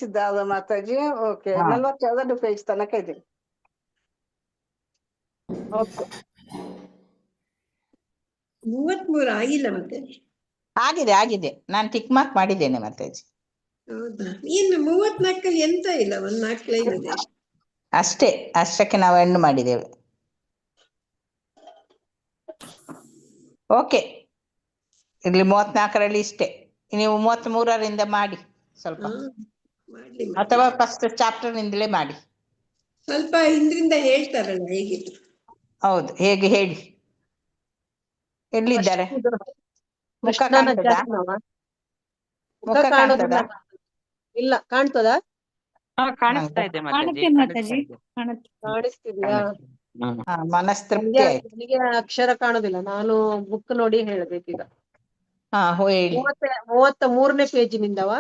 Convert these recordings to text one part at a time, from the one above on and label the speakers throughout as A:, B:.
A: Siddhartha Mataji. Okay,
B: ಹಾ.
A: 42 page ತನಕ ಇದೆ.
B: ಓಕೆ,
C: 33 ಆಗಿಲ್ಲ ಮತ್ತೆ?
B: ಆಗಿದೆ ಆಗಿದೆ, ನಾನು ಟಿಕ್ ಮಾರ್ಕ್ ಮಾಡಿದ್ದೇನೆ ಮಾತಾಜಿ.
C: ಹೌದಾ? ಇನ್ನು 34 ಎಂತ ಇಲ್ಲ, ಒಂದ್ 4 ಲೈನ್ ಇದೆ
B: ಅಷ್ಟೇ, ಅಷ್ಟಕ್ಕೆ ನಾವು ಎಂಡ್ ಮಾಡಿದ್ದೇವೆ. ಓಕೆ, ಇಲ್ಲಿ 34ರಲ್ಲಿ ಇಷ್ಟೇ. ನೀವು 33ರಿಂದ ಮಾಡಿ ಸ್ವಲ್ಪ,
C: ಮಾಡ್ಲಿ
B: ಅಥವಾ ಫಸ್ಟ್ ಚಾಪ್ಟರ್ ನಿಂದಲೇ ಮಾಡಿ.
C: ಸ್ವಲ್ಪ ಹಿಂದ್ರಿಂದ ಹೇಳ್ತಾರಲ್ಲ ಹೇಗಿದ್ರು.
B: ಹೌದು, ಹೇಗೆ ಹೇಳಿ. ಎಲ್ಲಿದ್ದಾರೆ? ಮುಖ
D: ಕೃಷ್ಣನ
B: ಕಾಣ್ತದ?
D: ಜನ್ಮವ
B: ಮುಖ ಕಾಣ್ತದ?
D: ಇಲ್ಲ, ಕಾಣ್ತದ?
E: ಕಾಣಿಸ್ತಾ ಇದೆ ಮಾತಾಜಿ,
D: ಕಾಣಿಸ್ತಿದ್ಯಾ?
B: ಮನಸ್ತೃಪ್ತಿ ಆಯ್ತು.
D: ನನಗೆ ಅಕ್ಷರ ಕಾಣುದಿಲ್ಲ, ನಾನು ಬುಕ್ ನೋಡಿ ಹೇಳ್ಬೇಕೀಗ.
B: ಹಾ ಹೇಳಿ.
D: 33ನೇ ಪೇಜಿನಿಂದವ?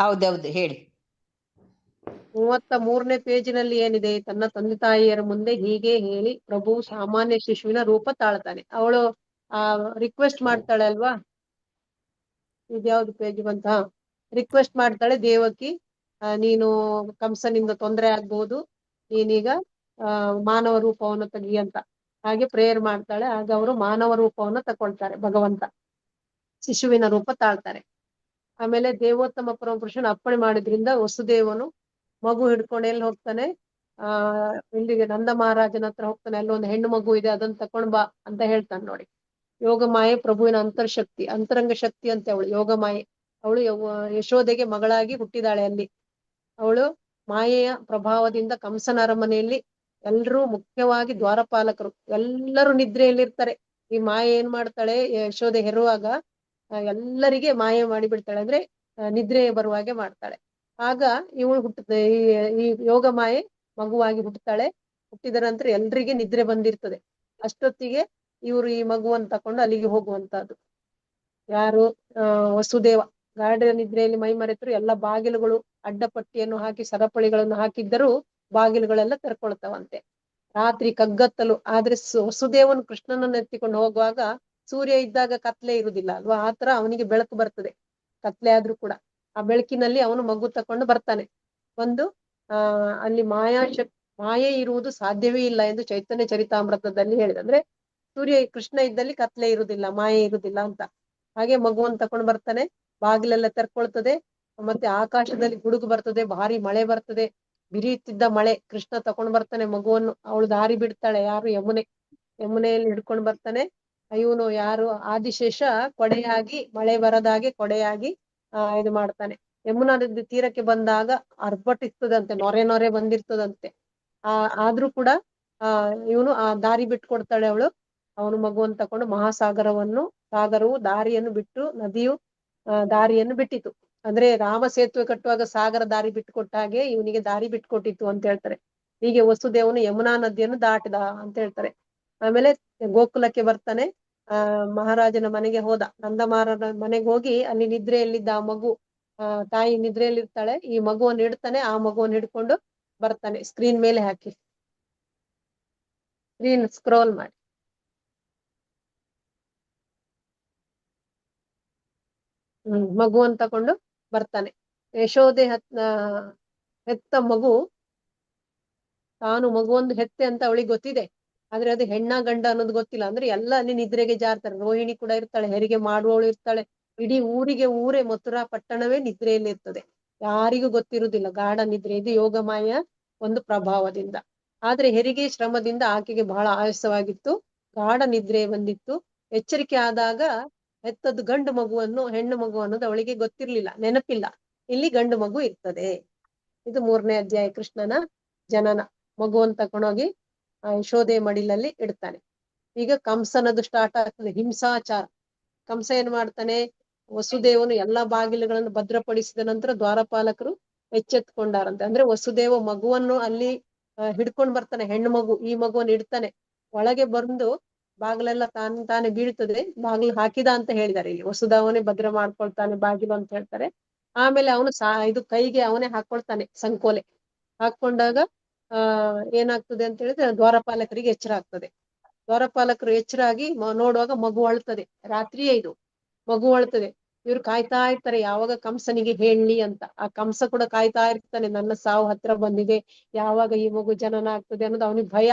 B: ಹೌದೌದು, ಹೇಳಿ.
D: 33ನೇ ಪೇಜಿನಲ್ಲಿ ಏನಿದೆ? ತನ್ನ ತಂದೆ ತಾಯಿಯರ ಮುಂದೆ ಹೀಗೆ ಹೇಳಿ ಪ್ರಭು ಸಾಮಾನ್ಯ ಶಿಶುವಿನ ರೂಪ ತಾಳ್ತಾನೆ. ಅವಳು ರಿಕ್ವೆಸ್ಟ್ ಮಾಡ್ತಾಳೆ ಅಲ್ವಾ? ಇದ್ಯಾವ್ದು ಪೇಜ್ ಬಂತ? ರಿಕ್ವೆಸ್ಟ್ ಮಾಡ್ತಾಳೆ ದೇವಕಿ, ನೀನು ಕಂಸನಿಂದ ತೊಂದರೆ ಆಗ್ಬಹುದು, ನೀನೀಗ ಮಾನವ ರೂಪವನ್ನು ತೆಗಿ ಅಂತ. ಹಾಗೆ ಪ್ರೇಯರ್ ಮಾಡ್ತಾಳೆ. ಆಗ ಅವರು ಮಾನವ ರೂಪವನ್ನು ತಕೊಳ್ತಾರೆ. ಭಗವಂತ ಶಿಶುವಿನ ರೂಪ ತಾಳ್ತಾರೆ. ಆಮೇಲೆ ದೇವೋತ್ತಮ ಪರಮಪುರುಷನ ಅಪ್ಪಣೆ ಮಾಡಿದ್ರಿಂದ ವಸುದೇವನು ಮಗು ಹಿಡ್ಕೊಂಡು ಎಲ್ಲಿ ಹೋಗ್ತಾನೆ? ಇಲ್ಲಿಗೆ ನಂದ ಮಹಾರಾಜನ ಹತ್ರ ಹೋಗ್ತಾನೆ. ಅಲ್ಲೊಂದು ಹೆಣ್ಣು ಮಗು ಇದೆ, ಅದನ್ನ ತಕೊಂಡ್ ಬಾ ಅಂತ ಹೇಳ್ತಾನೆ. ನೋಡಿ, ಯೋಗಮಾಯೆ ಪ್ರಭುವಿನ ಅಂತರ್ಶಕ್ತಿ, ಅಂತರಂಗ ಶಕ್ತಿ ಅಂತ ಅವಳು ಯೋಗಮಾಯೆ. ಅವಳು ಯಶೋದೆಗೆ ಮಗಳಾಗಿ ಹುಟ್ಟಿದಾಳೆ ಅಲ್ಲಿ. ಅವಳು ಮಾಯೆಯ ಪ್ರಭಾವದಿಂದ ಕಂಸನ ಅರಮನೆಯಲ್ಲಿ ಎಲ್ರೂ, ಮುಖ್ಯವಾಗಿ ದ್ವಾರಪಾಲಕರು ಎಲ್ಲರೂ ನಿದ್ರೆಯಲ್ಲಿರ್ತಾರೆ. ಈ ಮಾಯೆ ಏನ್ ಮಾಡ್ತಾಳೆ? ಯಶೋದೆ ಹೆರುವಾಗ ಎಲ್ಲರಿಗೆ ಮಾಯೆ ಮಾಡಿಬಿಡ್ತಾಳೆ, ಅಂದ್ರೆ ನಿದ್ರೆ ಬರುವಾಗೆ ಮಾಡ್ತಾಳೆ. ಆಗ ಇವಳು ಈ ಯೋಗ ಮಾಯೆ ಮಗುವಾಗಿ ಹುಟ್ಟುತ್ತಾಳೆ. ಹುಟ್ಟಿದ ನಂತರ ಎಲ್ರಿಗೆ ನಿದ್ರೆ ಬಂದಿರ್ತದೆ. ಅಷ್ಟೊತ್ತಿಗೆ ಇವರು ಈ ಮಗುವನ್ನು ತಕೊಂಡು ಅಲ್ಲಿಗೆ ಹೋಗುವಂತಹದ್ದು. ಯಾರು? ವಸುದೇವ ಗಾಢ ನಿದ್ರೆಯಲ್ಲಿ ಮೈ ಮರೆತರು. ಎಲ್ಲ ಬಾಗಿಲುಗಳು ಅಡ್ಡಪಟ್ಟಿಯನ್ನು ಹಾಕಿ ಸರಪಳಿಗಳನ್ನು ಹಾಕಿದ್ದರೂ ಬಾಗಿಲುಗಳೆಲ್ಲ ತೆರ್ಕೊಳ್ತಾವಂತೆ. ರಾತ್ರಿ ಕಗ್ಗತ್ತಲು. ಆದ್ರೆ ವಸುದೇವನು ಕೃಷ್ಣನನ್ನು ಎತ್ತಿಕೊಂಡು ಹೋಗುವಾಗ ಸೂರ್ಯ ಇದ್ದಾಗ ಕತ್ಲೆ ಇರುವುದಿಲ್ಲ ಅಲ್ವಾ? ಆತರ ಅವನಿಗೆ ಬೆಳಕು ಬರ್ತದೆ, ಕತ್ಲೆ ಆದ್ರೂ ಕೂಡ. ಆ ಬೆಳಕಿನಲ್ಲಿ ಅವನು ಮಗು ತಕೊಂಡು ಬರ್ತಾನೆ. ಒಂದು ಅಲ್ಲಿ ಮಾಯೆ ಇರುವುದು ಸಾಧ್ಯವೇ ಇಲ್ಲ ಎಂದು ಚೈತನ್ಯ ಚರಿತಾಮೃತದಲ್ಲಿ ಹೇಳಿದೆ. ಅಂದ್ರೆ ಕೃಷ್ಣ ಇದ್ದಲ್ಲಿ ಕತ್ಲೆ ಇರುವುದಿಲ್ಲ, ಮಾಯೆ ಇರುವುದಿಲ್ಲ ಅಂತ. ಹಾಗೆ ಮಗುವನ್ನು ತಕೊಂಡು ಬರ್ತಾನೆ. ಬಾಗಿಲೆಲ್ಲ ತೆರ್ಕೊಳ್ತದೆ. ಮತ್ತೆ ಆಕಾಶದಲ್ಲಿ ಗುಡುಗು ಬರ್ತದೆ, ಭಾರಿ ಮಳೆ ಬರ್ತದೆ, ಬಿರಿಯುತ್ತಿದ್ದ ಮಳೆ. ಕೃಷ್ಣ ತಕೊಂಡು ಬರ್ತಾನೆ ಮಗುವನ್ನು. ಅವಳು ದಾರಿ ಬಿಡ್ತಾಳೆ. ಯಾರು? ಯಮುನೆಯಲ್ಲಿ ಹಿಡ್ಕೊಂಡು ಬರ್ತಾನೆ. ಇವನು ಯಾರು? ಆದಿಶೇಷ ಕೊಡೆಯಾಗಿ, ಮಳೆ ಬರದಾಗೆ ಕೊಡೆಯಾಗಿ ಇದು ಮಾಡ್ತಾನೆ. ಯಮುನಾ ನದಿ ತೀರಕ್ಕೆ ಬಂದಾಗ ಅರ್ಭಟಿಸ್ತದಂತೆ, ನೊರೆ ಬಂದಿರ್ತದಂತೆ. ಆದ್ರೂ ಕೂಡ ಇವನು ದಾರಿ ಬಿಟ್ಕೊಡ್ತಾಳೆ ಅವಳು. ಅವನು ಮಗುವನ್ನು ತಕೊಂಡು ಸಾಗರವು ದಾರಿಯನ್ನು ಬಿಟ್ಟು, ನದಿಯು ದಾರಿಯನ್ನು ಬಿಟ್ಟಿತು. ಅಂದ್ರೆ ರಾಮ ಸೇತುವೆ ಕಟ್ಟುವಾಗ ಸಾಗರ ದಾರಿ ಬಿಟ್ಟುಕೊಟ್ಟ ಹಾಗೆ ಇವನಿಗೆ ದಾರಿ ಬಿಟ್ಕೊಟ್ಟಿತ್ತು ಅಂತ ಹೇಳ್ತಾರೆ. ಹೀಗೆ ವಸುದೇವನು ಯಮುನಾ ನದಿಯನ್ನು ದಾಟಿದ ಅಂತ ಹೇಳ್ತಾರೆ. ಆಮೇಲೆ ಗೋಕುಲಕ್ಕೆ ಬರ್ತಾನೆ. ಮಹಾರಾಜನ ಮನೆಗೆ ಹೋದ. ನಂದ ಮಹಾರಾಜನ ಮನೆಗೆ ಹೋಗಿ ಅಲ್ಲಿ ನಿದ್ರೆಯಲ್ಲಿದ್ದ ಆ ಮಗು, ತಾಯಿ ನಿದ್ರೆಯಲ್ಲಿರ್ತಾಳೆ. ಈ ಮಗುವನ್ನು ಇಡ್ತಾನೆ. ಆ ಮಗುವನ್ನು ಹಿಡ್ಕೊಂಡು ಬರ್ತಾನೆ. ಸ್ಕ್ರೀನ್ ಮೇಲೆ ಹಾಕಿ, ಸ್ಕ್ರೀನ್ ಸ್ಕ್ರೋಲ್ ಮಾಡಿ. ಮಗುವನ್ನು ತಕೊಂಡು ಬರ್ತಾನೆ. ಯಶೋದೆ ಹೆತ್ತ ಮಗು, ತಾನು ಮಗುವೊಂದು ಹೆತ್ತೆ ಅಂತ ಅವಳಿಗೆ ಗೊತ್ತಿದೆ. ಆದ್ರೆ ಅದು ಹೆಣ್ಣ ಗಂಡ ಅನ್ನೋದು ಗೊತ್ತಿಲ್ಲ. ಅಂದ್ರೆ ಎಲ್ಲ ಅಲ್ಲಿ ನಿದ್ರೆಗೆ ಜಾರ್ತಾರೆ. ರೋಹಿಣಿ ಕೂಡ ಇರ್ತಾಳೆ, ಹೆರಿಗೆ ಮಾಡುವವಳು ಇರ್ತಾಳೆ. ಇಡೀ ಊರೇ ಮಥುರಾ ಪಟ್ಟಣವೇ ನಿದ್ರೆಯಲ್ಲಿ ಇರ್ತದೆ. ಯಾರಿಗೂ ಗೊತ್ತಿರುವುದಿಲ್ಲ ಗಾಢ ನಿದ್ರೆ. ಇದು ಯೋಗಮಾಯ ಒಂದು ಪ್ರಭಾವದಿಂದ. ಆದ್ರೆ ಹೆರಿಗೆ ಶ್ರಮದಿಂದ ಆಕೆಗೆ ಬಹಳ ಆಯಾಸವಾಗಿತ್ತು, ಗಾಢ ನಿದ್ರೆ ಬಂದಿತ್ತು. ಎಚ್ಚರಿಕೆ ಆದಾಗ ಹೆತ್ತದ್ದು ಗಂಡು ಮಗುವನ್ನು, ಹೆಣ್ಣು ಮಗು ಅನ್ನೋದು ಅವಳಿಗೆ ಗೊತ್ತಿರ್ಲಿಲ್ಲ, ನೆನಪಿಲ್ಲ. ಇಲ್ಲಿ ಗಂಡು ಮಗು ಇರ್ತದೆ. ಇದು 3ನೇ ಅಧ್ಯಾಯ. ಕೃಷ್ಣನ ಜನನ. ಮಗುವನ್ನು ತಕೊಂಡೋಗಿ ಯಶೋದೆ ಮಡಿಲಲ್ಲಿ ಇಡ್ತಾನೆ. ಈಗ ಕಂಸನದು ಸ್ಟಾರ್ಟ್ ಆಗ್ತದೆ, ಹಿಂಸಾಚಾರ. ಕಂಸ ಏನ್ ಮಾಡ್ತಾನೆ? ವಸುದೇವನು ಎಲ್ಲಾ ಬಾಗಿಲುಗಳನ್ನು ಭದ್ರಪಡಿಸಿದ ನಂತರ ದ್ವಾರಪಾಲಕರು ಎಚ್ಚೆತ್ಕೊಂಡಾರಂತೆ. ಅಂದ್ರೆ ವಸುದೇವ ಮಗುವನ್ನು ಅಲ್ಲಿ ಹಿಡ್ಕೊಂಡ್ ಬರ್ತಾನೆ, ಹೆಣ್ಣು ಮಗು. ಈ ಮಗುವನ್ನು ಇಡ್ತಾನೆ. ಒಳಗೆ ಬಂದು ಬಾಗಿಲೆಲ್ಲ ತಾನೇ ಬೀಳ್ತದೆ. ಬಾಗಿಲು ಹಾಕಿದ ಅಂತ ಹೇಳಿದ್ದಾರೆ ಇಲ್ಲಿ. ವಸುದೇವನೇ ಭದ್ರ ಮಾಡ್ಕೊಳ್ತಾನೆ ಬಾಗಿಲು ಅಂತ ಹೇಳ್ತಾರೆ. ಆಮೇಲೆ ಅವನು ಇದು ಕೈಗೆ ಅವನೇ ಹಾಕೊಳ್ತಾನೆ ಸಂಕೋಲೆ. ಹಾಕೊಂಡಾಗ ಏನಾಗ್ತದೆ ಅಂತ ಹೇಳಿದ್ರೆ ದ್ವಾರಪಾಲಕರಿಗೆ ಎಚ್ಚರ ಆಗ್ತದೆ. ದ್ವಾರಪಾಲಕರು ಎಚ್ಚರಾಗಿ ನೋಡುವಾಗ ಮಗು ಅಳ್ತದೆ. ರಾತ್ರಿಯೇ ಇದು. ಮಗು ಅಳ್ತದೆ. ಇವ್ರು ಕಾಯ್ತಾ ಇರ್ತಾರೆ ಯಾವಾಗ ಕಂಸನಿಗೆ ಹೇಳಿ ಅಂತ. ಆ ಕಂಸ ಕೂಡ ಕಾಯ್ತಾ ಇರ್ತಾನೆ, ನನ್ನ ಸಾವು ಹತ್ರ ಬಂದಿದೆ, ಯಾವಾಗ ಈ ಮಗು ಜನನ ಆಗ್ತದೆ ಅನ್ನೋದು ಅವನಿಗೆ ಭಯ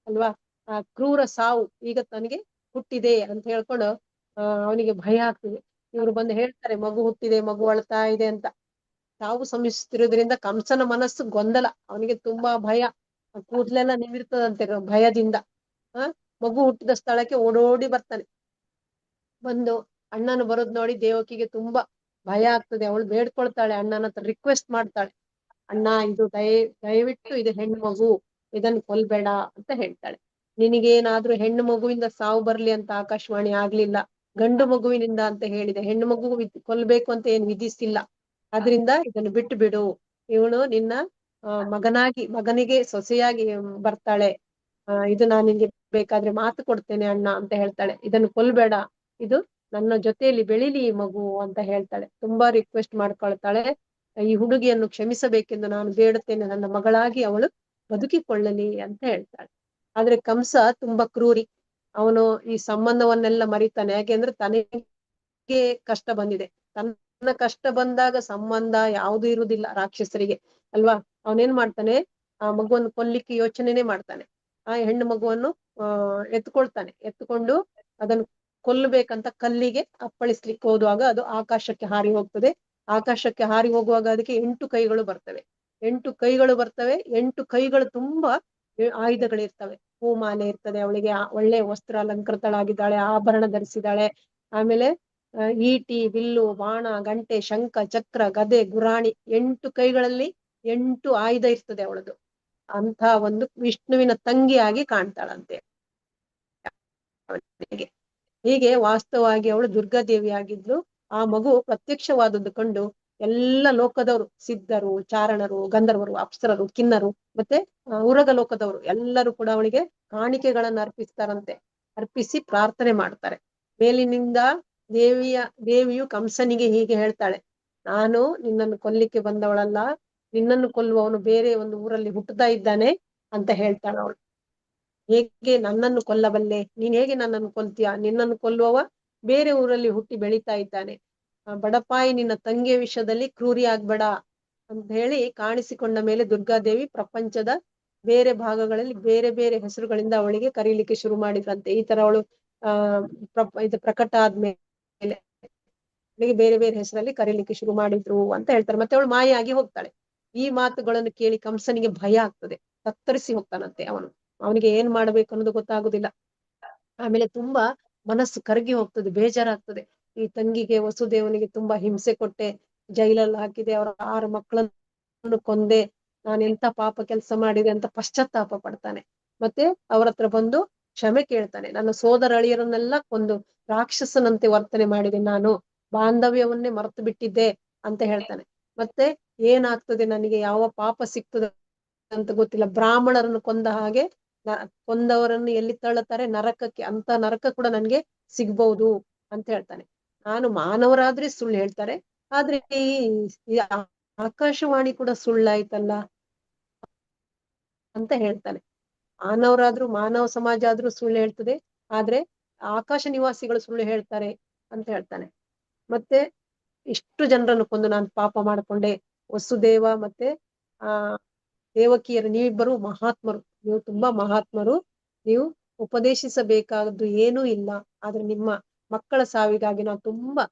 D: ಅಲ್ವಾ. ಆ ಕ್ರೂರ ಸಾವು ಈಗ ತನಗೆ ಹುಟ್ಟಿದೆ ಅಂತ ಹೇಳ್ಕೊಂಡು ಅವನಿಗೆ ಭಯ ಆಗ್ತದೆ. ಇವ್ರು ಬಂದು ಹೇಳ್ತಾರೆ ಮಗು ಹುಟ್ಟಿದೆ, ಮಗು ಅಳ್ತಾ ಇದೆ ಅಂತ. ಸಾವು ಸಮೀಪಿಸುತ್ತಿರೋದ್ರಿಂದ ಕಂಸನ ಮನಸ್ಸು ಗೊಂದಲ, ಅವನಿಗೆ ತುಂಬಾ ಭಯ, ಕೂದ್ಲೆಲ್ಲ ನಿಮಿರ್ತದಂತೆ ಭಯದಿಂದ. ಮಗು ಹುಟ್ಟಿದ ಸ್ಥಳಕ್ಕೆ ಓಡೋಡಿ ಬರ್ತಾನೆ. ಬಂದು ಅಣ್ಣನ ಬರೋದ್ ನೋಡಿ ದೇವಕಿಗೆ ತುಂಬಾ ಭಯ ಆಗ್ತದೆ. ಅವಳು ಬೇಡ್ಕೊಳ್ತಾಳೆ, ಅಣ್ಣನ ಹತ್ರ ರಿಕ್ವೆಸ್ಟ್ ಮಾಡ್ತಾಳೆ, ಅಣ್ಣ ಇದು ದಯವಿಟ್ಟು ಇದು ಹೆಣ್ಣು ಮಗು, ಇದನ್ನು ಕೊಲ್ಬೇಡ ಅಂತ ಹೇಳ್ತಾಳೆ. ನಿನಗೇನಾದ್ರೂ ಹೆಣ್ಣು ಮಗುವಿಂದ ಸಾವು ಬರ್ಲಿ ಅಂತ ಆಕಾಶವಾಣಿ ಆಗ್ಲಿಲ್ಲ, ಗಂಡು ಮಗುವಿನಿಂದ ಅಂತ ಹೇಳಿದೆ. ಹೆಣ್ಣು ಮಗು ಕೊಲ್ಬೇಕು ಅಂತ ಏನ್ ವಿಧಿಸಿಲ್ಲ, ಆದ್ರಿಂದ ಇದನ್ನು ಬಿಟ್ಟು ಬಿಡು. ಇವಳು ನಿನ್ನ ಮಗನಿಗೆ ಸೊಸೆಯಾಗಿ ಬರ್ತಾಳೆ. ಇದು ನಾನು ನಿನ್ಗೆ ಬೇಕಾದ್ರೆ ಮಾತು ಕೊಡ್ತೇನೆ ಅಣ್ಣ ಅಂತ ಹೇಳ್ತಾಳೆ. ಇದನ್ನು ಕೊಲ್ಬೇಡ, ಇದು ನನ್ನ ಜೊತೆಯಲ್ಲಿ ಬೆಳಿಲಿ ಈ ಮಗು ಅಂತ ಹೇಳ್ತಾಳೆ. ತುಂಬಾ ರಿಕ್ವೆಸ್ಟ್ ಮಾಡ್ಕೊಳ್ತಾಳೆ, ಈ ಹುಡುಗಿಯನ್ನು ಕ್ಷಮಿಸಬೇಕೆಂದು ನಾನು ಬೇಡುತ್ತೇನೆ, ನನ್ನ ಮಗಳಾಗಿ ಅವಳು ಬದುಕಿಕೊಳ್ಳಲಿ ಅಂತ ಹೇಳ್ತಾಳೆ. ಆದ್ರೆ ಕಂಸ ತುಂಬಾ ಕ್ರೂರಿ, ಅವನು ಈ ಸಂಬಂಧವನ್ನೆಲ್ಲ ಮರಿತಾನೆ. ಯಾಕೆಂದ್ರೆ ತನಗೆ ಕಷ್ಟ ಬಂದಿದೆ, ತನ್ನ ಕಷ್ಟ ಬಂದಾಗ ಸಂಬಂಧ ಯಾವುದು ಇರುವುದಿಲ್ಲ ರಾಕ್ಷಸರಿಗೆ ಅಲ್ವಾ. ಅವನೇನ್ ಮಾಡ್ತಾನೆ, ಆ ಮಗುವನ್ನು ಕೊಲ್ಲಿಕ್ಕೆ ಯೋಚನೆನೇ ಮಾಡ್ತಾನೆ. ಆ ಹೆಣ್ಣು ಮಗುವನ್ನು ಎತ್ಕೊಳ್ತಾನೆ. ಎತ್ಕೊಂಡು ಅದನ್ನು ಕೊಲ್ಲಬೇಕಂತ ಕಲ್ಲಿಗೆ ಅಪ್ಪಳಿಸ್ಲಿಕ್ಕೆ ಹೋಗುವಾಗ ಅದು ಆಕಾಶಕ್ಕೆ ಹಾರಿ ಹೋಗ್ತದೆ. ಆಕಾಶಕ್ಕೆ ಹಾರಿ ಹೋಗುವಾಗ ಅದಕ್ಕೆ 8 ಕೈಗಳು ಬರ್ತವೆ. 8 ಕೈಗಳು ಬರ್ತವೆ. 8 ಕೈಗಳು ತುಂಬಾ ಆಯುಧಗಳಿರ್ತವೆ. ಹೂಮಾಲೆ ಇರ್ತದೆ ಅವಳಿಗೆ, ಒಳ್ಳೆ ವಸ್ತ್ರ ಅಲಂಕೃತಳಾಗಿದ್ದಾಳೆ, ಆಭರಣ ಧರಿಸಿದ್ದಾಳೆ. ಆಮೇಲೆ ಈಟಿ, ಬಿಲ್ಲು, ಬಾಣ, ಗಂಟೆ, ಶಂಖ, ಚಕ್ರ, ಗದೆ, ಗುರಾಣಿ, 8 ಕೈಗಳಲ್ಲಿ 8 ಆಯುಧ ಇರ್ತದೆ ಅವಳದು. ಅಂತ ಒಂದು ವಿಷ್ಣುವಿನ ತಂಗಿಯಾಗಿ ಕಾಣ್ತಾಳಂತೆ ಅವಳಿಗೆ. ಹೀಗೆ ವಾಸ್ತವವಾಗಿ ಅವಳು ದುರ್ಗಾದೇವಿ ಆಗಿದ್ಲು. ಆ ಮಗು ಪ್ರತ್ಯಕ್ಷವಾದದ್ದು ಕಂಡು ಎಲ್ಲ ಲೋಕದವರು, ಸಿದ್ಧರು, ಚಾರಣರು, ಗಂಧರ್ವರು, ಅಪ್ಸರರು, ಕಿನ್ನರು ಮತ್ತೆ ಉರಗ ಲೋಕದವರು ಎಲ್ಲರೂ ಕೂಡ ಅವಳಿಗೆ ಕಾಣಿಕೆಗಳನ್ನ ಅರ್ಪಿಸ್ತಾರಂತೆ. ಅರ್ಪಿಸಿ ಪ್ರಾರ್ಥನೆ ಮಾಡ್ತಾರೆ. ಮೇಲಿನಿಂದ ದೇವಿಯು ಕಂಸನಿಗೆ ಹೀಗೆ ಹೇಳ್ತಾಳೆ, ನಾನು ನಿನ್ನನ್ನು ಕೊಲ್ಲಿಕ್ಕೆ ಬಂದವಳಲ್ಲ, ನಿನ್ನನ್ನು ಕೊಲ್ಲುವವನು ಬೇರೆ ಒಂದು ಊರಲ್ಲಿ ಹುಟ್ಟುತ್ತಾ ಇದ್ದಾನೆ ಅಂತ ಹೇಳ್ತಾಳೆ ಅವಳು. ಹೇಗೆ ನನ್ನನ್ನು ಕೊಲ್ಲಬಲ್ಲೆ, ನೀನ್ ಹೇಗೆ ನನ್ನನ್ನು ಕೊಲ್ತೀಯ, ನಿನ್ನನ್ನು ಕೊಲ್ಲುವವ ಬೇರೆ ಊರಲ್ಲಿ ಹುಟ್ಟಿ ಬೆಳೀತಾ ಇದ್ದಾನೆ. ಬಡಪಾಯಿ, ನಿನ್ನ ತಂಗಿಯ ವಿಷಯದಲ್ಲಿ ಕ್ರೂರಿ ಆಗ್ಬೇಡ ಅಂತ ಹೇಳಿ ಕಾಣಿಸಿಕೊಂಡ ಮೇಲೆ ದುರ್ಗಾದೇವಿ ಪ್ರಪಂಚದ ಬೇರೆ ಭಾಗಗಳಲ್ಲಿ ಬೇರೆ ಬೇರೆ ಹೆಸರುಗಳಿಂದ ಅವಳಿಗೆ ಕರೀಲಿಕ್ಕೆ ಶುರು ಮಾಡಿದ್ರಂತೆ. ಈ ತರ ಅವಳು ಇದು ಪ್ರಕಟ ಆದ್ಮೇಲೆ ಅವಳಿಗೆ ಬೇರೆ ಬೇರೆ ಹೆಸರಲ್ಲಿ ಕರೀಲಿಕ್ಕೆ ಶುರು ಮಾಡಿದ್ರು ಅಂತ ಹೇಳ್ತಾರೆ. ಮತ್ತೆ ಅವಳು ಮಾಯಾಗಿ ಹೋಗ್ತಾಳೆ. ಈ ಮಾತುಗಳನ್ನು ಕೇಳಿ ಕಂಸನಿಗೆ ಭಯ ಆಗ್ತದೆ, ತತ್ತರಿಸಿ ಹೋಗ್ತಾನಂತೆ. ಅವನಿಗೆ ಏನ್ ಮಾಡ್ಬೇಕು ಅನ್ನೋದು ಗೊತ್ತಾಗುದಿಲ್ಲ. ಆಮೇಲೆ ತುಂಬಾ ಮನಸ್ಸು ಕರಗಿ ಹೋಗ್ತದೆ, ಬೇಜಾರಾಗ್ತದೆ. ಈ ತಂಗಿಗೆ, ವಸುದೇವನಿಗೆ ತುಂಬಾ ಹಿಂಸೆ ಕೊಟ್ಟೆ, ಜೈಲಲ್ಲಿ ಹಾಕಿದೆ, ಅವರ 6 ಮಕ್ಕಳನ್ನು ಕೊಂದೆ, ನಾನೆಂತ ಪಾಪ ಕೆಲಸ ಮಾಡಿದೆ ಅಂತ ಪಶ್ಚಾತ್ತಾಪ ಪಡ್ತಾನೆ. ಮತ್ತೆ ಅವ್ರ ಹತ್ರ ಬಂದು ಕ್ಷಮೆ ಕೇಳ್ತಾನೆ. ನನ್ನ ಸೋದರ ಅಳಿಯರನ್ನೆಲ್ಲ ಕೊಂದು ರಾಕ್ಷಸನಂತೆ ವರ್ತನೆ ಮಾಡಿದೆ, ನಾನು ಬಾಂಧವ್ಯವನ್ನೇ ಮರೆತು ಬಿಟ್ಟಿದ್ದೆ ಅಂತ ಹೇಳ್ತಾನೆ. ಮತ್ತೆ ಏನಾಗ್ತದೆ, ನನಗೆ ಯಾವ ಪಾಪ ಸಿಗ್ತದೆ ಅಂತ ಗೊತ್ತಿಲ್ಲ, ಬ್ರಾಹ್ಮಣರನ್ನು ಕೊಂದ ಹಾಗೆ ಕೊಂದವರನ್ನು ಎಲ್ಲಿ ತಳ್ಳುತ್ತಾರೆ, ನರಕಕ್ಕೆ, ಅಂತ ನರಕ ಕೂಡ ನನ್ಗೆ ಸಿಗ್ಬಹುದು ಅಂತ ಹೇಳ್ತಾನೆ. ನಾನು ಮಾನವರಾದ್ರೆ ಸುಳ್ಳು ಹೇಳ್ತಾರೆ, ಆದ್ರೆ ಈ ಆಕಾಶವಾಣಿ ಕೂಡ ಸುಳ್ಳಾಯ್ತಲ್ಲ ಅಂತ ಹೇಳ್ತಾನೆ. ಮಾನವರಾದ್ರೂ, ಮಾನವ ಸಮಾಜ ಆದ್ರೂ ಸುಳ್ಳು ಹೇಳ್ತದೆ, ಆದ್ರೆ ಆಕಾಶ ನಿವಾಸಿಗಳು ಸುಳ್ಳು ಹೇಳ್ತಾರೆ ಅಂತ ಹೇಳ್ತಾನೆ. ಮತ್ತೆ ಇಷ್ಟು ಜನರನ್ನು ಕೊಂದು ನಾನು ಪಾಪ ಮಾಡಿಕೊಂಡೆ, ವಸುದೇವ ಮತ್ತೆ ದೇವಕಿಯರು, ನೀವಿಬ್ಬರು ಮಹಾತ್ಮರು, ನೀವು ತುಂಬಾ ಮಹಾತ್ಮರು, ನೀವು ಉಪದೇಶಿಸಬೇಕಾದ್ದು ಏನೂ ಇಲ್ಲ, ಆದ್ರೆ ನಿಮ್ಮ ಮಕ್ಕಳ ಸಾವಿಗಾಗಿ ನಾವು ತುಂಬಾ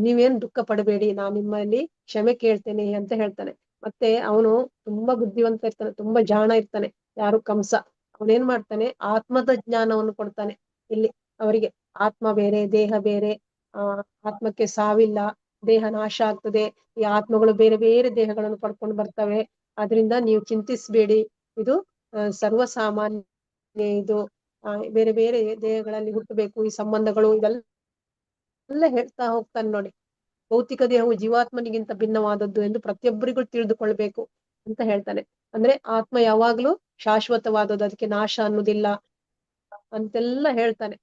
D: ನೀವೇನ್ ದುಃಖ ಪಡಬೇಡಿ, ನಾನು ನಿಮ್ಮಲ್ಲಿ ಕ್ಷಮೆ ಕೇಳ್ತೇನೆ ಅಂತ ಹೇಳ್ತಾನೆ. ಮತ್ತೆ ಅವನು ತುಂಬಾ ಬುದ್ಧಿವಂತ ಇರ್ತಾನೆ, ತುಂಬಾ ಜಾಣ ಇರ್ತಾನೆ. ಯಾರು ಕಂಸ. ಅವನೇನ್ ಮಾಡ್ತಾನೆ, ಆತ್ಮದ ಜ್ಞಾನವನ್ನು ಕೊಡ್ತಾನೆ. ಇಲ್ಲಿ ಅವರಿಗೆ ಆತ್ಮ ಬೇರೆ, ದೇಹ ಬೇರೆ, ಆತ್ಮಕ್ಕೆ ಸಾವಿಲ್ಲ, ದೇಹ ನಾಶ ಆಗ್ತದೆ, ಈ ಆತ್ಮಗಳು ಬೇರೆ ಬೇರೆ ದೇಹಗಳನ್ನು ಪಡ್ಕೊಂಡು ಬರ್ತವೆ, ಆದ್ರಿಂದ ನೀವು ಚಿಂತಿಸ್ಬೇಡಿ, ಇದು ಸರ್ವಸಾಮಾನ್ಯ, ಇದು ಬೇರೆ ಬೇರೆ ದೇಹಗಳಲ್ಲಿ ಹುಟ್ಟಬೇಕು, ಈ ಸಂಬಂಧಗಳು ಇದೆಲ್ಲ ಹೇಳ್ತಾ ಹೋಗ್ತಾನೆ ನೋಡಿ. ಭೌತಿಕ ದೇಹವು ಜೀವಾತ್ಮನಿಗಿಂತ ಭಿನ್ನವಾದದ್ದು ಎಂದು ಪ್ರತಿಯೊಬ್ಬರಿಗೂ ತಿಳಿದುಕೊಳ್ಬೇಕು ಅಂತ ಹೇಳ್ತಾನೆ. ಅಂದ್ರೆ ಆತ್ಮ ಯಾವಾಗ್ಲೂ ಶಾಶ್ವತವಾದದ್ದು, ಅದಕ್ಕೆ ನಾಶ ಅನ್ನೋದಿಲ್ಲ ಅಂತೆಲ್ಲ ಹೇಳ್ತಾನೆ.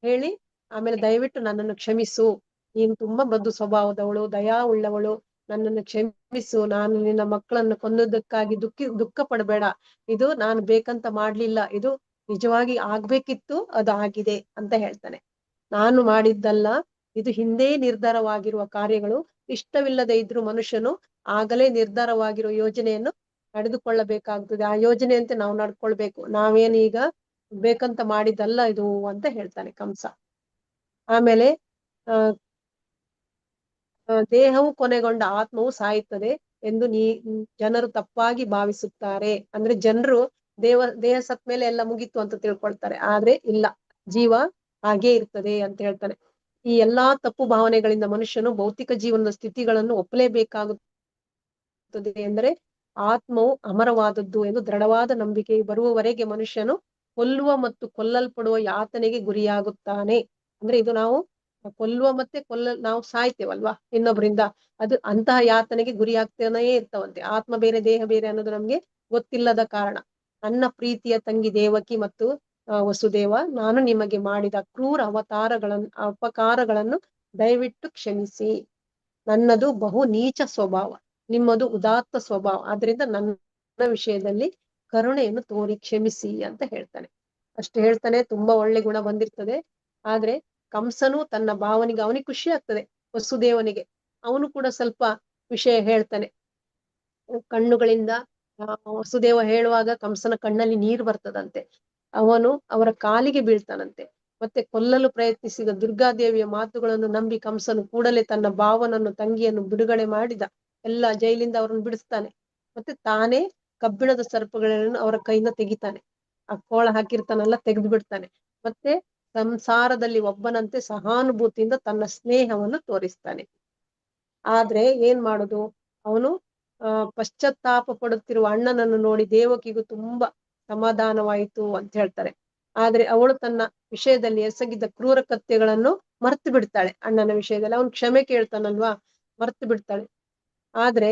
D: ಹೇಳಿ ಆಮೇಲೆ ದಯವಿಟ್ಟು ನನ್ನನ್ನು ಕ್ಷಮಿಸು, ನೀನು ತುಂಬಾ ಮೃದು ಸ್ವಭಾವದವಳು, ದಯಾ ಉಳ್ಳವಳು, ನನ್ನನ್ನು ಕ್ಷಮಿಸು, ನಾನು ನಿನ್ನ ಮಕ್ಕಳನ್ನು ಕೊಂದದ್ದಕ್ಕಾಗಿ ದುಃಖ ಪಡಬೇಡ, ಇದು ನಾನು ಬೇಕಂತ ಮಾಡ್ಲಿಲ್ಲ, ಇದು ನಿಜವಾಗಿ ಆಗ್ಬೇಕಿತ್ತು, ಅದು ಆಗಿದೆ ಅಂತ ಹೇಳ್ತಾನೆ. ನಾನು ಮಾಡಿದ್ದಲ್ಲ, ಇದು ಹಿಂದೆ ನಿರ್ಧಾರವಾಗಿರುವ ಕಾರ್ಯಗಳು. ಇಷ್ಟವಿಲ್ಲದೆ ಇದ್ರು ಮನುಷ್ಯನು ಆಗಲೇ ನಿರ್ಧಾರವಾಗಿರೋ ಯೋಜನೆಯನ್ನು ನಡೆದುಕೊಳ್ಳಬೇಕಾಗ್ತದೆ. ಆ ಯೋಜನೆಯಂತೆ ನಾವು ನಡ್ಕೊಳ್ಬೇಕು. ನಾವೇನೀಗ ಬೇಕಂತ ಮಾಡಿದ್ದಲ್ಲ ಇದು ಅಂತ ಹೇಳ್ತಾನೆ ಕಂಸ. ಆಮೇಲೆ ದೇಹವು ಕೊನೆಗೊಂಡ ಆತ್ಮವು ಸಾಯುತ್ತದೆ ಎಂದು ಜನರು ತಪ್ಪಾಗಿ ಭಾವಿಸುತ್ತಾರೆ. ಅಂದ್ರೆ ಜನರು ದೇಹ ಸತ್ ಮೇಲೆ ಎಲ್ಲ ಮುಗೀತು ಅಂತ ತಿಳ್ಕೊಳ್ತಾರೆ. ಆದ್ರೆ ಇಲ್ಲ, ಜೀವ ಹಾಗೇ ಇರ್ತದೆ ಅಂತ ಹೇಳ್ತಾನೆ. ಈ ಎಲ್ಲಾ ತಪ್ಪು ಭಾವನೆಗಳಿಂದ ಮನುಷ್ಯನು ಭೌತಿಕ ಜೀವನದ ಸ್ಥಿತಿಗಳನ್ನು ಒಪ್ಪಲೇಬೇಕಾಗುತ್ತದೆ. ಎಂದರೆ ಆತ್ಮವು ಅಮರವಾದದ್ದು ಎಂದು ದೃಢವಾದ ನಂಬಿಕೆ ಬರುವವರೆಗೆ ಮನುಷ್ಯನು ಕೊಲ್ಲುವ ಮತ್ತು ಕೊಲ್ಲಲ್ಪಡುವ ಯಾತನೆಗೆ ಗುರಿಯಾಗುತ್ತಾನೆ. ಅಂದ್ರೆ ಇದು ನಾವು ಕೊಲ್ಲುವ ಮತ್ತೆ ನಾವು ಸಾಯ್ತೇವಲ್ವಾ ಇನ್ನೊಬ್ಬರಿಂದ, ಅದು ಅಂತಹ ಯಾತನೆಗೆ ಗುರಿ ಆಗ್ತಾನೇ ಇರ್ತಾವಂತೆ. ಆತ್ಮ ಬೇರೆ ದೇಹ ಬೇರೆ ಅನ್ನೋದು ನಮ್ಗೆ ಗೊತ್ತಿಲ್ಲದ ಕಾರಣ. ನನ್ನ ಪ್ರೀತಿಯ ತಂಗಿ ದೇವಕಿ ಮತ್ತು ವಸುದೇವ, ನಾನು ನಿಮಗೆ ಮಾಡಿದ ಕ್ರೂರ ಅಪಕಾರಗಳನ್ನು ದಯವಿಟ್ಟು ಕ್ಷಮಿಸಿ. ನನ್ನದು ಬಹು ನೀಚ ಸ್ವಭಾವ, ನಿಮ್ಮದು ಉದಾತ್ತ ಸ್ವಭಾವ. ಆದ್ರಿಂದ ನನ್ನ ವಿಷಯದಲ್ಲಿ ಕರುಣೆಯನ್ನು ತೋರಿ ಕ್ಷಮಿಸಿ ಅಂತ ಹೇಳ್ತಾನೆ. ಅಷ್ಟು ಹೇಳ್ತಾನೆ. ತುಂಬಾ ಒಳ್ಳೆ ಗುಣ ಬಂದಿರ್ತದೆ. ಆದ್ರೆ ಕಂಸನು ತನ್ನ ಭಾವನಿಗೆ, ಅವನಿಗೆ ಖುಷಿ ಆಗ್ತದೆ ವಸುದೇವನಿಗೆ. ಅವನು ಕೂಡ ಸ್ವಲ್ಪ ವಿಷಯ ಹೇಳ್ತಾನೆ. ಕಣ್ಣುಗಳಿಂದ ವಸುದೇವ ಹೇಳುವಾಗ ಕಂಸನ ಕಣ್ಣಲ್ಲಿ ನೀರು ಬರ್ತದಂತೆ. ಅವನು ಅವರ ಕಾಲಿಗೆ ಬೀಳ್ತಾನಂತೆ. ಮತ್ತೆ ಕೊಲ್ಲಲು ಪ್ರಯತ್ನಿಸಿದ ದುರ್ಗಾದೇವಿಯ ಮಾತುಗಳನ್ನು ನಂಬಿ ಕಂಸನು ಕೂಡಲೇ ತನ್ನ ಭಾವನನ್ನು, ತಂಗಿಯನ್ನು ಬಿಡುಗಡೆ ಮಾಡಿದ. ಎಲ್ಲ ಜೈಲಿಂದ ಅವರನ್ನು ಬಿಡಿಸ್ತಾನೆ. ಮತ್ತೆ ತಾನೇ ಕಬ್ಬಿಣದ ಸರ್ಪಗಳನ್ನು ಅವರ ಕೈಯಿಂದ ತೆಗಿತಾನೆ. ಆ ಕೋಳ ಹಾಕಿರ್ತಾನಲ್ಲ, ತೆಗೆದು ಬಿಡ್ತಾನೆ. ಮತ್ತೆ ಸಂಸಾರದಲ್ಲಿ ಒಬ್ಬನಂತೆ ಸಹಾನುಭೂತಿಯಿಂದ ತನ್ನ ಸ್ನೇಹವನ್ನು ತೋರಿಸ್ತಾನೆ. ಆದ್ರೆ ಏನ್ ಮಾಡುದು, ಅವನು ಪಶ್ಚಾತ್ತಾಪ ಪಡುತ್ತಿರುವ ಅಣ್ಣನನ್ನು ನೋಡಿ ದೇವಕಿಗೂ ತುಂಬಾ ಸಮಾಧಾನವಾಯಿತು ಅಂತ ಹೇಳ್ತಾರೆ. ಆದ್ರೆ ಅವಳು ತನ್ನ ವಿಷಯದಲ್ಲಿ ಎಸಗಿದ್ದ ಕ್ರೂರ ಕೃತ್ಯಗಳನ್ನು ಮರ್ತು ಬಿಡ್ತಾಳೆ. ಅಣ್ಣನ ವಿಷಯದಲ್ಲಿ ಅವನು ಕ್ಷಮೆ ಕೇಳ್ತಾನಲ್ವಾ, ಮರ್ತು ಬಿಡ್ತಾಳೆ. ಆದ್ರೆ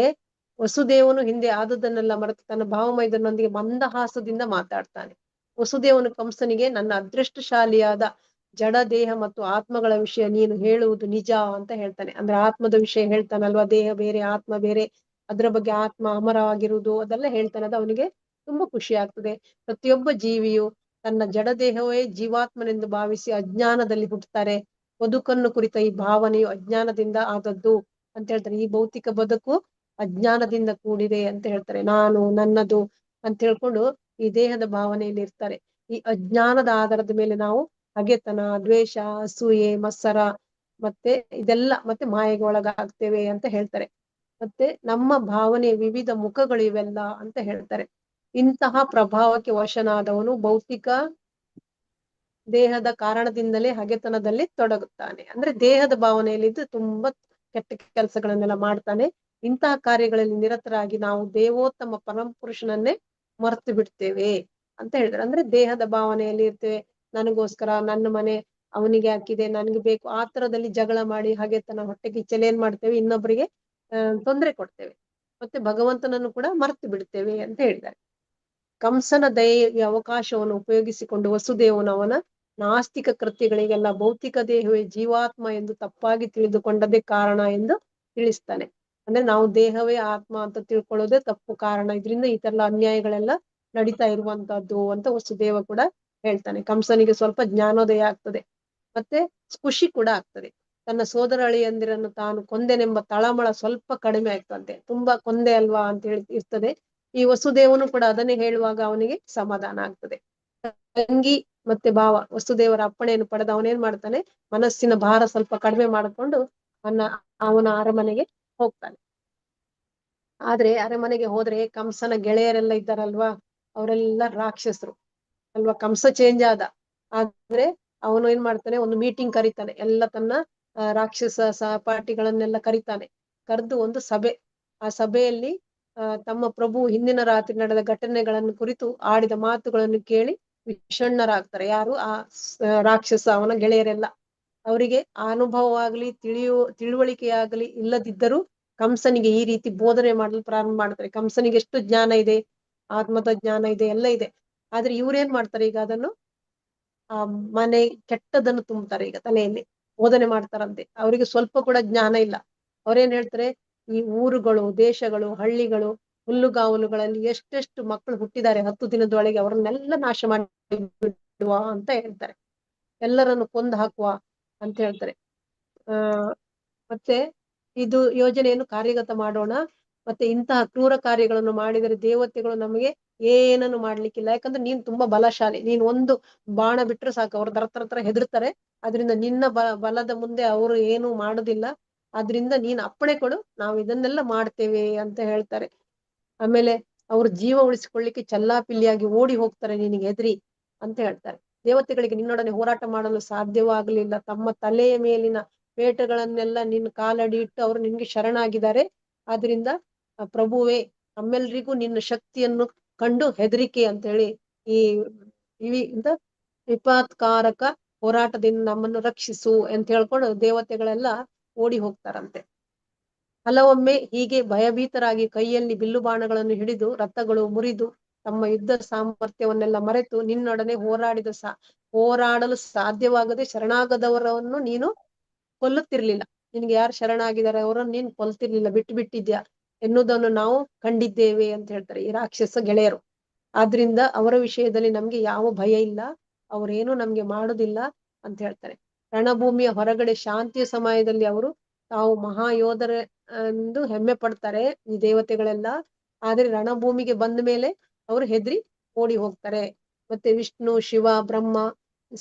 D: ವಸುದೇವನು ಹಿಂದೆ ಆದದನ್ನೆಲ್ಲ ಮರೆತು ತನ್ನ ಭಾವಮೈದನೊಂದಿಗೆ ಮಂದಹಾಸದಿಂದ ಮಾತಾಡ್ತಾನೆ. ವಸುದೇವನು ಕಂಸನಿಗೆ, ನನ್ನ ಅದೃಷ್ಟಶಾಲಿಯಾದ ಜಡ ದೇಹ ಮತ್ತು ಆತ್ಮಗಳ ವಿಷಯ ನೀನು ಹೇಳುವುದು ನಿಜ ಅಂತ ಹೇಳ್ತಾನೆ. ಅಂದ್ರೆ ಆತ್ಮದ ವಿಷಯ ಹೇಳ್ತಾನಲ್ವಾ, ದೇಹ ಬೇರೆ ಆತ್ಮ ಬೇರೆ, ಅದ್ರ ಬಗ್ಗೆ ಆತ್ಮ ಅಮರವಾಗಿರುವುದು ಅದೆಲ್ಲ ಹೇಳ್ತಾನೆ. ಅದು ಅವನಿಗೆ ತುಂಬಾ ಖುಷಿ ಆಗ್ತದೆ. ಪ್ರತಿಯೊಬ್ಬ ಜೀವಿಯು ತನ್ನ ಜಡ ದೇಹವೇ ಜೀವಾತ್ಮನೆಂದು ಭಾವಿಸಿ ಅಜ್ಞಾನದಲ್ಲಿ ಹುಟ್ಟುತ್ತಾರೆ. ಬದುಕನ್ನು ಕುರಿತ ಈ ಭಾವನೆಯು ಅಜ್ಞಾನದಿಂದ ಆದದ್ದು ಅಂತ ಹೇಳ್ತಾರೆ. ಈ ಭೌತಿಕ ಬದುಕು ಅಜ್ಞಾನದಿಂದ ಕೂಡಿದೆ ಅಂತ ಹೇಳ್ತಾರೆ. ನಾನು, ನನ್ನದು ಅಂತ ಹೇಳ್ಕೊಂಡು ಈ ದೇಹದ ಭಾವನೆಯಲ್ಲಿ ಇರ್ತಾರೆ. ಈ ಅಜ್ಞಾನದ ಆಧಾರದ ಮೇಲೆ ನಾವು ಹಗೆತನ, ದ್ವೇಷ, ಅಸೂಯೆ, ಮತ್ಸರ ಮತ್ತೆ ಇದೆಲ್ಲ ಮತ್ತೆ ಮಾಯೆಗೆ ಒಳಗಾಗ್ತೇವೆ ಅಂತ ಹೇಳ್ತಾರೆ. ಮತ್ತೆ ನಮ್ಮ ಭಾವನೆ ವಿವಿಧ ಮುಖಗಳು ಇವೆಲ್ಲ ಅಂತ ಹೇಳ್ತಾರೆ. ಇಂತಹ ಪ್ರಭಾವಕ್ಕೆ ವಶನಾದವನು ಭೌತಿಕ ದೇಹದ ಕಾರಣದಿಂದಲೇ ಹಗೆತನದಲ್ಲಿ ತೊಡಗುತ್ತಾನೆ. ಅಂದ್ರೆ ದೇಹದ ಭಾವನೆಯಲ್ಲಿದ್ದು ತುಂಬಾ ಕೆಟ್ಟ ಕೆಲಸಗಳನ್ನೆಲ್ಲ ಮಾಡ್ತಾನೆ. ಇಂತಹ ಕಾರ್ಯಗಳಲ್ಲಿ ನಿರತರಾಗಿ ನಾವು ದೇವೋತ್ತಮ ಪರಮಪುರುಷನನ್ನೇ ಮರೆತು ಬಿಡ್ತೇವೆ ಅಂತ ಹೇಳಿದ್ರೆ. ಅಂದ್ರೆ ದೇಹದ ಭಾವನೆಯಲ್ಲಿ ಇರ್ತೇವೆ. ನನಗೋಸ್ಕರ, ನನ್ನ ಮನೆ ಅವನಿಗೆ ಹಾಕಿದೆ, ನನ್ಗೆ ಬೇಕು, ಆ ತರದಲ್ಲಿ ಜಗಳ ಮಾಡಿ ಹಗೆತನ, ಹೊಟ್ಟೆ ಕಿಚ್ಚಲು ಏನ್ ಮಾಡ್ತೇವೆ, ಇನ್ನೊಬ್ಬರಿಗೆ ತೊಂದರೆ ಕೊಡ್ತೇವೆ. ಮತ್ತೆ ಭಗವಂತನನ್ನು ಕೂಡ ಮರೆತು ಬಿಡ್ತೇವೆ ಅಂತ ಹೇಳಿದ್ದಾರೆ. ಕಂಸನ ದಯೆಯ ಅವಕಾಶವನ್ನು ಉಪಯೋಗಿಸಿಕೊಂಡು ವಸುದೇವನು ಅವನ ನಾಸ್ತಿಕ ಕೃತ್ಯಗಳಿಗೆಲ್ಲ ಭೌತಿಕ ದೇಹವೇ ಜೀವಾತ್ಮ ಎಂದು ತಪ್ಪಾಗಿ ತಿಳಿದುಕೊಂಡದೇ ಕಾರಣ ಎಂದು ತಿಳಿಸ್ತಾನೆ. ಅಂದ್ರೆ ನಾವು ದೇಹವೇ ಆತ್ಮ ಅಂತ ತಿಳ್ಕೊಳ್ಳೋದೇ ತಪ್ಪು ಕಾರಣ, ಇದರಿಂದ ಈ ತರ ಅನ್ಯಾಯಗಳೆಲ್ಲ ನಡೀತಾ ಇರುವಂತದ್ದು ಅಂತ ವಸುದೇವ ಕೂಡ ಹೇಳ್ತಾನೆ. ಕಂಸನಿಗೆ ಸ್ವಲ್ಪ ಜ್ಞಾನೋದಯ ಆಗ್ತದೆ. ಮತ್ತೆ ಖುಷಿ ಕೂಡ ಆಗ್ತದೆ. ತನ್ನ ಸೋದರ ಅಳಿಯಂದಿರನ್ನು ತಾನು ಕೊಂದೆನೆಂಬ ತಳಮಳ ಸ್ವಲ್ಪ ಕಡಿಮೆ ಆಗ್ತಂತೆ. ತುಂಬಾ ಕೊಂದೆ ಅಲ್ವಾ ಅಂತ ಹೇಳಿ ಇರ್ತದೆ. ಈ ವಸುದೇವನು ಕೂಡ ಅದನ್ನೇ ಹೇಳುವಾಗ ಅವನಿಗೆ ಸಮಾಧಾನ ಆಗ್ತದೆ. ತಂಗಿ ಮತ್ತೆ ಭಾವ ವಸುದೇವರ ಅಪ್ಪಣೆಯನ್ನು ಪಡೆದ ಅವನೇನ್ ಮಾಡ್ತಾನೆ, ಮನಸ್ಸಿನ ಭಾರ ಸ್ವಲ್ಪ ಕಡಿಮೆ ಮಾಡಿಕೊಂಡು ಅವನ ಅರಮನೆಗೆ ಹೋಗ್ತಾನೆ. ಆದ್ರೆ ಅರಮನೆಗೆ ಹೋದ್ರೆ ಕಂಸನ ಗೆಳೆಯರೆಲ್ಲ ಇದ್ದಾರಲ್ವಾ, ಅವರೆಲ್ಲ ರಾಕ್ಷಸರು ಅಲ್ವಾ. ಕಂಸ ಚೇಂಜ್ ಆದ. ಆದ್ರೆ ಅವನು ಏನ್ ಮಾಡ್ತಾನೆ, ಒಂದು ಮೀಟಿಂಗ್ ಕರೀತಾನೆ. ಎಲ್ಲ ತನ್ನ ರಾಕ್ಷಸ ಸಹಪಾಠಿಗಳನ್ನೆಲ್ಲ ಕರೀತಾನೆ. ಕರೆದು ಒಂದು ಸಭೆ. ಆ ಸಭೆಯಲ್ಲಿ ತಮ್ಮ ಪ್ರಭು ಹಿಂದಿನ ರಾತ್ರಿ ನಡೆದ ಘಟನೆಗಳನ್ನು ಕುರಿತು ಆಡಿದ ಮಾತುಗಳನ್ನು ಕೇಳಿ ವಿಷಣ್ಣರಾಗ್ತಾರೆ. ಯಾರು? ಆ ರಾಕ್ಷಸ ಅವನ ಗೆಳೆಯರೆಲ್ಲ. ಅವರಿಗೆ ಅನುಭವವಾಗ್ಲಿ ತಿಳುವಳಿಕೆಯಾಗಲಿ ಇಲ್ಲದಿದ್ದರೂ ಕಂಸನಿಗೆ ಈ ರೀತಿ ಬೋಧನೆ ಮಾಡಲು ಪ್ರಾರಂಭ ಮಾಡ್ತಾರೆ. ಕಂಸನಿಗೆ ಎಷ್ಟು ಜ್ಞಾನ ಇದೆ, ಆತ್ಮದ ಜ್ಞಾನ ಇದೆ, ಎಲ್ಲ ಇದೆ. ಆದ್ರೆ ಇವ್ರೇನ್ ಮಾಡ್ತಾರೆ, ಈಗ ಅದನ್ನು ಮನೆ ಕೆಟ್ಟದನ್ನು ತುಂಬ್ತಾರೆ. ಈಗ ತಲೆಯಲ್ಲಿ ಬೋಧನೆ ಮಾಡ್ತಾರಂತೆ. ಅವರಿಗೆ ಸ್ವಲ್ಪ ಕೂಡ ಜ್ಞಾನ ಇಲ್ಲ. ಅವ್ರೇನ್ ಹೇಳ್ತಾರೆ, ಈ ಊರುಗಳು, ದೇಶಗಳು, ಹಳ್ಳಿಗಳು, ಹುಲ್ಲುಗಾವಲುಗಳಲ್ಲಿ ಎಷ್ಟೆಷ್ಟು ಮಕ್ಕಳು ಹುಟ್ಟಿದ್ದಾರೆ 10 ದಿನದೊಳಗೆ, ಅವ್ರನ್ನೆಲ್ಲ ನಾಶ ಮಾಡಿ ಬಿಡುವ ಅಂತ ಹೇಳ್ತಾರೆ. ಎಲ್ಲರನ್ನು ಕೊಂದು ಹಾಕುವ ಅಂತ ಹೇಳ್ತಾರೆ. ಮತ್ತೆ ಇದು ಯೋಜನೆಯನ್ನು ಕಾರ್ಯಗತ ಮಾಡೋಣ. ಮತ್ತೆ ಇಂತಹ ಕ್ರೂರ ಕಾರ್ಯಗಳನ್ನು ಮಾಡಿದರೆ ದೇವತೆಗಳು ನಮಗೆ ಏನನ್ನು ಮಾಡ್ಲಿಕ್ಕಿಲ್ಲ. ಯಾಕಂದ್ರೆ ನೀನ್ ತುಂಬಾ ಬಲಶಾಲಿ, ನೀನ್ ಒಂದು ಬಾಣ ಬಿಟ್ರೆ ಸಾಕು ಅವ್ರು ತರ ಹೆದರ್ತಾರೆ. ಅದರಿಂದ ನಿನ್ನ ಬಲದ ಮುಂದೆ ಅವರು ಏನು ಮಾಡುದಿಲ್ಲ. ಅದ್ರಿಂದ ನೀನ್ ಅಪ್ಪಣೆ ಕೊಡು, ನಾವು ಇದನ್ನೆಲ್ಲ ಮಾಡ್ತೇವೆ ಅಂತ ಹೇಳ್ತಾರೆ. ಆಮೇಲೆ ಅವ್ರ ಜೀವ ಉಳಿಸಿಕೊಳ್ಳಿಕ್ಕೆ ಚಲ್ಲಾಪಿಲ್ಲಿಯಾಗಿ ಓಡಿ ಹೋಗ್ತಾರೆ ನಿನಗೆ ಹೆದರಿ ಅಂತ ಹೇಳ್ತಾರೆ. ದೇವತೆಗಳಿಗೆ ನಿನ್ನೊಡನೆ ಹೋರಾಟ ಮಾಡಲು ಸಾಧ್ಯವಾಗಲಿಲ್ಲ. ತಮ್ಮ ತಲೆಯ ಮೇಲಿನ ಪೇಟಗಳನ್ನೆಲ್ಲ ನಿನ್ನ ಕಾಲಡಿ ಇಟ್ಟು ಅವರು ನಿನ್ಗೆ ಶರಣಾಗಿದ್ದಾರೆ. ಆದ್ರಿಂದ ಪ್ರಭುವೇ ನಮ್ಮೆಲ್ರಿಗೂ ನಿನ್ನ ಶಕ್ತಿಯನ್ನು ಕಂಡು ಹೆದರಿಕೆ ಅಂತ ಹೇಳಿ ಈ ವಿಪತ್ಕಾರಕ ಹೋರಾಟದಿಂದ ನಮ್ಮನ್ನು ರಕ್ಷಿಸು ಅಂತ ಹೇಳ್ಕೊಂಡು ದೇವತೆಗಳೆಲ್ಲ ಓಡಿ ಹೋಗ್ತಾರಂತೆ. ಹಲವೊಮ್ಮೆ ಹೀಗೆ ಭಯಭೀತರಾಗಿ ಕೈಯಲ್ಲಿ ಬಿಲ್ಲು ಬಾಣಗಳನ್ನು ಹಿಡಿದು ರಥಗಳು ಮುರಿದು ತಮ್ಮ ಯುದ್ಧ ಸಾಮರ್ಥ್ಯವನ್ನೆಲ್ಲ ಮರೆತು ನಿನ್ನೊಡನೆ ಹೋರಾಡಲು ಸಾಧ್ಯವಾಗದೆ ಶರಣಾಗದವರನ್ನು ನೀನು ಕೊಲ್ಲುತ್ತಿರ್ಲಿಲ್ಲ. ನಿನ್ಗೆ ಯಾರು ಶರಣಾಗಿದ್ದಾರೆ ಅವರನ್ನು ನೀನು ಕೊಲ್ತಿರ್ಲಿಲ್ಲ, ಬಿಟ್ಟಿದ್ಯಾ ಎನ್ನುವುದನ್ನು ನಾವು ಕಂಡಿದ್ದೇವೆ ಅಂತ ಹೇಳ್ತಾರೆ ಈ ರಾಕ್ಷಸ ಗೆಳೆಯರು. ಆದ್ರಿಂದ ಅವರ ವಿಷಯದಲ್ಲಿ ನಮ್ಗೆ ಯಾವ ಭಯ ಇಲ್ಲ, ಅವರೇನು ನಮ್ಗೆ ಮಾಡುದಿಲ್ಲ ಅಂತ ಹೇಳ್ತಾರೆ. ರಣಭೂಮಿಯ ಹೊರಗಡೆ ಶಾಂತಿಯ ಸಮಯದಲ್ಲಿ ಅವರು ತಾವು ಮಹಾಯೋಧರ ಎಂದು ಹೆಮ್ಮೆ ಪಡ್ತಾರೆ ಈ ದೇವತೆಗಳೆಲ್ಲ. ಆದ್ರೆ ರಣಭೂಮಿಗೆ ಬಂದ ಮೇಲೆ ಅವರು ಹೆದ್ರಿ ಓಡಿ ಹೋಗ್ತಾರೆ. ಮತ್ತೆ ವಿಷ್ಣು, ಶಿವ, ಬ್ರಹ್ಮ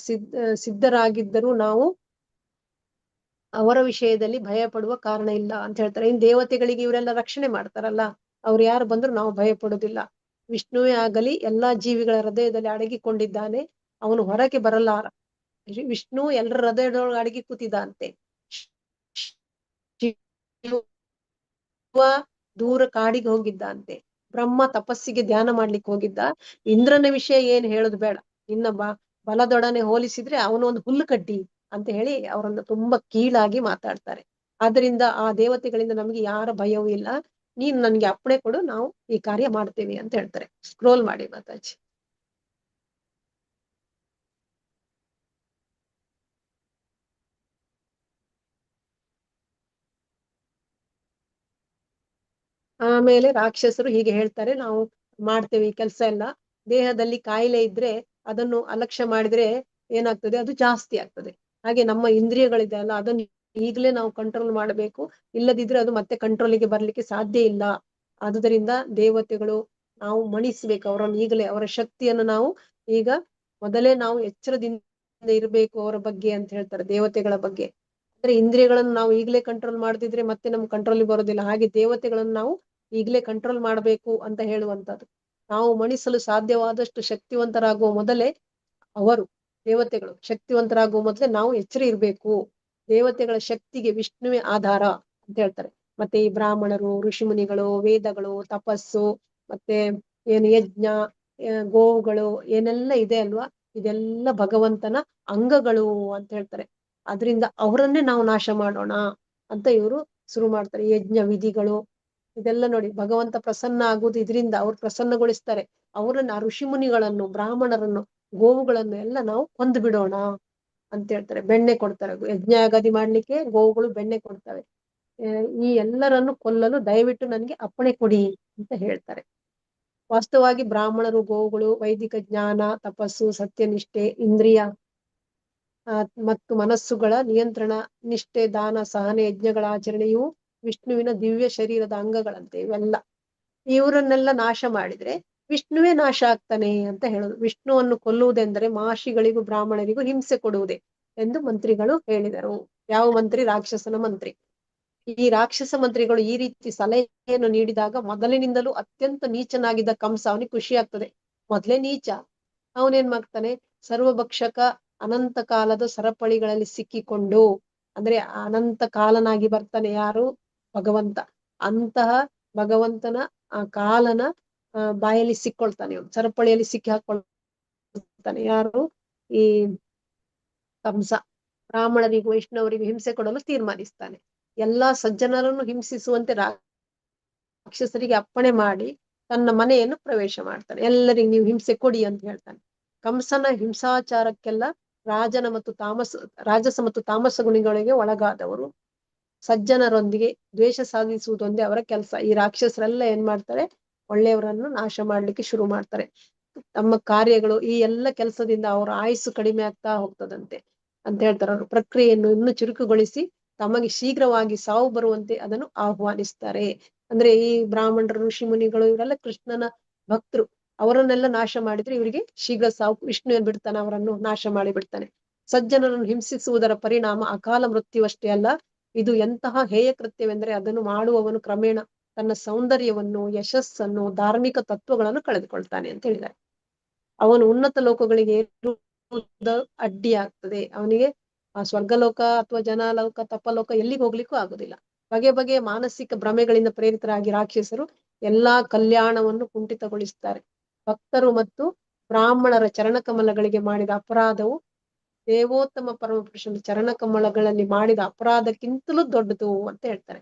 D: ಸಿದ್ಧರಾಗಿದ್ದರೂ ನಾವು ಅವರ ವಿಷಯದಲ್ಲಿ ಭಯ ಪಡುವ ಕಾರಣ ಇಲ್ಲ ಅಂತ ಹೇಳ್ತಾರೆ. ಇನ್ ದೇವತೆಗಳಿಗೆ ಇವರೆಲ್ಲ ರಕ್ಷಣೆ ಮಾಡ್ತಾರಲ್ಲ, ಅವ್ರು ಯಾರು ಬಂದ್ರು ನಾವು ಭಯ ಪಡುದಿಲ್ಲ. ವಿಷ್ಣುವೇ ಆಗಲಿ ಎಲ್ಲಾ ಜೀವಿಗಳ ಹೃದಯದಲ್ಲಿ ಅಡಗಿಕೊಂಡಿದ್ದಾನೆ, ಅವನು ಹೊರಗೆ ಬರಲಾರ. ವಿಷ್ಣು ಎಲ್ಲರ ಹೃದಯದೊಳಗೆ ಅಡಗಿ ಕೂತಿದ್ದಾನಂತೆ. ದೂರ ಕಾಡಿಗೆ ಹೋಗಿದ್ದಂತೆ. ಬ್ರಹ್ಮ ತಪಸ್ಸಿಗೆ ಧ್ಯಾನ ಮಾಡ್ಲಿಕ್ಕೆ ಹೋಗಿದ್ದ. ಇಂದ್ರನ ವಿಷಯ ಏನ್ ಹೇಳುದು ಬೇಡ, ನಿನ್ನ ಬಲದೊಡನೆ ಹೋಲಿಸಿದ್ರೆ ಅವನು ಒಂದು ಹುಲ್ಲು ಕಡ್ಡಿ ಅಂತ ಹೇಳಿ ಅವರನ್ನು ತುಂಬಾ ಕೀಳಾಗಿ ಮಾತಾಡ್ತಾರೆ. ಆದ್ರಿಂದ ಆ ದೇವತೆಗಳಿಂದ ನಮ್ಗೆ ಯಾರ ಭಯವೂ ಇಲ್ಲ, ನೀನ್ ನನ್ಗೆ ಅಪ್ಪಣೆ ಕೊಡು, ನಾವು ಈ ಕಾರ್ಯ ಮಾಡ್ತೇವೆ ಅಂತ ಹೇಳ್ತಾರೆ. ಸ್ಕ್ರೋಲ್ ಮಾಡಿ ಮಾತಾಜಿ. ಆಮೇಲೆ ರಾಕ್ಷಸರು ಹೀಗೆ ಹೇಳ್ತಾರೆ, ನಾವು ಮಾಡ್ತೇವೆ ಈ ಕೆಲಸ ಎಲ್ಲ. ದೇಹದಲ್ಲಿ ಕಾಯಿಲೆ ಇದ್ರೆ ಅದನ್ನು ಅಲಕ್ಷ್ಯ ಮಾಡಿದ್ರೆ ಏನಾಗ್ತದೆ, ಅದು ಜಾಸ್ತಿ ಆಗ್ತದೆ. ಹಾಗೆ ನಮ್ಮ ಇಂದ್ರಿಯಗಳಿದೆ ಅಲ್ಲ, ಅದನ್ನು ಈಗಲೇ ನಾವು ಕಂಟ್ರೋಲ್ ಮಾಡಬೇಕು, ಇಲ್ಲದಿದ್ರೆ ಅದು ಮತ್ತೆ ಕಂಟ್ರೋಲಿಗೆ ಬರ್ಲಿಕ್ಕೆ ಸಾಧ್ಯ ಇಲ್ಲ. ಆದುದರಿಂದ ದೇವತೆಗಳು ನಾವು ಮಣಿಸ್ಬೇಕು ಅವರನ್ನು ಈಗಲೇ, ಅವರ ಶಕ್ತಿಯನ್ನು ನಾವು ಈಗ ಮೊದಲೇ ನಾವು ಎಚ್ಚರದಿಂದ ಇರಬೇಕು ಅವರ ಬಗ್ಗೆ ಅಂತ ಹೇಳ್ತಾರೆ, ದೇವತೆಗಳ ಬಗ್ಗೆ. ಅಂದ್ರೆ ಇಂದ್ರಿಯಗಳನ್ನು ನಾವು ಈಗಲೇ ಕಂಟ್ರೋಲ್ ಮಾಡದಿದ್ರೆ ಮತ್ತೆ ನಮ್ ಕಂಟ್ರೋಲಿಗೆ ಬರೋದಿಲ್ಲ. ಹಾಗೆ ದೇವತೆಗಳನ್ನು ನಾವು ಈಗಲೇ ಕಂಟ್ರೋಲ್ ಮಾಡಬೇಕು ಅಂತ ಹೇಳುವಂತದ್ದು. ನಾವು ಮಣಿಸಲು ಸಾಧ್ಯವಾದಷ್ಟು ಶಕ್ತಿವಂತರಾಗುವ ಮೊದಲೇ ಅವರು ದೇವತೆಗಳು ಶಕ್ತಿವಂತರಾಗುವ ಮೊದಲೇ ನಾವು ಎಚ್ಚರ ಇರ್ಬೇಕು. ದೇವತೆಗಳ ಶಕ್ತಿಗೆ ವಿಷ್ಣುವೇ ಆಧಾರ ಅಂತ ಹೇಳ್ತಾರೆ. ಮತ್ತೆ ಈ ಬ್ರಾಹ್ಮಣರು, ಋಷಿಮುನಿಗಳು, ವೇದಗಳು, ತಪಸ್ಸು, ಮತ್ತೆ ಏನು ಯಜ್ಞ, ಗೋವುಗಳು ಏನೆಲ್ಲ ಇದೆ ಅಲ್ವಾ, ಇದೆಲ್ಲ ಭಗವಂತನ ಅಂಗಗಳು ಅಂತ ಹೇಳ್ತಾರೆ. ಅದರಿಂದ ಅವರನ್ನೇ ನಾವು ನಾಶ ಮಾಡೋಣ ಅಂತ ಇವರು ಶುರು ಮಾಡ್ತಾರೆ. ಯಜ್ಞ ವಿಧಿಗಳು ಇದೆಲ್ಲ ನೋಡಿ, ಭಗವಂತ ಪ್ರಸನ್ನ ಆಗುವುದು ಇದರಿಂದ, ಅವ್ರು ಪ್ರಸನ್ನಗೊಳಿಸ್ತಾರೆ ಅವರನ್ನ. ಋಷಿ ಮುನಿಗಳನ್ನು, ಬ್ರಾಹ್ಮಣರನ್ನು, ಗೋವುಗಳನ್ನು ಎಲ್ಲ ನಾವು ಕೊಂದು ಬಿಡೋಣ ಅಂತ ಹೇಳ್ತಾರೆ. ಬೆಣ್ಣೆ ಕೊಡ್ತಾರೆ, ಯಜ್ಞಾಗದಿ ಮಾಡ್ಲಿಕ್ಕೆ ಗೋವುಗಳು ಬೆಣ್ಣೆ ಕೊಡ್ತವೆ. ಈ ಎಲ್ಲರನ್ನು ಕೊಲ್ಲಲು ದಯವಿಟ್ಟು ನನಗೆ ಅಪ್ಪಣೆ ಕೊಡಿ ಅಂತ ಹೇಳ್ತಾರೆ. ವಾಸ್ತವವಾಗಿ ಬ್ರಾಹ್ಮಣರು, ಗೋವುಗಳು ವೈದಿಕ ಜ್ಞಾನ, ತಪಸ್ಸು, ಸತ್ಯನಿಷ್ಠೆ, ಇಂದ್ರಿಯ ಮತ್ತು ಮನಸ್ಸುಗಳ ನಿಯಂತ್ರಣ, ನಿಷ್ಠೆ, ದಾನ, ಸಹನೆ, ಯಜ್ಞಗಳ ಆಚರಣೆಯು ವಿಷ್ಣುವಿನ ದಿವ್ಯ ಶರೀರದ ಅಂಗಗಳಂತೆ ಇವೆಲ್ಲ. ಇವರನ್ನೆಲ್ಲ ನಾಶ ಮಾಡಿದ್ರೆ ವಿಷ್ಣುವೇ ನಾಶ ಆಗ್ತಾನೆ ಅಂತ ಹೇಳುದು. ವಿಷ್ಣುವನ್ನು ಕೊಲ್ಲುವುದೆಂದರೆ ಮಹರ್ಷಿಗಳಿಗೂ ಬ್ರಾಹ್ಮಣರಿಗೂ ಹಿಂಸೆ ಕೊಡುವುದೇ ಎಂದು ಮಂತ್ರಿಗಳು ಹೇಳಿದರು. ಯಾವ ಮಂತ್ರಿ? ರಾಕ್ಷಸನ ಮಂತ್ರಿ. ಈ ರಾಕ್ಷಸ ಮಂತ್ರಿಗಳು ಈ ರೀತಿ ಸಲಹೆಯನ್ನು ನೀಡಿದಾಗ ಮೊದಲಿನಿಂದಲೂ ಅತ್ಯಂತ ನೀಚನಾಗಿದ್ದ ಕಂಸ, ಅವನಿಗೆ ಖುಷಿ ಆಗ್ತದೆ. ಮೊದಲೇ ನೀಚ, ಅವನೇನ್ ಮಾಡ್ತಾನೆ, ಸರ್ವಭಕ್ಷಕ ಅನಂತ ಕಾಲದ ಸರಪಳಿಗಳಲ್ಲಿ ಸಿಕ್ಕಿಕೊಂಡು, ಅಂದ್ರೆ ಅನಂತ ಕಾಲನಾಗಿ ಬರ್ತಾನೆ ಯಾರು? ಭಗವಂತ. ಅಂತಹ ಭಗವಂತನ ಆ ಕಾಲನ ಬಾಯಲ್ಲಿ ಸಿಕ್ಕೊಳ್ತಾನೆ, ಸರಪಳಿಯಲ್ಲಿ ಸಿಕ್ಕಿ ಹಾಕೊಳ್ತಾನೆ. ಯಾರು? ಈ ಕಂಸ. ಬ್ರಾಹ್ಮಣರಿಗೂ ವೈಷ್ಣವರಿಗೂ ಹಿಂಸೆ ಕೊಡಲು ತೀರ್ಮಾನಿಸ್ತಾನೆ. ಎಲ್ಲಾ ಸಜ್ಜನರನ್ನು ಹಿಂಸಿಸುವಂತೆ ರಾಕ್ಷಸರಿಗೆ ಅಪ್ಪಣೆ ಮಾಡಿ ತನ್ನ ಮನೆಯನ್ನು ಪ್ರವೇಶ ಮಾಡ್ತಾನೆ. ಎಲ್ಲರಿಗೂ ನೀವು ಹಿಂಸೆ ಕೊಡಿ ಅಂತ ಹೇಳ್ತಾನೆ. ಕಂಸನ ಹಿಂಸಾಚಾರಕ್ಕೆಲ್ಲ ರಾಜಸ ಮತ್ತು ತಾಮಸ ಗುಣಿಗಳಿಗೆ ಒಳಗಾದವರು ಸಜ್ಜನರೊಂದಿಗೆ ದ್ವೇಷ ಸಾಧಿಸುವುದೊಂದೇ ಅವರ ಕೆಲಸ. ಈ ರಾಕ್ಷಸರೆಲ್ಲ ಏನ್ ಮಾಡ್ತಾರೆ, ಒಳ್ಳೆಯವರನ್ನು ನಾಶ ಮಾಡ್ಲಿಕ್ಕೆ ಶುರು ಮಾಡ್ತಾರೆ. ತಮ್ಮ ಕಾರ್ಯಗಳು, ಈ ಎಲ್ಲ ಕೆಲಸದಿಂದ ಅವರ ಆಯುಸ್ಸು ಕಡಿಮೆ ಆಗ್ತಾ ಹೋಗ್ತದಂತೆ ಅಂತ ಹೇಳ್ತಾರೆ. ಅವರು ಪ್ರಕ್ರಿಯೆಯನ್ನು ಇನ್ನೂ ಚುರುಕುಗೊಳಿಸಿ ತಮಗೆ ಶೀಘ್ರವಾಗಿ ಸಾವು ಬರುವಂತೆ ಅದನ್ನು ಆಹ್ವಾನಿಸ್ತಾರೆ. ಅಂದ್ರೆ ಈ ಬ್ರಾಹ್ಮಣರು ಋಷಿ ಮುನಿಗಳು ಇವರೆಲ್ಲ ಕೃಷ್ಣನ ಭಕ್ತರು. ಅವರನ್ನೆಲ್ಲ ನಾಶ ಮಾಡಿದ್ರೆ ಇವರಿಗೆ ಶೀಘ್ರ ಸಾವು, ವಿಷ್ಣು ಏನ್ ಬಿಡ್ತಾನೆ, ಅವರನ್ನು ನಾಶ ಮಾಡಿ ಬಿಡ್ತಾನೆ. ಸಜ್ಜನರನ್ನು ಹಿಂಸಿಸುವುದರ ಪರಿಣಾಮ ಅಕಾಲ ಮೃತ್ಯುವಷ್ಟೇ ಅಲ್ಲ, ಇದು ಎಂತಹ ಹೇಯ ಕೃತ್ಯವೆಂದರೆ ಅದನ್ನು ಮಾಡುವವನು ಕ್ರಮೇಣ ತನ್ನ ಸೌಂದರ್ಯವನ್ನು, ಯಶಸ್ಸನ್ನು, ಧಾರ್ಮಿಕ ತತ್ವಗಳನ್ನು ಕಳೆದುಕೊಳ್ತಾನೆ ಅಂತ ಹೇಳಿದ್ದಾರೆ. ಅವನು ಉನ್ನತ ಲೋಕಗಳಿಗೆ ಏರುವುದು ಅಡ್ಡಿಯಾಗ್ತದೆ. ಅವನಿಗೆ ಆ ಸ್ವರ್ಗಲೋಕ ಅಥವಾ ಜನಲೋಕ, ತಪಲೋಕ ಎಲ್ಲಿಗೆ ಹೋಗ್ಲಿಕ್ಕೂ ಆಗುದಿಲ್ಲ. ಬಗೆ ಬಗೆಯ ಮಾನಸಿಕ ಭ್ರಮೆಗಳಿಂದ ಪ್ರೇರಿತರಾಗಿ ರಾಕ್ಷಸರು ಎಲ್ಲಾ ಕಲ್ಯಾಣವನ್ನು ಕುಂಠಿತಗೊಳಿಸುತ್ತಾರೆ. ಭಕ್ತರು ಮತ್ತು ಬ್ರಾಹ್ಮಣರ ಚರಣಕಮಲಗಳಿಗೆ ಮಾಡಿದ ಅಪರಾಧವು ದೇವೋತ್ತಮ ಪರಮಪುರುಷನ ಚರಣಕಮಲಗಳಲ್ಲಿ ಮಾಡಿದ ಅಪರಾಧಕ್ಕಿಂತಲೂ ದೊಡ್ಡದು ಅಂತ ಹೇಳ್ತಾರೆ.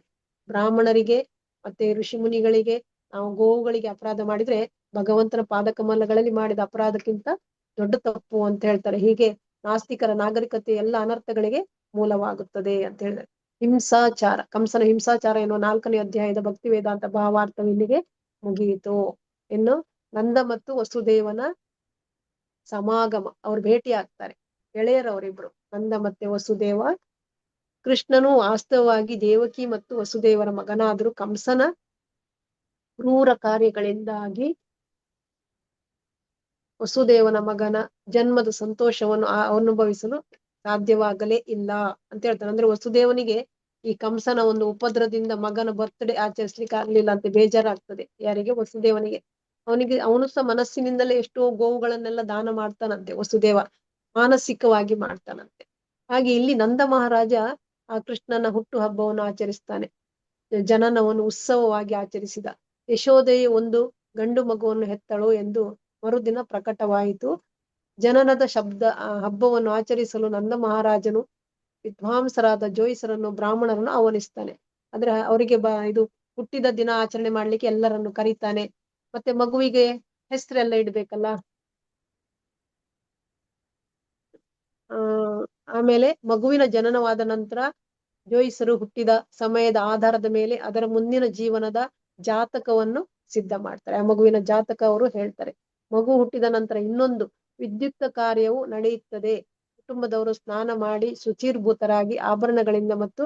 D: ಬ್ರಾಹ್ಮಣರಿಗೆ ಮತ್ತೆ ಋಷಿ ಮುನಿಗಳಿಗೆ, ನಾವು ಗೋವುಗಳಿಗೆ ಅಪರಾಧ ಮಾಡಿದ್ರೆ ಭಗವಂತನ ಪಾದಕಮಲಗಳಲ್ಲಿ ಮಾಡಿದ ಅಪರಾಧಕ್ಕಿಂತ ದೊಡ್ಡ ತಪ್ಪು ಅಂತ ಹೇಳ್ತಾರೆ. ಹೀಗೆ ನಾಸ್ತಿಕರ ನಾಗರಿಕತೆ ಎಲ್ಲ ಅನರ್ಥಗಳಿಗೆ ಮೂಲವಾಗುತ್ತದೆ ಅಂತ ಹೇಳಿದ್ದಾರೆ. ಹಿಂಸಾಚಾರ, ಕಂಸನ ಹಿಂಸಾಚಾರ ಎನ್ನುವ 4ನೇ ಅಧ್ಯಾಯದ ಭಕ್ತಿ ವೇದಾಂತ ಭಾವಾರ್ಥವು ಇಲ್ಲಿಗೆ ಮುಗಿಯಿತು. ಇನ್ನು ನಂದ ಮತ್ತು ವಸುದೇವನ ಸಮಾಗಮ, ಅವ್ರು ಭೇಟಿ ಆಗ್ತಾರೆ, ಗೆಳೆಯರವರಿಬ್ರು ನಂದ ಮತ್ತೆ ವಸುದೇವ. ಕೃಷ್ಣನು ವಾಸ್ತವವಾಗಿ ದೇವಕಿ ಮತ್ತು ವಸುದೇವರ ಮಗನಾದರೂ ಕಂಸನ ಕ್ರೂರ ಕಾರ್ಯಗಳಿಂದಾಗಿ ವಸುದೇವನ ಮಗನ ಜನ್ಮದ ಸಂತೋಷವನ್ನು ಅನುಭವಿಸಲು ಸಾಧ್ಯವಾಗಲೇ ಇಲ್ಲ ಅಂತ ಹೇಳ್ತಾರೆ. ಅಂದ್ರೆ ವಸುದೇವನಿಗೆ ಈ ಕಂಸನ ಒಂದು ಉಪದ್ರದಿಂದ ಮಗನ ಬರ್ತ್ಡೇ ಆಚರಿಸ್ಲಿಕ್ಕೆ ಆಗ್ಲಿಲ್ಲ ಅಂತ ಬೇಜಾರಾಗ್ತದೆ. ಯಾರಿಗೆ? ವಸುದೇವನಿಗೆ. ಅವನು ಸಹ ಮನಸ್ಸಿನಿಂದಲೇ ಎಷ್ಟೋ ಗೋವುಗಳನ್ನೆಲ್ಲ ದಾನ ಮಾಡ್ತಾನಂತೆ ವಸುದೇವ, ಮಾನಸಿಕವಾಗಿ ಮಾಡ್ತಾನಂತೆ. ಹಾಗೆ ಇಲ್ಲಿ ನಂದ ಮಹಾರಾಜ ಆ ಕೃಷ್ಣನ ಹುಟ್ಟು ಹಬ್ಬವನ್ನು ಆಚರಿಸ್ತಾನೆ, ಜನನವನ್ನು ಉತ್ಸವವಾಗಿ ಆಚರಿಸಿದ. ಯಶೋದೆಯು ಒಂದು ಗಂಡು ಮಗುವನ್ನು ಹೆತ್ತಳು ಎಂದು ಮರುದಿನ ಪ್ರಕಟವಾಯಿತು. ಜನನದ ಹಬ್ಬವನ್ನು ಆಚರಿಸಲು ನಂದ ಮಹಾರಾಜನು ವಿದ್ವಾಂಸರಾದ ಜೋಯಿಸರನ್ನು, ಬ್ರಾಹ್ಮಣರನ್ನು ಆಹ್ವಾನಿಸ್ತಾನೆ. ಅಂದ್ರೆ ಅವರಿಗೆ ಇದು ಹುಟ್ಟಿದ ದಿನ ಆಚರಣೆ ಮಾಡ್ಲಿಕ್ಕೆ ಎಲ್ಲರನ್ನು ಕರೀತಾನೆ. ಮತ್ತೆ ಮಗುವಿಗೆ ಹೆಸರೆಲ್ಲ ಇಡ್ಬೇಕಲ್ಲ. ಆಮೇಲೆ ಮಗುವಿನ ಜನನವಾದ ನಂತರ ಜೋಯಿಸರು ಹುಟ್ಟಿದ ಸಮಯದ ಆಧಾರದ ಮೇಲೆ ಅದರ ಮುಂದಿನ ಜೀವನದ ಜಾತಕವನ್ನು ಸಿದ್ಧ ಮಾಡ್ತಾರೆ. ಆ ಮಗುವಿನ ಜಾತಕ ಅವರು ಹೇಳ್ತಾರೆ. ಮಗು ಹುಟ್ಟಿದ ನಂತರ ಇನ್ನೊಂದು ವಿದ್ಯುಕ್ತ ಕಾರ್ಯವು ನಡೆಯುತ್ತದೆ. ಕುಟುಂಬದವರು ಸ್ನಾನ ಮಾಡಿ ಶುಚಿರ್ಭೂತರಾಗಿ ಆಭರಣಗಳಿಂದ ಮತ್ತು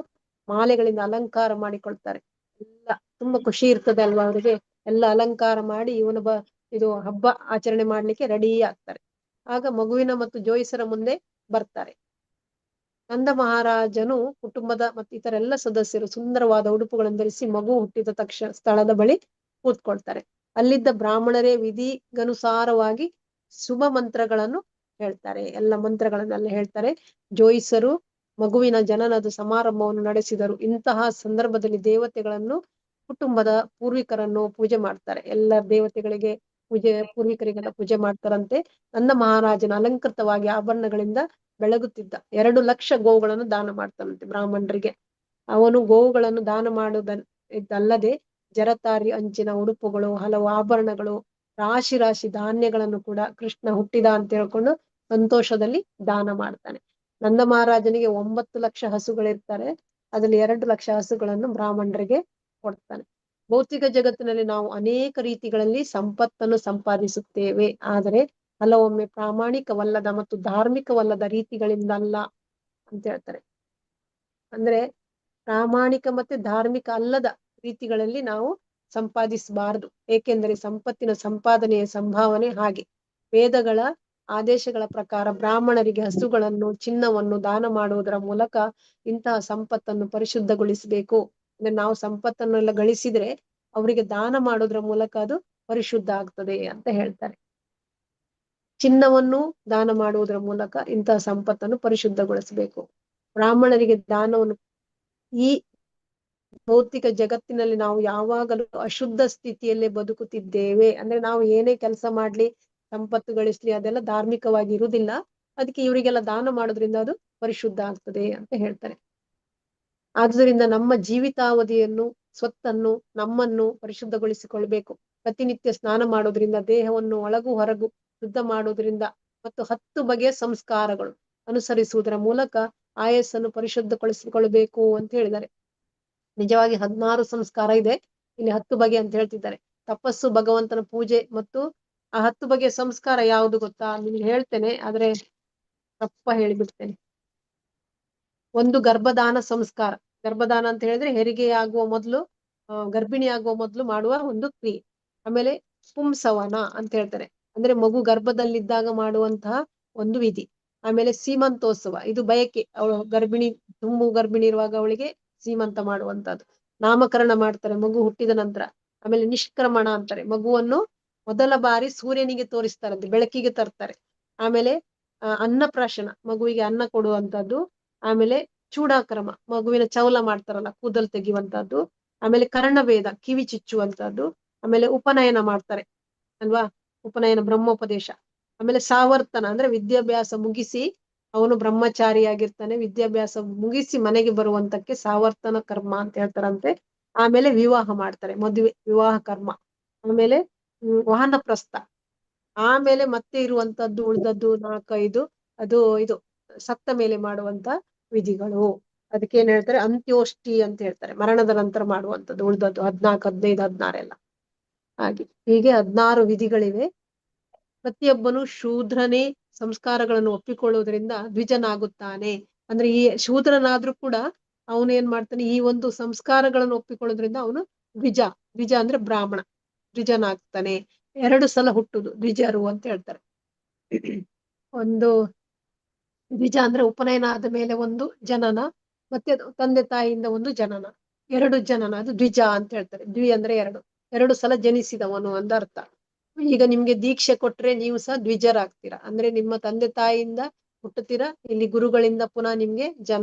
D: ಮಾಲೆಗಳಿಂದ ಅಲಂಕಾರ ಮಾಡಿಕೊಳ್ತಾರೆ. ಎಲ್ಲ ತುಂಬಾ ಖುಷಿ ಇರ್ತದೆ ಅಲ್ವಾ ಅವರಿಗೆ. ಎಲ್ಲ ಅಲಂಕಾರ ಮಾಡಿ ಇದು ಹಬ್ಬ ಆಚರಣೆ ಮಾಡ್ಲಿಕ್ಕೆ ರೆಡಿ ಆಗ್ತಾರೆ. ಆಗ ಮಗುವಿನ ಮತ್ತು ಜೋಯಿಸರ ಮುಂದೆ ಬರ್ತಾರೆ. ನಂದ ಮಹಾರಾಜನು ಕುಟುಂಬದ ಮತ್ತು ಇತರ ಎಲ್ಲ ಸದಸ್ಯರು ಸುಂದರವಾದ ಉಡುಪುಗಳನ್ನು ಧರಿಸಿ ಮಗು ಹುಟ್ಟಿದ ತಕ್ಷಣ ಸ್ಥಳದ ಬಳಿ ಕೂತ್ಕೊಳ್ತಾರೆ. ಅಲ್ಲಿದ್ದ ಬ್ರಾಹ್ಮಣರೇ ವಿಧಿಗನುಸಾರವಾಗಿ ಶುಭ ಮಂತ್ರಗಳನ್ನು ಹೇಳ್ತಾರೆ. ಎಲ್ಲ ಮಂತ್ರಗಳನ್ನೆಲ್ಲ ಹೇಳ್ತಾರೆ. ಜೋಯಿಸರು ಮಗುವಿನ ಜನನದ ಸಮಾರಂಭವನ್ನು ನಡೆಸಿದರು. ಇಂತಹ ಸಂದರ್ಭದಲ್ಲಿ ದೇವತೆಗಳನ್ನು, ಕುಟುಂಬದ ಪೂರ್ವಿಕರನ್ನು ಪೂಜೆ ಮಾಡ್ತಾರೆ. ಎಲ್ಲ ದೇವತೆಗಳಿಗೆ ಪೂರ್ವಿಕರಿಗೆಲ್ಲ ಪೂಜೆ ಮಾಡ್ತಾರಂತೆ. ನಂದ ಮಹಾರಾಜನ ಅಲಂಕೃತವಾಗಿ ಆಭರಣಗಳಿಂದ ಬೆಳಗುತ್ತಿದ್ದ 2 ಲಕ್ಷ ಗೋವುಗಳನ್ನು ದಾನ ಮಾಡ್ತಾನಂತೆ ಬ್ರಾಹ್ಮಣರಿಗೆ. ಅವನು ಗೋವುಗಳನ್ನು ದಾನ ಮಾಡುವುದಲ್ಲದೆ ಜರತಾರಿ ಅಂಚಿನ ಉಡುಪುಗಳು, ಹಲವು ಆಭರಣಗಳು, ರಾಶಿ ರಾಶಿ ಧಾನ್ಯಗಳನ್ನು ಕೂಡ ಕೃಷ್ಣ ಹುಟ್ಟಿದ ಅಂತ ಹೇಳ್ಕೊಂಡು ಸಂತೋಷದಲ್ಲಿ ದಾನ ಮಾಡ್ತಾನೆ. ನಂದ ಮಹಾರಾಜನಿಗೆ 9 ಲಕ್ಷ ಹಸುಗಳಿರ್ತಾರೆ. ಅದ್ರಲ್ಲಿ 2 ಲಕ್ಷ ಹಸುಗಳನ್ನು ಬ್ರಾಹ್ಮಣರಿಗೆ ಕೊಡ್ತಾನೆ. ಭೌತಿಕ ಜಗತ್ತಿನಲ್ಲಿ ನಾವು ಅನೇಕ ರೀತಿಗಳಲ್ಲಿ ಸಂಪತ್ತನ್ನು ಸಂಪಾದಿಸುತ್ತೇವೆ, ಆದರೆ ಹಲವೊಮ್ಮೆ ಪ್ರಾಮಾಣಿಕವಲ್ಲದ ಮತ್ತು ಧಾರ್ಮಿಕವಲ್ಲದ ರೀತಿಗಳಿಂದ ಅಲ್ಲ ಅಂತ ಹೇಳ್ತಾರೆ. ಅಂದ್ರೆ ಪ್ರಾಮಾಣಿಕ ಮತ್ತೆ ಧಾರ್ಮಿಕ ಅಲ್ಲದ ರೀತಿಗಳಲ್ಲಿ ನಾವು ಸಂಪಾದಿಸಬಾರದು. ಏಕೆಂದರೆ ಸಂಪತ್ತಿನ ಸಂಪಾದನೆಯ ಸಂಭಾವನೆ ಹಾಗೆ. ವೇದಗಳ ಆದೇಶಗಳ ಪ್ರಕಾರ ಬ್ರಾಹ್ಮಣರಿಗೆ ಹಸುಗಳನ್ನು, ಚಿನ್ನವನ್ನು ದಾನ ಮಾಡುವುದರ ಮೂಲಕ ಇಂತಹ ಸಂಪತ್ತನ್ನು ಪರಿಶುದ್ಧಗೊಳಿಸಬೇಕು. ಅಂದ್ರೆ ನಾವು ಸಂಪತ್ತನ್ನೆಲ್ಲ ಗಳಿಸಿದ್ರೆ ಅವರಿಗೆ ದಾನ ಮಾಡೋದ್ರ ಮೂಲಕ ಅದು ಪರಿಶುದ್ಧ ಆಗ್ತದೆ ಅಂತ ಹೇಳ್ತಾರೆ. ಚಿನ್ನವನ್ನು ದಾನ ಮಾಡುವುದರ ಮೂಲಕ ಇಂತಹ ಸಂಪತ್ತನ್ನು ಪರಿಶುದ್ಧಗೊಳಿಸಬೇಕು. ಬ್ರಾಹ್ಮಣರಿಗೆ ದಾನವನ್ನು, ಈ ಭೌತಿಕ ಜಗತ್ತಿನಲ್ಲಿ ನಾವು ಯಾವಾಗಲೂ ಅಶುದ್ಧ ಸ್ಥಿತಿಯಲ್ಲೇ ಬದುಕುತ್ತಿದ್ದೇವೆ. ಅಂದ್ರೆ ನಾವು ಏನೇ ಕೆಲಸ ಮಾಡ್ಲಿ, ಸಂಪತ್ತು ಗಳಿಸ್ಲಿ, ಅದೆಲ್ಲ ಧಾರ್ಮಿಕವಾಗಿ ಇರುವುದಿಲ್ಲ. ಅದಕ್ಕೆ ಇವರಿಗೆಲ್ಲ ದಾನ ಮಾಡೋದ್ರಿಂದ ಅದು ಪರಿಶುದ್ಧ ಆಗ್ತದೆ ಅಂತ ಹೇಳ್ತಾರೆ. ಆದುದರಿಂದ ನಮ್ಮ ಜೀವಿತಾವಧಿಯನ್ನು, ಸ್ವತ್ತನ್ನು, ನಮ್ಮನ್ನು ಪರಿಶುದ್ಧಗೊಳಿಸಿಕೊಳ್ಬೇಕು. ಪ್ರತಿನಿತ್ಯ ಸ್ನಾನ ಮಾಡೋದ್ರಿಂದ, ದೇಹವನ್ನು ಒಳಗು ಹೊರಗು ಶುದ್ಧ ಮಾಡೋದ್ರಿಂದ ಮತ್ತು 10 ಬಗೆಯ ಸಂಸ್ಕಾರಗಳು ಅನುಸರಿಸುವುದರ ಮೂಲಕ ಆಯಸ್ಸನ್ನು ಪರಿಶುದ್ಧಗೊಳಿಸಿಕೊಳ್ಬೇಕು ಅಂತ ಹೇಳಿದ್ದಾರೆ. ನಿಜವಾಗಿ 16 ಸಂಸ್ಕಾರ ಇದೆ, ಇಲ್ಲಿ 10 ಬಗೆ ಅಂತ ಹೇಳ್ತಿದ್ದಾರೆ. ತಪಸ್ಸು, ಭಗವಂತನ ಪೂಜೆ ಮತ್ತು ಆ 10 ಬಗೆಯ ಸಂಸ್ಕಾರ ಯಾವುದು ಗೊತ್ತಾ? ನಿಮ್ಗೆ ಹೇಳ್ತೇನೆ, ಆದ್ರೆ ತಪ್ಪ ಹೇಳಿಬಿಡ್ತೇನೆ. ಒಂದು ಗರ್ಭದಾನ ಸಂಸ್ಕಾರ. ಗರ್ಭದಾನ ಅಂತ ಹೇಳಿದ್ರೆ ಹೆರಿಗೆ ಆಗುವ ಮೊದಲು, ಗರ್ಭಿಣಿ ಆಗುವ ಮೊದಲು ಮಾಡುವ ಒಂದು ಕ್ರಿಯೆ. ಆಮೇಲೆ ಪುಂಸವನ ಅಂತ ಹೇಳ್ತಾರೆ, ಅಂದ್ರೆ ಮಗು ಗರ್ಭದಲ್ಲಿದ್ದಾಗ ಮಾಡುವಂತಹ ಒಂದು ವಿಧಿ. ಆಮೇಲೆ ಸೀಮಂತೋತ್ಸವ, ಇದು ಬಯಕೆ, ಅವಳು ಗರ್ಭಿಣಿ ಇರುವಾಗ ಅವಳಿಗೆ ಸೀಮಂತ ಮಾಡುವಂತದ್ದು. ನಾಮಕರಣ ಮಾಡ್ತಾರೆ ಮಗು ಹುಟ್ಟಿದ ನಂತರ. ಆಮೇಲೆ ನಿಷ್ಕ್ರಮಣ ಅಂತಾರೆ, ಮಗುವನ್ನು ಮೊದಲ ಬಾರಿ ಸೂರ್ಯನಿಗೆ ತೋರಿಸ್ತಾರಂತೆ, ಬೆಳಕಿಗೆ ತರ್ತಾರೆ. ಆಮೇಲೆ ಅನ್ನಪ್ರಾಶನ, ಮಗುವಿಗೆ ಅನ್ನ ಕೊಡುವಂತದ್ದು. ಆಮೇಲೆ ಚೂಡಾಕ್ರಮ, ಮಗುವಿನ ಚೌಲ ಮಾಡ್ತಾರಲ್ಲ, ಕೂದಲು ತೆಗೆಯುವಂತದ್ದು. ಆಮೇಲೆ ಕರ್ಣಭೇದ, ಕಿವಿ ಚುಚ್ಚುವಂತದ್ದು. ಆಮೇಲೆ ಉಪನಯನ ಮಾಡ್ತಾರೆ ಅಲ್ವಾ, ಉಪನಯನ ಬ್ರಹ್ಮೋಪದೇಶ. ಆಮೇಲೆ ಸಾವರ್ತನ ಅಂದ್ರೆ ವಿದ್ಯಾಭ್ಯಾಸ ಮುಗಿಸಿ ಅವನು ಬ್ರಹ್ಮಚಾರಿಯಾಗಿರ್ತಾನೆ, ವಿದ್ಯಾಭ್ಯಾಸ ಮುಗಿಸಿ ಮನೆಗೆ ಬರುವಂತಕ್ಕೆ ಸಾವರ್ತನ ಕರ್ಮ ಅಂತ ಹೇಳ್ತಾರಂತೆ. ಆಮೇಲೆ ವಿವಾಹ ಮಾಡ್ತಾರೆ, ಮದುವೆ, ವಿವಾಹ ಕರ್ಮ. ಆಮೇಲೆ ವಾಹನಪ್ರಸ್ಥ. ಆಮೇಲೆ ಮತ್ತೆ ಇರುವಂತದ್ದು ಉಳಿದದ್ದು 4-5, ಅದು ಇದು ಸತ್ತ ಮೇಲೆ ಮಾಡುವಂತ ವಿಧಿಗಳು. ಅದಕ್ಕೆ ಏನ್ ಹೇಳ್ತಾರೆ, ಅಂತ್ಯೋಷ್ಟಿ ಅಂತ ಹೇಳ್ತಾರೆ, ಮರಣದ ನಂತರ ಮಾಡುವಂತದ್ದು ಉಳಿದದ್ದು 14, 15, 16 ಎಲ್ಲ. ಹಾಗೆ ಹೀಗೆ 16 ವಿಧಿಗಳಿವೆ. ಪ್ರತಿಯೊಬ್ಬನು ಶೂದ್ರನೇ ಸಂಸ್ಕಾರಗಳನ್ನು ಒಪ್ಪಿಕೊಳ್ಳುವುದರಿಂದ ದ್ವಿಜನಾಗುತ್ತಾನೆ. ಅಂದ್ರೆ ಈ ಶೂದ್ರನಾದ್ರೂ ಕೂಡ ಅವನು ಏನ್ ಮಾಡ್ತಾನೆ, ಈ ಒಂದು ಸಂಸ್ಕಾರಗಳನ್ನು ಒಪ್ಪಿಕೊಳ್ಳೋದ್ರಿಂದ ಅವನು ದ್ವಿಜ ಅಂದ್ರೆ ಬ್ರಾಹ್ಮಣ, ದ್ವಿಜನಾಗ್ತಾನೆ. 2 ಸಲ ಹುಟ್ಟುದು ದ್ವಿಜರು ಅಂತ ಹೇಳ್ತಾರೆ. ಒಂದು ದ್ವಿಜ ಅಂದ್ರೆ ಉಪನಯನ ಆದ ಮೇಲೆ ಒಂದು ಜನನ, ಮತ್ತೆ ತಂದೆ ತಾಯಿಯಿಂದ ಒಂದು ಜನನ, 2 ಜನನ, ಅದು ದ್ವಿಜ ಅಂತ ಹೇಳ್ತಾರೆ. ಅಂದ್ರೆ 2 ಸಲ ಜನಿಸಿದವನು ಅಂತ ಅರ್ಥ. ಈಗ ನಿಮ್ಗೆ ದೀಕ್ಷೆ ಕೊಟ್ರೆ ನೀವು ಸಹ ದ್ವಿಜರಾಗ್ತೀರಾ, ಅಂದ್ರೆ ನಿಮ್ಮ ತಂದೆ ತಾಯಿಯಿಂದ ಹುಟ್ಟುತ್ತೀರಾ, ಇಲ್ಲಿ ಗುರುಗಳಿಂದ ಪುನಃ ನಿಮ್ಗೆ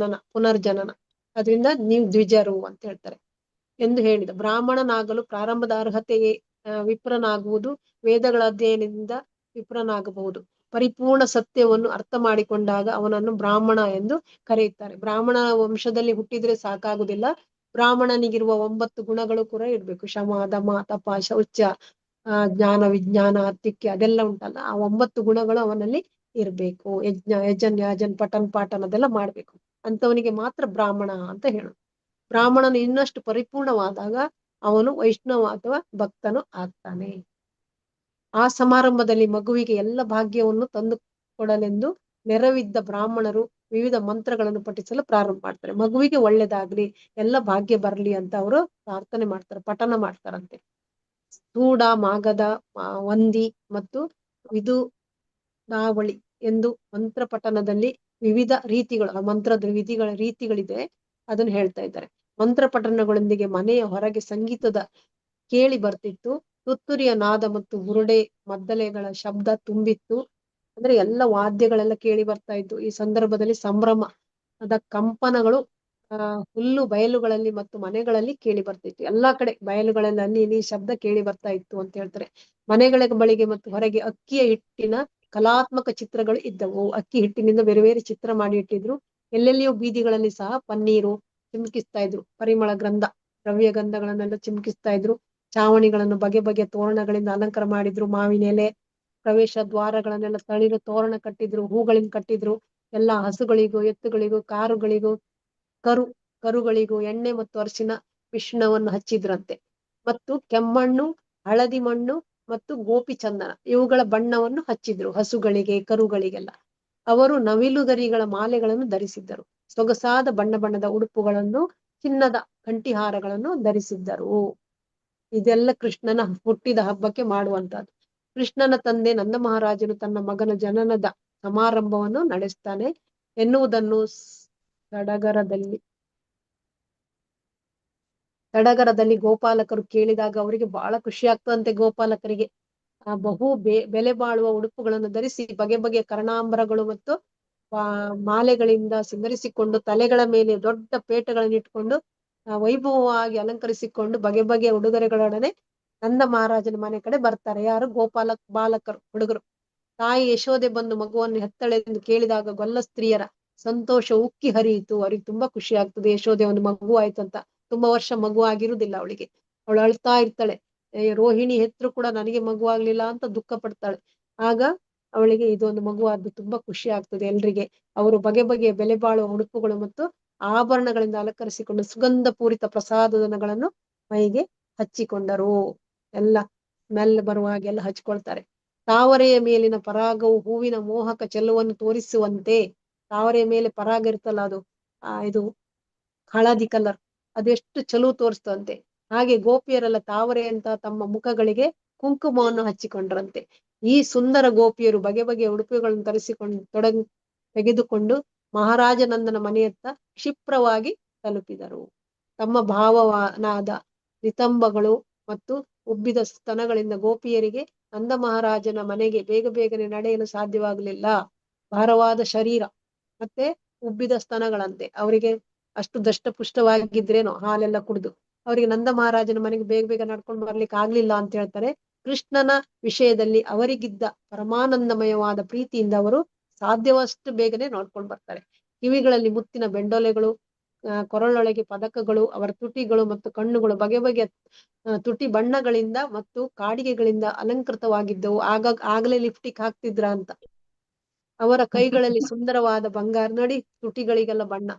D: ಪುನರ್ಜನನ, ಅದರಿಂದ ನೀವು ದ್ವಿಜರು ಅಂತ ಹೇಳ್ತಾರೆ ಎಂದು ಹೇಳಿದ. ಬ್ರಾಹ್ಮಣನಾಗಲು ಪ್ರಾರಂಭದ ಅರ್ಹತೆಯೇ ವಿಪ್ರನಾಗುವುದು, ವೇದಗಳ ಅಧ್ಯಯನದಿಂದ ವಿಪ್ರನಾಗಬಹುದು. ಪರಿಪೂರ್ಣ ಸತ್ಯವನ್ನು ಅರ್ಥ ಮಾಡಿಕೊಂಡಾಗ ಅವನನ್ನು ಬ್ರಾಹ್ಮಣ ಎಂದು ಕರೆಯುತ್ತಾರೆ. ಬ್ರಾಹ್ಮಣ ವಂಶದಲ್ಲಿ ಹುಟ್ಟಿದ್ರೆ ಸಾಕಾಗುದಿಲ್ಲ, ಬ್ರಾಹ್ಮಣನಿಗಿರುವ 9 ಗುಣಗಳು ಕೂಡ ಇರ್ಬೇಕು. ಶಮ, ದಮ, ತಪ, ಶೌಚ, ಜ್ಞಾನ, ವಿಜ್ಞಾನ, ಆತಿಥ್ಯ, ಅದೆಲ್ಲ ಉಂಟಲ್ಲ, ಆ 9 ಗುಣಗಳು ಅವನಲ್ಲಿ ಇರ್ಬೇಕು. ಯಜನ್ ಪಠನ್ ಪಾಠನ್ ಅದೆಲ್ಲ ಮಾಡ್ಬೇಕು. ಅಂತವನಿಗೆ ಮಾತ್ರ ಬ್ರಾಹ್ಮಣ ಅಂತ ಹೇಳು. ಬ್ರಾಹ್ಮಣನು ಇನ್ನಷ್ಟು ಪರಿಪೂರ್ಣವಾದಾಗ ಅವನು ವೈಷ್ಣವ ಅಥವಾ ಭಕ್ತನು ಆಗ್ತಾನೆ. ಆ ಸಮಾರಂಭದಲ್ಲಿ ಮಗುವಿಗೆ ಎಲ್ಲ ಭಾಗ್ಯವನ್ನು ತಂದು ಕೊಡಲೆಂದು ನೆರವಿದ್ದ ಬ್ರಾಹ್ಮಣರು ವಿವಿಧ ಮಂತ್ರಗಳನ್ನು ಪಠಿಸಲು ಪ್ರಾರಂಭ ಮಾಡ್ತಾರೆ. ಮಗುವಿಗೆ ಒಳ್ಳೇದಾಗ್ಲಿ, ಎಲ್ಲ ಭಾಗ್ಯ ಬರ್ಲಿ ಅಂತ ಅವರು ಪ್ರಾರ್ಥನೆ ಮಾಡ್ತಾರೆ, ಪಠನ ಮಾಡ್ತಾರಂತೆ. ಸ್ಥೂಡ, ಮಾಗದ, ವಂದಿ ಮತ್ತು ವಿದುದಾವಳಿ ಎಂದು ಮಂತ್ರ ಪಠನದಲ್ಲಿ ವಿವಿಧ ರೀತಿಗಳು, ಆ ಮಂತ್ರದ ರೀತಿಗಳಿದೆ, ಅದನ್ನು ಹೇಳ್ತಾ ಇದ್ದಾರೆ. ಮಂತ್ರ ಪಠನಗಳೊಂದಿಗೆ ಮನೆಯ ಹೊರಗೆ ಸಂಗೀತದ ಕೇಳಿ ಬರ್ತಿತ್ತು. ತುತ್ತೂರಿಯ ನಾದ ಮತ್ತು ಬುರುಡೆ ಮದ್ದಲೆಗಳ ಶಬ್ದ ತುಂಬಿತ್ತು. ಅಂದ್ರೆ ಎಲ್ಲ ವಾದ್ಯಗಳೆಲ್ಲ ಕೇಳಿ ಬರ್ತಾ ಇತ್ತು. ಈ ಸಂದರ್ಭದಲ್ಲಿ ಸಂಭ್ರಮದ ಕಂಪನಗಳು ಹುಲ್ಲು ಬಯಲುಗಳಲ್ಲಿ ಮತ್ತು ಮನೆಗಳಲ್ಲಿ ಕೇಳಿ ಬರ್ತಿತ್ತು. ಎಲ್ಲಾ ಕಡೆ ಬಯಲುಗಳಲ್ಲಿ ಅಲ್ಲಿ ಇಲ್ಲಿ ಶಬ್ದ ಕೇಳಿ ಬರ್ತಾ ಇತ್ತು ಅಂತ ಹೇಳ್ತಾರೆ. ಮನೆಗಳ ಬಳಿಗೆ ಮತ್ತು ಹೊರಗೆ ಅಕ್ಕಿಯ ಹಿಟ್ಟಿನ ಕಲಾತ್ಮಕ ಚಿತ್ರಗಳು ಇದ್ದವು. ಅಕ್ಕಿ ಹಿಟ್ಟಿನಿಂದ ಬೇರೆ ಬೇರೆ ಚಿತ್ರ ಮಾಡಿ ಇಟ್ಟಿದ್ರು. ಎಲ್ಲೆಲ್ಲಿಯೂ ಬೀದಿಗಳಲ್ಲಿ ಸಹ ಪನ್ನೀರು ಚಿಮುಕಿಸ್ತಾ ಇದ್ರು, ಪರಿಮಳ ದ್ರವ್ಯ ಗಂಧಗಳನ್ನೆಲ್ಲ ಚಿಮುಕಿಸ್ತಾ ಇದ್ರು. ಚಾವಣಿಗಳನ್ನು ಬಗೆ ಬಗೆಯ ತೋರಣಗಳಿಂದ ಅಲಂಕಾರ ಮಾಡಿದ್ರು. ಮಾವಿನ ಎಲೆ, ಪ್ರವೇಶ ದ್ವಾರಗಳನ್ನೆಲ್ಲ ತಳಿರು ತೋರಣ ಕಟ್ಟಿದ್ರು, ಹೂಗಳಿಂದ ಕಟ್ಟಿದ್ರು. ಎಲ್ಲ ಹಸುಗಳಿಗೂ, ಎತ್ತುಗಳಿಗೂ, ಕಾರುಗಳಿಗೂ, ಕರುಗಳಿಗೂ ಎಣ್ಣೆ ಮತ್ತು ಅರಿಶಿನ ಮಿಶ್ರಣವನ್ನು ಹಚ್ಚಿದ್ರಂತೆ. ಮತ್ತು ಕೆಮ್ಮಣ್ಣು, ಹಳದಿ ಮಣ್ಣು ಮತ್ತು ಗೋಪಿ ಚಂದನ ಇವುಗಳ ಬಣ್ಣವನ್ನು ಹಚ್ಚಿದ್ರು ಹಸುಗಳಿಗೆ, ಕರುಗಳಿಗೆಲ್ಲ. ಅವರು ನವಿಲುಗರಿಗಳ ಮಾಲೆಗಳನ್ನು ಧರಿಸಿದ್ದರು. ಸೊಗಸಾದ ಬಣ್ಣದ ಉಡುಪುಗಳನ್ನು, ಚಿನ್ನದ ಕಂಠಿಹಾರಗಳನ್ನು ಧರಿಸಿದ್ದರು. ಇದೆಲ್ಲ ಕೃಷ್ಣನ ಹುಟ್ಟಿದ ಹಬ್ಬಕ್ಕೆ ಮಾಡುವಂತಹದ್ದು. ಕೃಷ್ಣನ ತಂದೆ ನಂದ ಮಹಾರಾಜನು ತನ್ನ ಮಗನ ಜನನದ ಸಮಾರಂಭವನ್ನು ನಡೆಸ್ತಾನೆ ಎನ್ನುವುದನ್ನು ಸಡಗರದಲ್ಲಿ ಗೋಪಾಲಕರು ಕೇಳಿದಾಗ ಅವರಿಗೆ ಬಹಳ ಖುಷಿ ಆಗ್ತದಂತೆ. ಗೋಪಾಲಕರಿಗೆ ಬಹು ಬೆಲೆ ಬಾಳುವ ಉಡುಪುಗಳನ್ನು ಧರಿಸಿ ಬಗೆ ಬಗೆಯ ಕರ್ಣಾಂಬರಗಳು ಮತ್ತು ಮಾಲೆಗಳಿಂದ ಸಿಂಗರಿಸಿಕೊಂಡು, ತಲೆಗಳ ಮೇಲೆ ದೊಡ್ಡ ಪೇಟಗಳನ್ನು ಇಟ್ಕೊಂಡು ವೈಭವವಾಗಿ ಅಲಂಕರಿಸಿಕೊಂಡು ಬಗೆ ಬಗೆಯ ಉಡುಗೊರೆಗಳೊಡನೆ ನಂದ ಮಹಾರಾಜನ ಮನೆ ಕಡೆ ಬರ್ತಾರೆ. ಯಾರು? ಬಾಲಕರು, ಹುಡುಗರು. ತಾಯಿ ಯಶೋದೆ ಬಂದು ಮಗುವನ್ನು ಹೆತ್ತಳೆ ಎಂದು ಕೇಳಿದಾಗ ಗೊಲ್ಲ ಸ್ತ್ರೀಯರ ಸಂತೋಷ ಉಕ್ಕಿ ಹರಿಯಿತು. ಅವ್ರಿಗೆ ತುಂಬಾ ಖುಷಿ ಆಗ್ತದೆ, ಯಶೋದೆ ಒಂದು ಮಗು ಆಯ್ತು ಅಂತ. ತುಂಬಾ ವರ್ಷ ಮಗು ಆಗಿರುವುದಿಲ್ಲ ಅವಳಿಗೆ. ಅವಳು ಅಳ್ತಾ ಇರ್ತಾಳೆ, ರೋಹಿಣಿ ಹೆತ್ತರು ಕೂಡ ನನಗೆ ಮಗು ಆಗ್ಲಿಲ್ಲ ಅಂತ ದುಃಖ ಪಡ್ತಾಳೆ. ಆಗ ಅವಳಿಗೆ ಇದೊಂದು ಮಗು ಆದ್ದು ತುಂಬಾ ಖುಷಿ ಆಗ್ತದೆ ಎಲ್ರಿಗೆ. ಅವರು ಬಗೆ ಬಗೆಯ ಬೆಲೆ ಬಾಳುವ ಉಡುಪುಗಳು ಮತ್ತು ಆಭರಣಗಳಿಂದ ಅಲಂಕರಿಸಿಕೊಂಡು ಸುಗಂಧ ಪೂರಿತ ಪ್ರಸಾದನಗಳನ್ನು ಮೈಗೆ ಹಚ್ಚಿಕೊಂಡರು. ಎಲ್ಲ ಸ್ಮೆಲ್ ಬರುವ ಹಾಗೆಲ್ಲ ಹಚ್ಕೊಳ್ತಾರೆ. ತಾವರೆಯ ಮೇಲಿನ ಪರಾಗವು ಹೂವಿನ ಮೋಹಕ ಚೆಲುವನ್ನು ತೋರಿಸುವಂತೆ, ತಾವರೆಯ ಮೇಲೆ ಪರಾಗ ಇರ್ತಲ್ಲ, ಅದು ಇದು ಹಳದಿ ಕಲರ್ ಅದೆಷ್ಟು ಚಲೋ ತೋರಿಸ್ತಂತೆ. ಹಾಗೆ ಗೋಪಿಯರೆಲ್ಲ ತಾವರೆ ಅಂತ ತಮ್ಮ ಮುಖಗಳಿಗೆ ಕುಂಕುಮವನ್ನು ಹಚ್ಚಿಕೊಂಡ್ರಂತೆ. ಈ ಸುಂದರ ಗೋಪಿಯರು ಬಗೆ ಬಗೆಯ ಉಡುಪುಗಳನ್ನು ತೆಗೆದುಕೊಂಡು ಮಹಾರಾಜನಂದನ ಮನೆಯತ್ತ ಕ್ಷಿಪ್ರವಾಗಿ ತಲುಪಿದರು. ತಮ್ಮ ಭಾವನಾದ ನಿತಂಬಗಳು ಮತ್ತು ಉಬ್ಬಿದ ಸ್ತನಗಳಿಂದ ಗೋಪಿಯರಿಗೆ ನಂದ ಮಹಾರಾಜನ ಮನೆಗೆ ಬೇಗ ಬೇಗನೆ ನಡೆಯಲು ಸಾಧ್ಯವಾಗಲಿಲ್ಲ. ಭಾರವಾದ ಶರೀರ ಮತ್ತೆ ಉಬ್ಬಿದ ಸ್ತನಗಳಂತೆ. ಅವರಿಗೆ ಅಷ್ಟು ದಷ್ಟಪುಷ್ಟವಾಗಿದ್ರೇನೋ ಹಾಲೆಲ್ಲ ಕುಡಿದು ಅವರಿಗೆ ನಂದ ಮಹಾರಾಜನ ಮನೆಗೆ ಬೇಗ ಬೇಗ ನಡ್ಕೊಂಡು ಬರ್ಲಿಕ್ಕೆ ಆಗ್ಲಿಲ್ಲ ಅಂತ ಹೇಳ್ತಾರೆ. ಕೃಷ್ಣನ ವಿಷಯದಲ್ಲಿ ಅವರಿಗಿದ್ದ ಪರಮಾನಂದಮಯವಾದ ಪ್ರೀತಿಯಿಂದ ಅವರು ಸಾಧ್ಯವಷ್ಟು ಬೇಗನೆ ನೋಡ್ಕೊಂಡು ಬರ್ತಾರೆ. ಕಿವಿಗಳಲ್ಲಿ ಮುತ್ತಿನ ಬೆಂಡೋಲೆಗಳು, ಕೊರಳೊಳಗೆ ಪದಕಗಳು, ಅವರ ತುಟಿಗಳು ಮತ್ತು ಕಣ್ಣುಗಳು ಬಗೆ ಬಗೆಯ ತುಟಿ ಬಣ್ಣಗಳಿಂದ ಮತ್ತು ಕಾಡಿಗೆಗಳಿಂದ ಅಲಂಕೃತವಾಗಿದ್ದವು. ಆಗಲೇ ಲಿಪ್ಟಿಕ್ ಹಾಕ್ತಿದ್ರ ಅಂತ. ಅವರ ಕೈಗಳಲ್ಲಿ ಸುಂದರವಾದ ಬಂಗಾರ, ನೋಡಿ ತುಟಿಗಳಿಗೆಲ್ಲ ಬಣ್ಣ,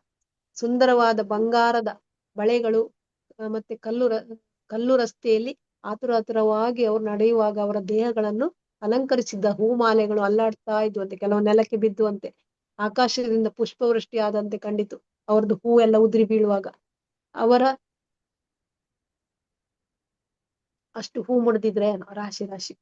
D: ಸುಂದರವಾದ ಬಂಗಾರದ ಬಳೆಗಳು, ಮತ್ತೆ ಕಲ್ಲು ರಸ್ತೆಯಲ್ಲಿ ಆತುರವಾಗಿ ಅವರು ನಡೆಯುವಾಗ ಅವರ ದೇಹಗಳನ್ನು ಅಲಂಕರಿಸಿದ್ದ ಹೂಮಾಲೆಗಳು ಅಲ್ಲಾಡ್ತಾ ಇದ್ವಂತೆ. ಕೆಲವು ನೆಲಕ್ಕೆ ಬಿದ್ದುವಂತೆ, ಆಕಾಶದಿಂದ ಪುಷ್ಪವೃಷ್ಟಿ ಆದಂತೆ ಕಂಡಿತು ಅವ್ರದ್ದು ಹೂ ಎಲ್ಲ ಉದುರಿ ಬೀಳುವಾಗ. ಅವರ ಅಷ್ಟು ಹೂ ಮುಡಿದಿದ್ರೆ ರಾಶಿ ರಾಶಿ.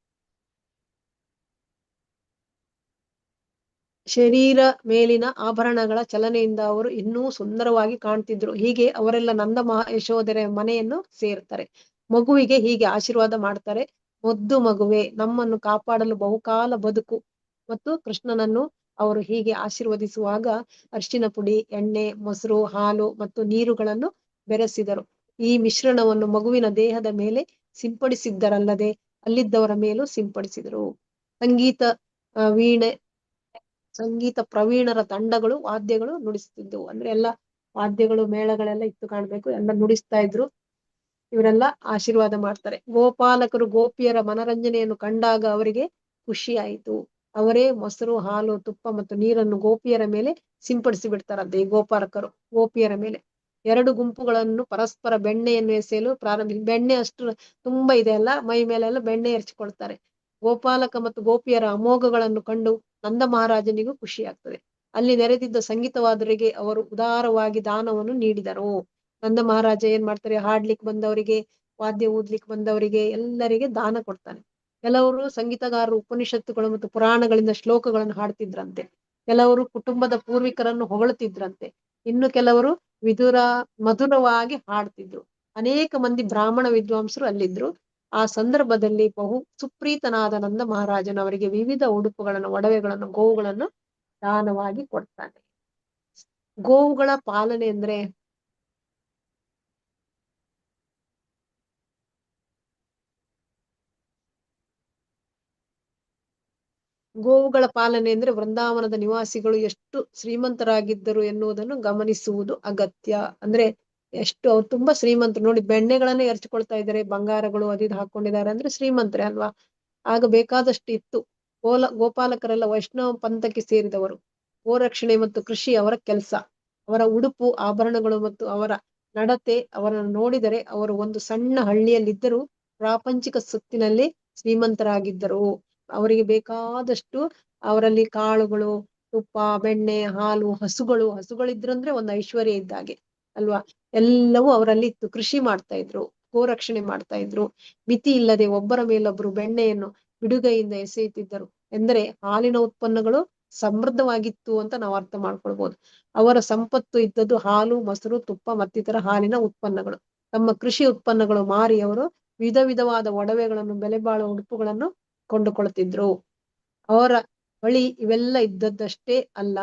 D: ಶರೀರ ಮೇಲಿನ ಆಭರಣಗಳ ಚಲನೆಯಿಂದ ಅವರು ಇನ್ನೂ ಸುಂದರವಾಗಿ ಕಾಣ್ತಿದ್ರು. ಹೀಗೆ ಅವರೆಲ್ಲ ನಂದ ಯಶೋಧರ ಮನೆಯನ್ನು ಸೇರ್ತಾರೆ. ಮಗುವಿಗೆ ಹೀಗೆ ಆಶೀರ್ವಾದ ಮಾಡ್ತಾರೆ. ಮುದ್ದು ಮಗುವೆ, ನಮ್ಮನ್ನು ಕಾಪಾಡಲು ಬಹುಕಾಲ ಬದುಕು. ಮತ್ತು ಕೃಷ್ಣನನ್ನು ಅವರು ಹೀಗೆ ಆಶೀರ್ವದಿಸುವಾಗ ಅರಿಶಿನ ಪುಡಿ, ಎಣ್ಣೆ, ಮೊಸರು, ಹಾಲು ಮತ್ತು ನೀರುಗಳನ್ನು ಬೆರೆಸಿದರು. ಈ ಮಿಶ್ರಣವನ್ನು ಮಗುವಿನ ದೇಹದ ಮೇಲೆ ಸಿಂಪಡಿಸಿದ್ದರಲ್ಲದೆ ಅಲ್ಲಿದ್ದವರ ಮೇಲೂ ಸಿಂಪಡಿಸಿದರು. ಸಂಗೀತ ಪ್ರವೀಣರ ತಂಡಗಳು ವಾದ್ಯಗಳು ನುಡಿಸುತ್ತಿದ್ದವು. ಅಂದ್ರೆ ಎಲ್ಲ ವಾದ್ಯಗಳು ಮೇಳಗಳೆಲ್ಲ ಇತ್ತು ಕಾಣ್ಬೇಕು, ಎಲ್ಲ ನುಡಿಸ್ತಾ ಇದ್ರು. ಇವರೆಲ್ಲ ಆಶೀರ್ವಾದ ಮಾಡ್ತಾರೆ. ಗೋಪಾಲಕರು ಗೋಪಿಯರ ಮನರಂಜನೆಯನ್ನು ಕಂಡಾಗ ಅವರಿಗೆ ಖುಷಿ ಆಯಿತು. ಅವರೇ ಮೊಸರು, ಹಾಲು, ತುಪ್ಪ ಮತ್ತು ನೀರನ್ನು ಗೋಪಿಯರ ಮೇಲೆ ಸಿಂಪಡಿಸಿ ಬಿಡ್ತಾರಂತೆ. ಈ ಗೋಪಾಲಕರು ಗೋಪಿಯರ ಮೇಲೆ 2 ಗುಂಪುಗಳನ್ನು ಪರಸ್ಪರ ಬೆಣ್ಣೆಯನ್ನು ಎಸೆಯಲು ಬೆಣ್ಣೆ ಅಷ್ಟು ತುಂಬಾ ಇದೆ ಅಲ್ಲ, ಮೈ ಮೇಲೆಲ್ಲ ಬೆಣ್ಣೆ ಎರಚಿಕೊಳ್ತಾರೆ. ಗೋಪಾಲಕ ಮತ್ತು ಗೋಪಿಯರ ಅಮೋಘಗಳನ್ನು ಕಂಡು ನಂದ ಮಹಾರಾಜನಿಗೂ ಖುಷಿ ಆಗ್ತದೆ. ಅಲ್ಲಿ ನೆರೆದಿದ್ದ ಸಂಗೀತವಾದರಿಗೆ ಅವರು ಉದಾರವಾಗಿ ದಾನವನ್ನು ನೀಡಿದರು. ನಂದ ಮಹಾರಾಜ ಏನ್ ಮಾಡ್ತಾರೆ, ಹಾಡ್ಲಿಕ್ಕೆ ಬಂದವರಿಗೆ, ವಾದ್ಯ ಊದ್ಲಿಕ್ಕೆ ಬಂದವರಿಗೆ ಎಲ್ಲರಿಗೆ ದಾನ ಕೊಡ್ತಾನೆ. ಕೆಲವರು ಸಂಗೀತಗಾರರು ಉಪನಿಷತ್ತುಗಳು ಮತ್ತು ಪುರಾಣಗಳಿಂದ ಶ್ಲೋಕಗಳನ್ನು ಹಾಡ್ತಿದ್ರಂತೆ. ಕೆಲವರು ಕುಟುಂಬದ ಪೂರ್ವಿಕರನ್ನು ಹೊಗಳುತ್ತಿದ್ರಂತೆ. ಇನ್ನು ಕೆಲವರು ಮಧುರವಾಗಿ ಹಾಡ್ತಿದ್ರು. ಅನೇಕ ಮಂದಿ ಬ್ರಾಹ್ಮಣ ವಿದ್ವಾಂಸರು ಅಲ್ಲಿದ್ರು. ಆ ಸಂದರ್ಭದಲ್ಲಿ ಬಹು ಸುಪ್ರೀತನಾದ ನಂದ ಮಹಾರಾಜನು ಅವರಿಗೆ ವಿವಿಧ ಉಡುಪುಗಳನ್ನು, ಒಡವೆಗಳನ್ನು, ಗೋವುಗಳನ್ನು ದಾನವಾಗಿ ಕೊಡ್ತಾನೆ. ಗೋವುಗಳ ಪಾಲನೆ ಅಂದ್ರೆ ವೃಂದಾವನದ ನಿವಾಸಿಗಳು ಎಷ್ಟು ಶ್ರೀಮಂತರಾಗಿದ್ದರು ಎನ್ನುವುದನ್ನು ಗಮನಿಸುವುದು ಅಗತ್ಯ. ಅಂದ್ರೆ ಎಷ್ಟು ಅವ್ರು ತುಂಬಾ ಶ್ರೀಮಂತರು. ನೋಡಿ, ಬೆಣ್ಣೆಗಳನ್ನ ಎರಚಿಕೊಳ್ತಾ ಇದ್ದಾರೆ, ಬಂಗಾರಗಳು ಅದು ಹಾಕೊಂಡಿದ್ದಾರೆ ಅಂದ್ರೆ ಶ್ರೀಮಂತರೇ ಅಲ್ವಾ. ಆಗ ಬೇಕಾದಷ್ಟು ಇತ್ತು. ಗೋಪಾಲಕರೆಲ್ಲ ವೈಷ್ಣವ ಪಂಥಕ್ಕೆ ಸೇರಿದವರು. ಗೋರಕ್ಷಣೆ ಮತ್ತು ಕೃಷಿ ಅವರ ಕೆಲಸ. ಅವರ ಉಡುಪು, ಆಭರಣಗಳು ಮತ್ತು ಅವರ ನಡತೆ ಅವರನ್ನು ನೋಡಿದರೆ ಅವರು ಒಂದು ಸಣ್ಣ ಹಳ್ಳಿಯಲ್ಲಿದ್ದರೂ ಪ್ರಾಪಂಚಿಕ ಸೊತ್ತಿನಲ್ಲಿ ಶ್ರೀಮಂತರಾಗಿದ್ದರು. ಅವರಿಗೆ ಬೇಕಾದಷ್ಟು ಅವರಲ್ಲಿ ಕಾಳುಗಳು, ತುಪ್ಪ, ಬೆಣ್ಣೆ, ಹಾಲು, ಹಸುಗಳಿದ್ರಂದ್ರೆ ಒಂದು ಐಶ್ವರ್ಯ ಇದ್ದಾಗೆ ಅಲ್ವಾ. ಎಲ್ಲವೂ ಅವರಲ್ಲಿ ಇತ್ತು. ಕೃಷಿ ಮಾಡ್ತಾ ಇದ್ರು, ಗೋರಕ್ಷಣೆ ಮಾಡ್ತಾ ಇದ್ರು. ಮಿತಿ ಇಲ್ಲದೆ ಒಬ್ಬರ ಮೇಲೊಬ್ಬರು ಬೆಣ್ಣೆಯನ್ನು ಬಿಡುಗೈಯಿಂದ ಎಸೆಯುತ್ತಿದ್ದರು. ಎಂದರೆ ಹಾಲಿನ ಉತ್ಪನ್ನಗಳು ಸಮೃದ್ಧವಾಗಿತ್ತು ಅಂತ ನಾವು ಅರ್ಥ ಮಾಡ್ಕೊಳ್ಬಹುದು. ಅವರ ಸಂಪತ್ತು ಇದ್ದದ್ದು ಹಾಲು, ಮೊಸರು, ತುಪ್ಪ ಮತ್ತಿತರ ಹಾಲಿನ ಉತ್ಪನ್ನಗಳು. ತಮ್ಮ ಕೃಷಿ ಉತ್ಪನ್ನಗಳು ಮಾರಿ ಅವರು ವಿಧವಾದ ಒಡವೆಗಳನ್ನು, ಬೆಲೆ ಬಾಳುವ ಉಡುಪುಗಳನ್ನು ಕೊಂಡುಕೊಳ್ತಿದ್ರು. ಅವರ ಬಳಿ ಇವೆಲ್ಲ ಇದ್ದದ್ದಷ್ಟೇ ಅಲ್ಲ,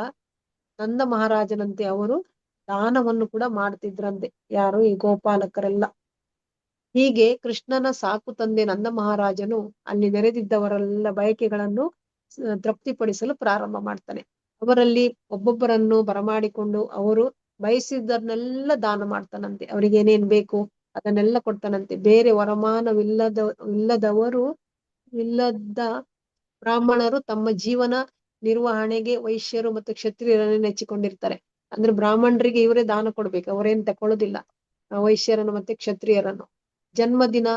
D: ನಂದ ಮಹಾರಾಜನಂತೆ ಅವರು ದಾನವನ್ನು ಕೂಡ ಮಾಡ್ತಿದ್ರಂತೆ. ಯಾರು? ಈ ಗೋಪಾಲಕರೆಲ್ಲ. ಹೀಗೆ ಕೃಷ್ಣನ ಸಾಕು ತಂದೆ ನಂದ ಮಹಾರಾಜನು ಅಲ್ಲಿ ನೆರೆದಿದ್ದವರೆಲ್ಲ ಬಯಕೆಗಳನ್ನು ತೃಪ್ತಿಪಡಿಸಲು ಪ್ರಾರಂಭ ಮಾಡ್ತಾನೆ. ಅವರಲ್ಲಿ ಒಬ್ಬೊಬ್ಬರನ್ನು ಬರಮಾಡಿಕೊಂಡು ಅವರು ಬಯಸಿದ್ದನ್ನೆಲ್ಲ ದಾನ ಮಾಡ್ತಾನಂತೆ. ಅವರಿಗೆ ಏನೇನ್ ಬೇಕು ಅದನ್ನೆಲ್ಲ ಕೊಡ್ತಾನಂತೆ. ಬೇರೆ ಇಲ್ಲದ ಬ್ರಾಹ್ಮಣರು ತಮ್ಮ ಜೀವನ ನಿರ್ವಹಣೆಗೆ ವೈಶ್ಯರು ಮತ್ತು ಕ್ಷತ್ರಿಯರನ್ನು ನೆಚ್ಚಿಕೊಂಡಿರ್ತಾರೆ. ಅಂದ್ರೆ ಬ್ರಾಹ್ಮಣರಿಗೆ ಇವರೇ ದಾನ ಕೊಡ್ಬೇಕು, ಅವರೇನ್ ತಕೊಳ್ಳೋದಿಲ್ಲ ವೈಶ್ಯರನ್ನು ಮತ್ತೆ ಕ್ಷತ್ರಿಯರನ್ನು. ಜನ್ಮದಿನ,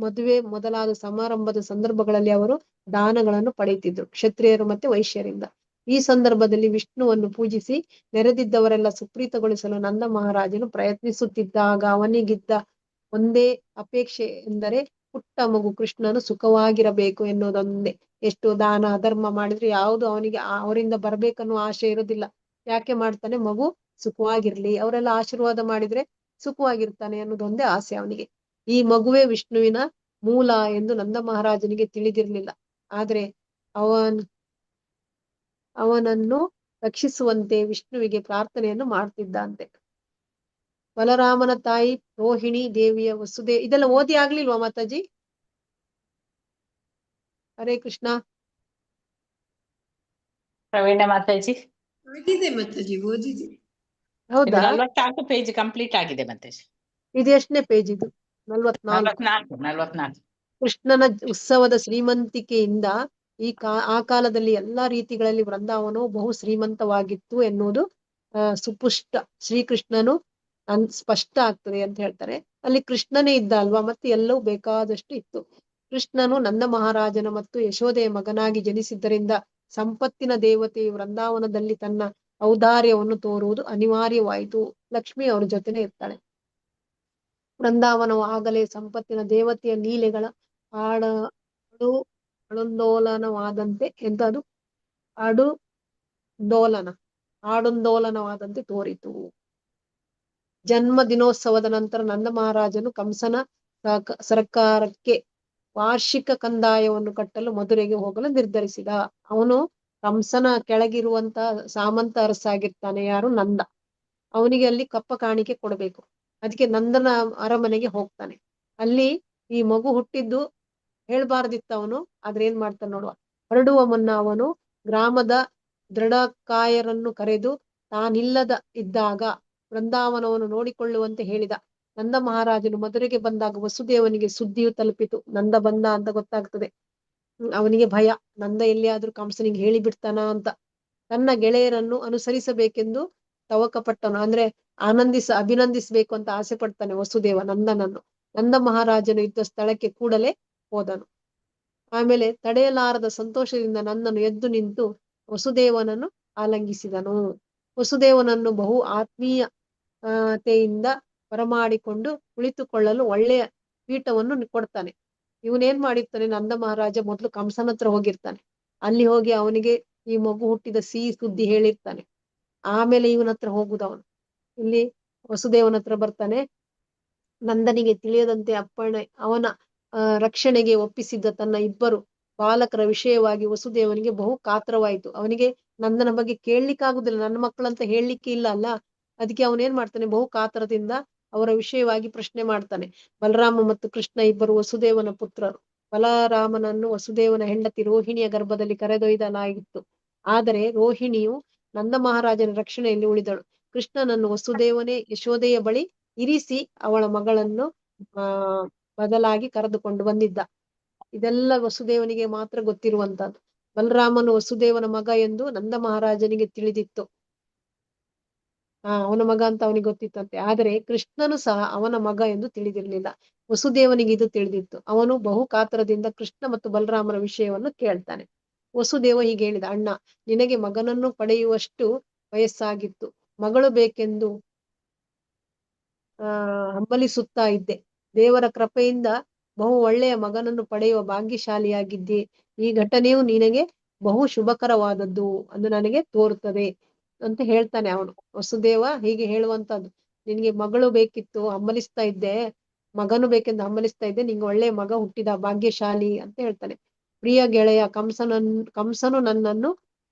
D: ಮದುವೆ ಮೊದಲಾದ ಸಮಾರಂಭದ ಸಂದರ್ಭಗಳಲ್ಲಿ ಅವರು ದಾನಗಳನ್ನು ಪಡೆಯುತ್ತಿದ್ರು ಕ್ಷತ್ರಿಯರು ಮತ್ತೆ ವೈಶ್ಯರಿಂದ. ಈ ಸಂದರ್ಭದಲ್ಲಿ ವಿಷ್ಣುವನ್ನು ಪೂಜಿಸಿ ನೆರೆದಿದ್ದವರೆಲ್ಲ ಸುಪ್ರೀತಗೊಳಿಸಲು ನಂದ ಮಹಾರಾಜನು ಪ್ರಯತ್ನಿಸುತ್ತಿದ್ದಾಗ ಅವನಿಗಿದ್ದ ಒಂದೇ ಅಪೇಕ್ಷೆ ಎಂದರೆ ಪುಟ್ಟ ಮಗು ಕೃಷ್ಣನು ಸುಖವಾಗಿರಬೇಕು ಎನ್ನುವುದೊಂದೇ. ಎಷ್ಟು ದಾನ ಧರ್ಮ ಮಾಡಿದ್ರೆ ಯಾವುದು ಅವನಿಗೆ ಅವರಿಂದ ಬರ್ಬೇಕನ್ನೋ ಆಶೆ ಇರೋದಿಲ್ಲ. ಯಾಕೆ ಮಾಡ್ತಾನೆ? ಮಗು ಸುಖವಾಗಿರ್ಲಿ, ಅವರೆಲ್ಲ ಆಶೀರ್ವಾದ ಮಾಡಿದ್ರೆ ಸುಖವಾಗಿರ್ತಾನೆ ಅನ್ನೋದೊಂದೇ ಆಸೆ ಅವನಿಗೆ. ಈ ಮಗುವೇ ವಿಷ್ಣುವಿನ ಮೂಲ ಎಂದು ನಂದ ಮಹಾರಾಜನಿಗೆ ತಿಳಿದಿರ್ಲಿಲ್ಲ. ಆದ್ರೆ ಅವನನ್ನು ರಕ್ಷಿಸುವಂತೆ ವಿಷ್ಣುವಿಗೆ ಪ್ರಾರ್ಥನೆಯನ್ನು ಮಾಡ್ತಿದ್ದಂತೆ. ಬಲರಾಮನ ತಾಯಿ ರೋಹಿಣಿ ದೇವಿಯ ವಸುದೇ ಇದೆಲ್ಲ ಓದಿ ಆಗ್ಲಿಲ್ವಾ ಮಾತಾಜಿ? ಹರೇ ಕೃಷ್ಣ.
B: ಪ್ರವೀಣ ಮಾತಾಜಿ,
C: ಆಗಿದೆ ಮಾತಾಜಿ, ಓದಿದ್ದೀನಿ.
D: ಹೌದಾ?
B: 44 ಪೇಜ್ ಕಂಪ್ಲೀಟ್ ಆಗಿದೆ ಮಾತಾಜಿ.
D: ಇದು ಎಷ್ಟನೇ ಪೇಜ್ ಇದು? 44.
B: 44.
D: ಕೃಷ್ಣನ ಉತ್ಸವದ ಶ್ರೀಮಂತಿಕೆಯಿಂದ ಆ ಕಾಲದಲ್ಲಿ ಎಲ್ಲಾ ರೀತಿಗಳಲ್ಲಿ ವೃಂದಾವನವು ಬಹು ಶ್ರೀಮಂತವಾಗಿತ್ತು ಎನ್ನುವುದು ಸುಪುಷ್ಟ ಶ್ರೀಕೃಷ್ಣನು ಸ್ಪಷ್ಟ ಆಗ್ತದೆ ಅಂತ ಹೇಳ್ತಾರೆ. ಅಲ್ಲಿ ಕೃಷ್ಣನೇ ಇದ್ದ ಅಲ್ವಾ, ಮತ್ತೆ ಎಲ್ಲವೂ ಬೇಕಾದಷ್ಟು ಇತ್ತು. ಕೃಷ್ಣನು ನಂದ ಮಹಾರಾಜನ ಮತ್ತು ಯಶೋದೆಯ ಮಗನಾಗಿ ಜನಿಸಿದ್ದರಿಂದ ಸಂಪತ್ತಿನ ದೇವತೆ ವೃಂದಾವನದಲ್ಲಿ ತನ್ನ ಔದಾರ್ಯವನ್ನು ತೋರುವುದು ಅನಿವಾರ್ಯವಾಯಿತು. ಲಕ್ಷ್ಮಿ ಅವ್ರ ಜೊತೆನೆ ಇರ್ತಾಳೆ. ವೃಂದಾವನವು ಆಗಲೇ ಸಂಪತ್ತಿನ ದೇವತೆಯ ಲೀಲೆಗಳ ಆಡಂದೋಲನವಾದಂತೆ ಎಂತದು ಆಡಂದೋಲನವಾದಂತೆ ತೋರಿತು. ಜನ್ಮ ದಿನೋತ್ಸವದ ನಂತರ ನಂದ ಮಹಾರಾಜನು ಕಂಸನ ಸರ್ಕಾರಕ್ಕೆ ವಾರ್ಷಿಕ ಕಂದಾಯವನ್ನು ಕಟ್ಟಲು ಮಧುರೆಗೆ ಹೋಗಲು ನಿರ್ಧರಿಸಿದ. ಅವನು ಕಂಸನ ಕೆಳಗಿರುವಂತ ಸಾಮಂತ ಅರಸಾಗಿರ್ತಾನೆ. ಯಾರು? ನಂದ. ಅವನಿಗೆ ಅಲ್ಲಿ ಕಪ್ಪ ಕಾಣಿಕೆ ಕೊಡಬೇಕು. ಅದಕ್ಕೆ ನಂದನ ಅರಮನೆಗೆ ಹೋಗ್ತಾನೆ. ಅಲ್ಲಿ ಈ ಮಗು ಹುಟ್ಟಿದ್ದು ಹೇಳ್ಬಾರ್ದಿತ್ತ ಅವನು, ಆದ್ರೆ ಏನ್ ಮಾಡ್ತಾನೆ ನೋಡುವ. ಹೊರಡುವ ಮುನ್ನ ಅವನು ಗ್ರಾಮದ ದೃಢಕಾಯರನ್ನು ಕರೆದು ತಾನಿಲ್ಲದ ಇದ್ದಾಗ ವೃಂದಾವನವನ್ನು ನೋಡಿಕೊಳ್ಳುವಂತೆ ಹೇಳಿದ. ನಂದ ಮಹಾರಾಜನು ಮಧುರೆಗೆ ಬಂದಾಗ ವಸುದೇವನಿಗೆ ಸುದ್ದಿಯು ತಲುಪಿತು. ನಂದ ಬಂದ ಅಂತ ಗೊತ್ತಾಗ್ತದೆ. ಅವನಿಗೆ ಭಯ, ನಂದ ಎಲ್ಲಿಯಾದ್ರೂ ಕಂಸನಿಗೆ ಹೇಳಿ ಬಿಡ್ತಾನ ಅಂತ. ತನ್ನ ಗೆಳೆಯರನ್ನು ಅನುಸರಿಸಬೇಕೆಂದು ತವಕಪಟ್ಟನು. ಅಂದ್ರೆ ಅಭಿನಂದಿಸಬೇಕು ಅಂತ ಆಸೆ ಪಡ್ತಾನೆ ವಸುದೇವ ನಂದನನ್ನು. ನಂದ ಮಹಾರಾಜನು ಇದ್ದ ಸ್ಥಳಕ್ಕೆ ಕೂಡಲೇ ಹೋದನು. ಆಮೇಲೆ ತಡೆಯಲಾರದ ಸಂತೋಷದಿಂದ ನಂದನು ಎದ್ದು ನಿಂತು ವಸುದೇವನನ್ನು ಆಲಂಗಿಸಿದನು. ವಸುದೇವನನ್ನು ಬಹು ಆತ್ಮೀಯತೆಯಿಂದ ಬರಮಾಡಿಕೊಂಡು ಕುಳಿತುಕೊಳ್ಳಲು ಒಳ್ಳೆಯ ಪೀಠವನ್ನು ಕೊಡ್ತಾನೆ. ಇವನೇನ್ ಮಾಡಿರ್ತಾನೆ? ನಂದ ಮಹಾರಾಜ ಮೊದಲು ಕಂಸನ ಹತ್ರ ಹೋಗಿರ್ತಾನೆ. ಅಲ್ಲಿ ಹೋಗಿ ಅವನಿಗೆ ಈ ಮಗು ಹುಟ್ಟಿದ ಸಿಹಿ ಸುದ್ದಿ ಹೇಳಿರ್ತಾನೆ. ಆಮೇಲೆ ಇವನ ಹತ್ರ ಹೋಗುದವನು. ಇಲ್ಲಿ ವಸುದೇವನ ಹತ್ರ ಬರ್ತಾನೆ. ನಂದನಿಗೆ ತಿಳಿಯದಂತೆ ಅಪ್ಪಣೆ ಅವನ ರಕ್ಷಣೆಗೆ ಒಪ್ಪಿಸಿದ್ದ ತನ್ನ ಇಬ್ಬರು ಬಾಲಕರ ವಿಷಯವಾಗಿ ವಸುದೇವನಿಗೆ ಬಹು ಕಾತ್ರವಾಯಿತು. ಅವನಿಗೆ ನಂದನ ಬಗ್ಗೆ ಕೇಳಲಿಕ್ಕಾಗುದಿಲ್ಲ, ನನ್ನ ಮಕ್ಕಳಂತ ಹೇಳಲಿಕ್ಕೆ ಇಲ್ಲ ಅಲ್ಲ. ಅದಕ್ಕೆ ಅವನೇನ್ ಮಾಡ್ತಾನೆ? ಬಹು ಕಾತ್ರದಿಂದ ಅವರ ವಿಷಯವಾಗಿ ಪ್ರಶ್ನೆ ಮಾಡ್ತಾನೆ. ಬಲರಾಮ ಮತ್ತು ಕೃಷ್ಣ ಇಬ್ಬರು ವಸುದೇವನ ಪುತ್ರರು. ಬಲರಾಮನನ್ನು ವಸುದೇವನ ಹೆಂಡತಿ ರೋಹಿಣಿಯ ಗರ್ಭದಲ್ಲಿ ಕರೆದೊಯ್ದಲಾಗಿತ್ತು. ಆದರೆ ರೋಹಿಣಿಯು ನಂದ ಮಹಾರಾಜನ ರಕ್ಷಣೆಯಲ್ಲಿ ಉಳಿದಳು. ಕೃಷ್ಣನನ್ನು ವಸುದೇವನೇ ಯಶೋದೆಯ ಬಳಿ ಇರಿಸಿ ಅವಳ ಮಗಳನ್ನು ಬದಲಾಗಿ ಕರೆದುಕೊಂಡು ಬಂದಿದ್ದ. ಇದೆಲ್ಲ ವಸುದೇವನಿಗೆ ಮಾತ್ರ ಗೊತ್ತಿರುವಂತದ್ದು. ಬಲರಾಮನು ವಸುದೇವನ ಮಗ ಎಂದು ನಂದ ಮಹಾರಾಜನಿಗೆ ತಿಳಿದಿತ್ತು. ಅವನ ಮಗ ಅಂತ ಅವನಿಗೆ ಗೊತ್ತಿತ್ತಂತೆ. ಆದರೆ ಕೃಷ್ಣನು ಸಹ ಅವನ ಮಗ ಎಂದು ತಿಳಿದಿರಲಿಲ್ಲ. ವಸುದೇವನಿಗೆ ಇದು ತಿಳಿದಿತ್ತು. ಅವನು ಬಹು ಕಾತರದಿಂದ ಕೃಷ್ಣ ಮತ್ತು ಬಲರಾಮನ ವಿಷಯವನ್ನು ಕೇಳ್ತಾನೆ. ವಸುದೇವ ಹೀಗೆ ಹೇಳಿದ: ಅಣ್ಣ, ನಿನಗೆ ಮಗನನ್ನು ಪಡೆಯುವಷ್ಟು ವಯಸ್ಸಾಗಿತ್ತು. ಮಗಳು ಬೇಕೆಂದು ಹಂಬಲಿಸುತ್ತಾ ಇದ್ದೆ. ದೇವರ ಕೃಪೆಯಿಂದ ಬಹು ಒಳ್ಳೆಯ ಮಗನನ್ನು ಪಡೆಯುವ ಭಾಗ್ಯಶಾಲಿಯಾಗಿದ್ದೆ. ಈ ಘಟನೆಯು ನಿನಗೆ ಬಹು ಶುಭಕರವಾದದ್ದು ಎಂದು ನನಗೆ ತೋರುತ್ತದೆ ಅಂತ ಹೇಳ್ತಾನೆ ಅವನು. ವಸುದೇವ ಹೀಗೆ ಹೇಳುವಂತದ್ದು. ನಿನ್ಗೆ ಮಗಳು ಬೇಕಿತ್ತು, ಹಂಬಲಿಸ್ತಾ ಇದ್ದೆ, ಮಗನು ಬೇಕೆಂದು ಹಂಬಲಿಸ್ತಾ ಇದ್ದೆ, ನಿಂಗೆ ಒಳ್ಳೆಯ ಮಗ ಹುಟ್ಟಿದ, ಭಾಗ್ಯಶಾಲಿ ಅಂತ ಹೇಳ್ತಾನೆ. ಪ್ರಿಯ ಗೆಳೆಯ ಕಂಸನು ನನ್ನನ್ನು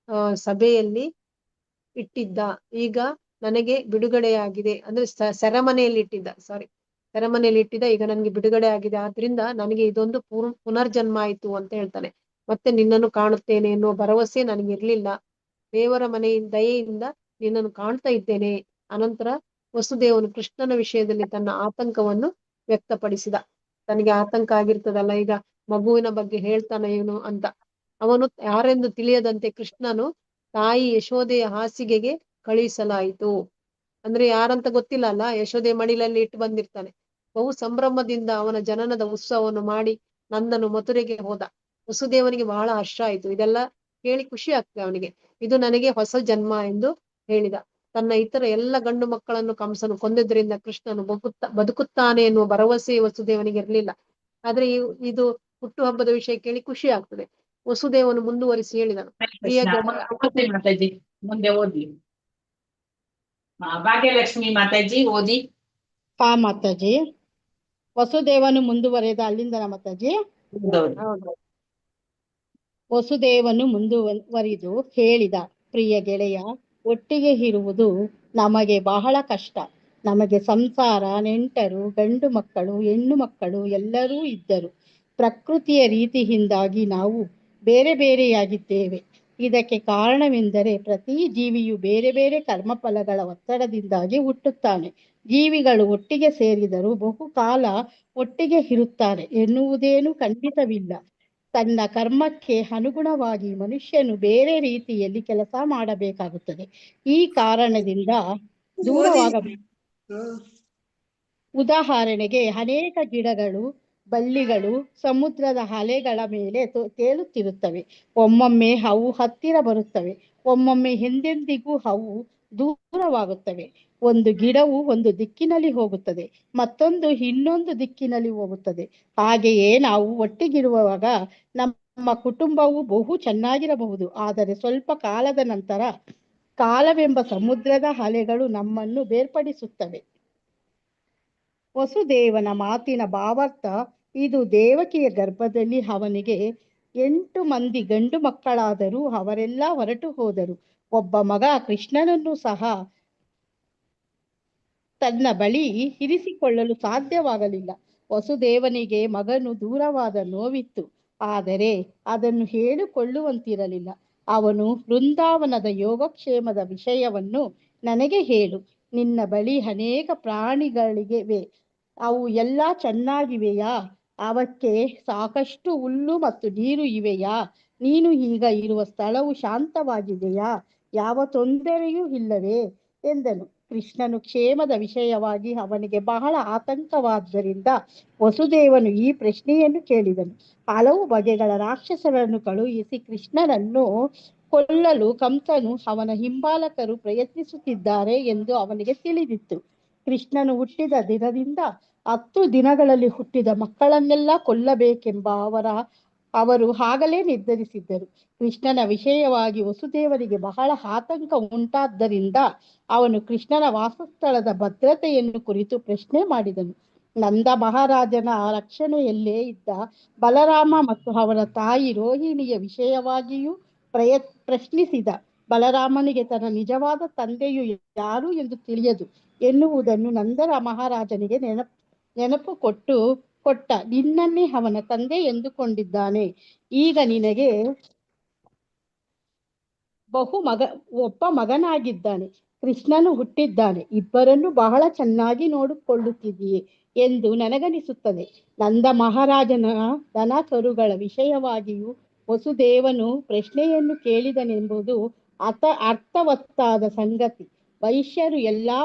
D: ಸಭೆಯಲ್ಲಿ ಇಟ್ಟಿದ್ದ. ಈಗ ನನಗೆ ಬಿಡುಗಡೆಯಾಗಿದೆ. ಅಂದ್ರೆ ಸೆರೆಮನೆಯಲ್ಲಿ ಇಟ್ಟಿದ್ದ. ಈಗ ನನಗೆ ಬಿಡುಗಡೆ ಆಗಿದೆ. ಆದ್ರಿಂದ ನನಗೆ ಇದೊಂದು ಪುನರ್ಜನ್ಮ ಆಯ್ತು ಅಂತ ಹೇಳ್ತಾನೆ. ಮತ್ತೆ ನಿನ್ನನ್ನು ಕಾಣುತ್ತೇನೆ ಎನ್ನುವ ಭರವಸೆ ನನಗಿರ್ಲಿಲ್ಲ. ದೇವರ ದಯೆಯಿಂದ ನಿನ್ನನ್ನು ಕಾಣ್ತಾ ಇದ್ದೇನೆ. ಅನಂತರ ವಸುದೇವನು ಕೃಷ್ಣನ ವಿಷಯದಲ್ಲಿ ತನ್ನ ಆತಂಕವನ್ನು ವ್ಯಕ್ತಪಡಿಸಿದ. ತನಗೆ ಆತಂಕ ಆಗಿರ್ತದಲ್ಲ, ಈಗ ಮಗುವಿನ ಬಗ್ಗೆ ಹೇಳ್ತಾನೆ ಇವನು ಅಂತ. ಅವನು ಯಾರೆಂದು ತಿಳಿಯದಂತೆ ಕೃಷ್ಣನು ತಾಯಿ ಯಶೋದೆಯ ಹಾಸಿಗೆಗೆ ಕಳುಹಿಸಲಾಯಿತು. ಅಂದ್ರೆ ಯಾರಂತ ಗೊತ್ತಿಲ್ಲ ಅಲ್ಲ, ಯಶೋದೆ ಮಡಿಲಲ್ಲಿ ಇಟ್ಟು ಬಂದಿರ್ತಾನೆ. ಬಹು ಸಂಭ್ರಮದಿಂದ ಅವನ ಜನನದ ಉತ್ಸವವನ್ನು ಮಾಡಿ ನಂದನು ಮಥುರೆಗೆ ಹೋದ. ವಸುದೇವನಿಗೆ ಬಹಳ ಹರ್ಷ ಆಯ್ತು. ಇದೆಲ್ಲ ಕೇಳಿ ಖುಷಿ ಆಗ್ತದೆ ಅವನಿಗೆ. ಇದು ನನಗೆ ಹೊಸ ಜನ್ಮ ಎಂದು ಹೇಳಿದ. ತನ್ನ ಇತರ ಎಲ್ಲ ಗಂಡು ಮಕ್ಕಳನ್ನು ಕಂಸನು ಕೊಂದಿದ್ರಿಂದ ಕೃಷ್ಣನು ಬದುಕುತ್ತಾನೆ ಎನ್ನುವ ಭರವಸೆ ವಸುದೇವನಿಗೆ ಇರಲಿಲ್ಲ. ಆದ್ರೆ ಇದು ಹುಟ್ಟುಹಬ್ಬದ ವಿಷಯ ಕೇಳಿ ಖುಷಿ ಆಗ್ತದೆ. ವಸುದೇವನು ಮುಂದುವರಿಸಿ ಹೇಳಿದನು, ಪ್ರಿಯ
B: ಓದಿ ಮಾತಾಜಿ, ಮುಂದೆ ಓದಿ. ಭಾಗ್ಯಲಕ್ಷ್ಮಿ ಮಾತಾಜಿ ಓದಿ.
F: ಮಾತಾಜಿ. ವಸುದೇವನು ಮುಂದುವರೆದ ಅಲ್ಲಿಂದ ಮಾತಾಜಿ.
D: ಹೌದು.
F: ವಸುದೇವನು ಮುಂದುವರಿದು ಹೇಳಿದ, ಪ್ರಿಯ ಗೆಳೆಯ, ಒಟ್ಟಿಗೆ ಇರುವುದು ನಮಗೆ ಬಹಳ ಕಷ್ಟ. ನಮಗೆ ಸಂಸಾರ, ನೆಂಟರು, ಗಂಡು ಮಕ್ಕಳು, ಹೆಣ್ಣು ಮಕ್ಕಳು ಎಲ್ಲರೂ ಇದ್ದರು. ಪ್ರಕೃತಿಯ ರೀತಿಯಿಂದಾಗಿ ನಾವು ಬೇರೆ ಬೇರೆಯಾಗಿದ್ದೇವೆ. ಇದಕ್ಕೆ ಕಾರಣವೆಂದರೆ ಪ್ರತಿ ಜೀವಿಯು ಬೇರೆ ಬೇರೆ ಕರ್ಮಫಲಗಳ ಒತ್ತಡದಿಂದಾಗಿ ಹುಟ್ಟುತ್ತಾನೆ. ಜೀವಿಗಳು ಒಟ್ಟಿಗೆ ಸೇರಿದರೂ ಬಹುಕಾಲ ಒಟ್ಟಿಗೆ ಇರುತ್ತಾರೆ ಎನ್ನುವುದೇನು ಖಂಡಿತವಿಲ್ಲ. ತನ್ನ ಕರ್ಮಕ್ಕೆ ಅನುಗುಣವಾಗಿ ಮನುಷ್ಯನು ಬೇರೆ ರೀತಿಯಲ್ಲಿ ಕೆಲಸ ಮಾಡಬೇಕಾಗುತ್ತದೆ. ಈ ಕಾರಣದಿಂದ ದೂರವಾಗಬೇಕು. ಉದಾಹರಣೆಗೆ, ಅನೇಕ ಗಿಡಗಳು, ಬಳ್ಳಿಗಳು ಸಮುದ್ರದ ಅಲೆಗಳ ಮೇಲೆ ತೇಲುತ್ತಿರುತ್ತವೆ. ಒಮ್ಮೊಮ್ಮೆ ಅವು ಹತ್ತಿರ ಬರುತ್ತವೆ, ಒಮ್ಮೊಮ್ಮೆ ಎಂದೆಂದಿಗೂ ಅವು ದೂರವಾಗುತ್ತವೆ. ಒಂದು ಗಿಡವು ಒಂದು ದಿಕ್ಕಿನಲ್ಲಿ ಹೋಗುತ್ತದೆ, ಮತ್ತೊಂದು ಇನ್ನೊಂದು ದಿಕ್ಕಿನಲ್ಲಿ ಹೋಗುತ್ತದೆ. ಹಾಗೆಯೇ ನಾವು ಒಟ್ಟಿಗಿರುವಾಗ ನಮ್ಮ ಕುಟುಂಬವು ಬಹು ಚೆನ್ನಾಗಿರಬಹುದು, ಆದರೆ ಸ್ವಲ್ಪ ಕಾಲದ ನಂತರ ಕಾಲವೆಂಬ ಸಮುದ್ರದ ಅಲೆಗಳು ನಮ್ಮನ್ನು ಬೇರ್ಪಡಿಸುತ್ತವೆ. ವಸುದೇವನ ಮಾತಿನ ಭಾವಾರ್ಥ ಇದು. ದೇವಕಿಯ ಗರ್ಭದಲ್ಲಿ ಅವನಿಗೆ 8 ಮಂದಿ ಗಂಡು ಮಕ್ಕಳಾದರೂ ಅವರೆಲ್ಲ ಹೊರಟು ಹೋದರು. ಒಬ್ಬ ಮಗ ಕೃಷ್ಣನನ್ನು ಸಹ ತನ್ನ ಬಳಿ ಇರಿಸಿಕೊಳ್ಳಲು ಸಾಧ್ಯವಾಗಲಿಲ್ಲ. ವಸುದೇವನಿಗೆ ಮಗನು ದೂರವಾದ ನೋವಿತ್ತು, ಆದರೆ ಅದನ್ನು ಹೇಳಿಕೊಳ್ಳುವಂತಿರಲಿಲ್ಲ. ಅವನು ವೃಂದಾವನದ ಯೋಗಕ್ಷೇಮದ ವಿಷಯವನ್ನು ನನಗೆ ಹೇಳು. ನಿನ್ನ ಬಳಿ ಅನೇಕ ಪ್ರಾಣಿಗಳಿವೆ, ಅವು ಎಲ್ಲ ಚೆನ್ನಾಗಿವೆಯಾ? ಅವಕ್ಕೆ ಸಾಕಷ್ಟು ಹುಲ್ಲು ಮತ್ತು ನೀರು ಇವೆಯಾ? ನೀನು ಈಗ ಇರುವ ಸ್ಥಳವು ಶಾಂತವಾಗಿದೆಯಾ? ಯಾವ ತೊಂದರೆಯೂ ಇಲ್ಲವೇ ಎಂದನು. ಕೃಷ್ಣನು ಕ್ಷೇಮದ ವಿಷಯವಾಗಿ ಅವನಿಗೆ ಬಹಳ ಆತಂಕವಾದ್ದರಿಂದ ವಸುದೇವನು ಈ ಪ್ರಶ್ನೆಯನ್ನು ಕೇಳಿದನು. ಹಲವು ಬಗೆಗಳ ರಾಕ್ಷಸರನ್ನು ಕಳುಹಿಸಿ ಕೃಷ್ಣನನ್ನು ಕೊಲ್ಲಲು ಕಂಸನು ಅವನ ಹಿಂಬಾಲಕರು ಪ್ರಯತ್ನಿಸುತ್ತಿದ್ದಾರೆ ಎಂದು ಅವನಿಗೆ ತಿಳಿದಿತ್ತು. ಕೃಷ್ಣನು ಹುಟ್ಟಿದ ದಿನದಿಂದ 10 ದಿನಗಳಲ್ಲಿ ಹುಟ್ಟಿದ ಮಕ್ಕಳನ್ನೆಲ್ಲ ಕೊಲ್ಲಬೇಕೆಂಬ ಅವರು ಆಗಲೇ ನಿರ್ಧರಿಸಿದ್ದರು. ಕೃಷ್ಣನ ವಿಷಯವಾಗಿ ವಸುದೇವನಿಗೆ ಬಹಳ ಆತಂಕ ಉಂಟಾದ್ದರಿಂದ ಅವನು ಕೃಷ್ಣನ ವಾಸಸ್ಥಳದ ಭದ್ರತೆಯನ್ನು ಕುರಿತು ಪ್ರಶ್ನೆ ಮಾಡಿದನು. ನಂದ ಮಹಾರಾಜನ ರಕ್ಷಣೆಯಲ್ಲೇ ಇದ್ದ ಬಲರಾಮ ಮತ್ತು ಅವನ ತಾಯಿ ರೋಹಿಣಿಯ ವಿಷಯವಾಗಿಯೂ ಪ್ರಶ್ನಿಸಿದ. ಬಲರಾಮನಿಗೆ ತನ್ನ ನಿಜವಾದ ತಂದೆಯು ಯಾರು ಎಂದು ತಿಳಿಯದು ಎನ್ನುವುದನ್ನು ನಂದರ ಮಹಾರಾಜನಿಗೆ ನೆನಪು ಕೊಟ್ಟ. ನಿನ್ನನ್ನೇ ಅವನ ತಂದೆ ಎಂದುಕೊಂಡಿದ್ದಾನೆ. ಈಗ ನಿನಗೆ ಒಬ್ಬ ಮಗನಾಗಿದ್ದಾನೆ, ಕೃಷ್ಣನು ಹುಟ್ಟಿದ್ದಾನೆ. ಇಬ್ಬರನ್ನು ಬಹಳ ಚೆನ್ನಾಗಿ ನೋಡಿಕೊಳ್ಳುತ್ತಿದ್ದೀಯೆ ಎಂದು ನನಗನಿಸುತ್ತದೆ. ನಂದ ಮಹಾರಾಜನ ದನ ಕರುಗಳ ವಿಷಯವಾಗಿಯೂ ವಸುದೇವನು ಪ್ರಶ್ನೆಯನ್ನು ಕೇಳಿದನೆಂಬುದು ಅರ್ಥವತ್ತಾದ ಸಂಗತಿ. ವೈಶ್ಯರು ಎಲ್ಲಾ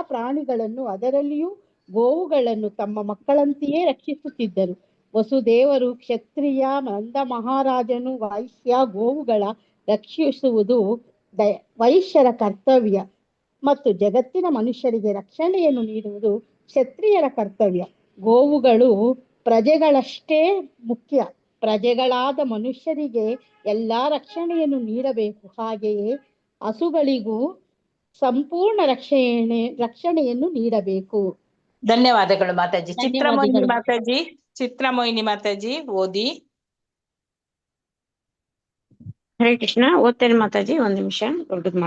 F: ಪ್ರಾಣಿಗಳನ್ನು ಅದರಲ್ಲಿಯೂ ಗೋವುಗಳನ್ನು ತಮ್ಮ ಮಕ್ಕಳಂತೆಯೇ ರಕ್ಷಿಸುತ್ತಿದ್ದರು. ವಸುದೇವರು ಕ್ಷತ್ರಿಯ, ನಂದ ಮಹಾರಾಜನು ವೈಶ್ಯ. ಗೋವುಗಳ ರಕ್ಷಿಸುವುದು ವೈಶ್ಯರ ಕರ್ತವ್ಯ ಮತ್ತು ಜಗತ್ತಿನ ಮನುಷ್ಯರಿಗೆ ರಕ್ಷಣೆಯನ್ನು ನೀಡುವುದು ಕ್ಷತ್ರಿಯರ ಕರ್ತವ್ಯ. ಗೋವುಗಳು ಪ್ರಜೆಗಳಷ್ಟೇ ಮುಖ್ಯ. ಪ್ರಜೆಗಳಾದ ಮನುಷ್ಯರಿಗೆ ಎಲ್ಲಾ ರಕ್ಷಣೆಯನ್ನು ನೀಡಬೇಕು. ಹಾಗೆಯೇ ಹಸುಗಳಿಗೂ ಸಂಪೂರ್ಣ ರಕ್ಷಣೆಯನ್ನು ನೀಡಬೇಕು.
B: ಧನ್ಯವಾದಗಳು ಮಾತಾಜಿ. ಚಿತ್ರಮೋಹಿನಿ ಮಾತಾಜಿ ಓದಿ.
E: ಹರೇ ಕೃಷ್ಣ. ಓದ್ತೇನೆ ಮಾತಾಜಿ, 1 ನಿಮಿಷ ದೊಡ್ಡದ್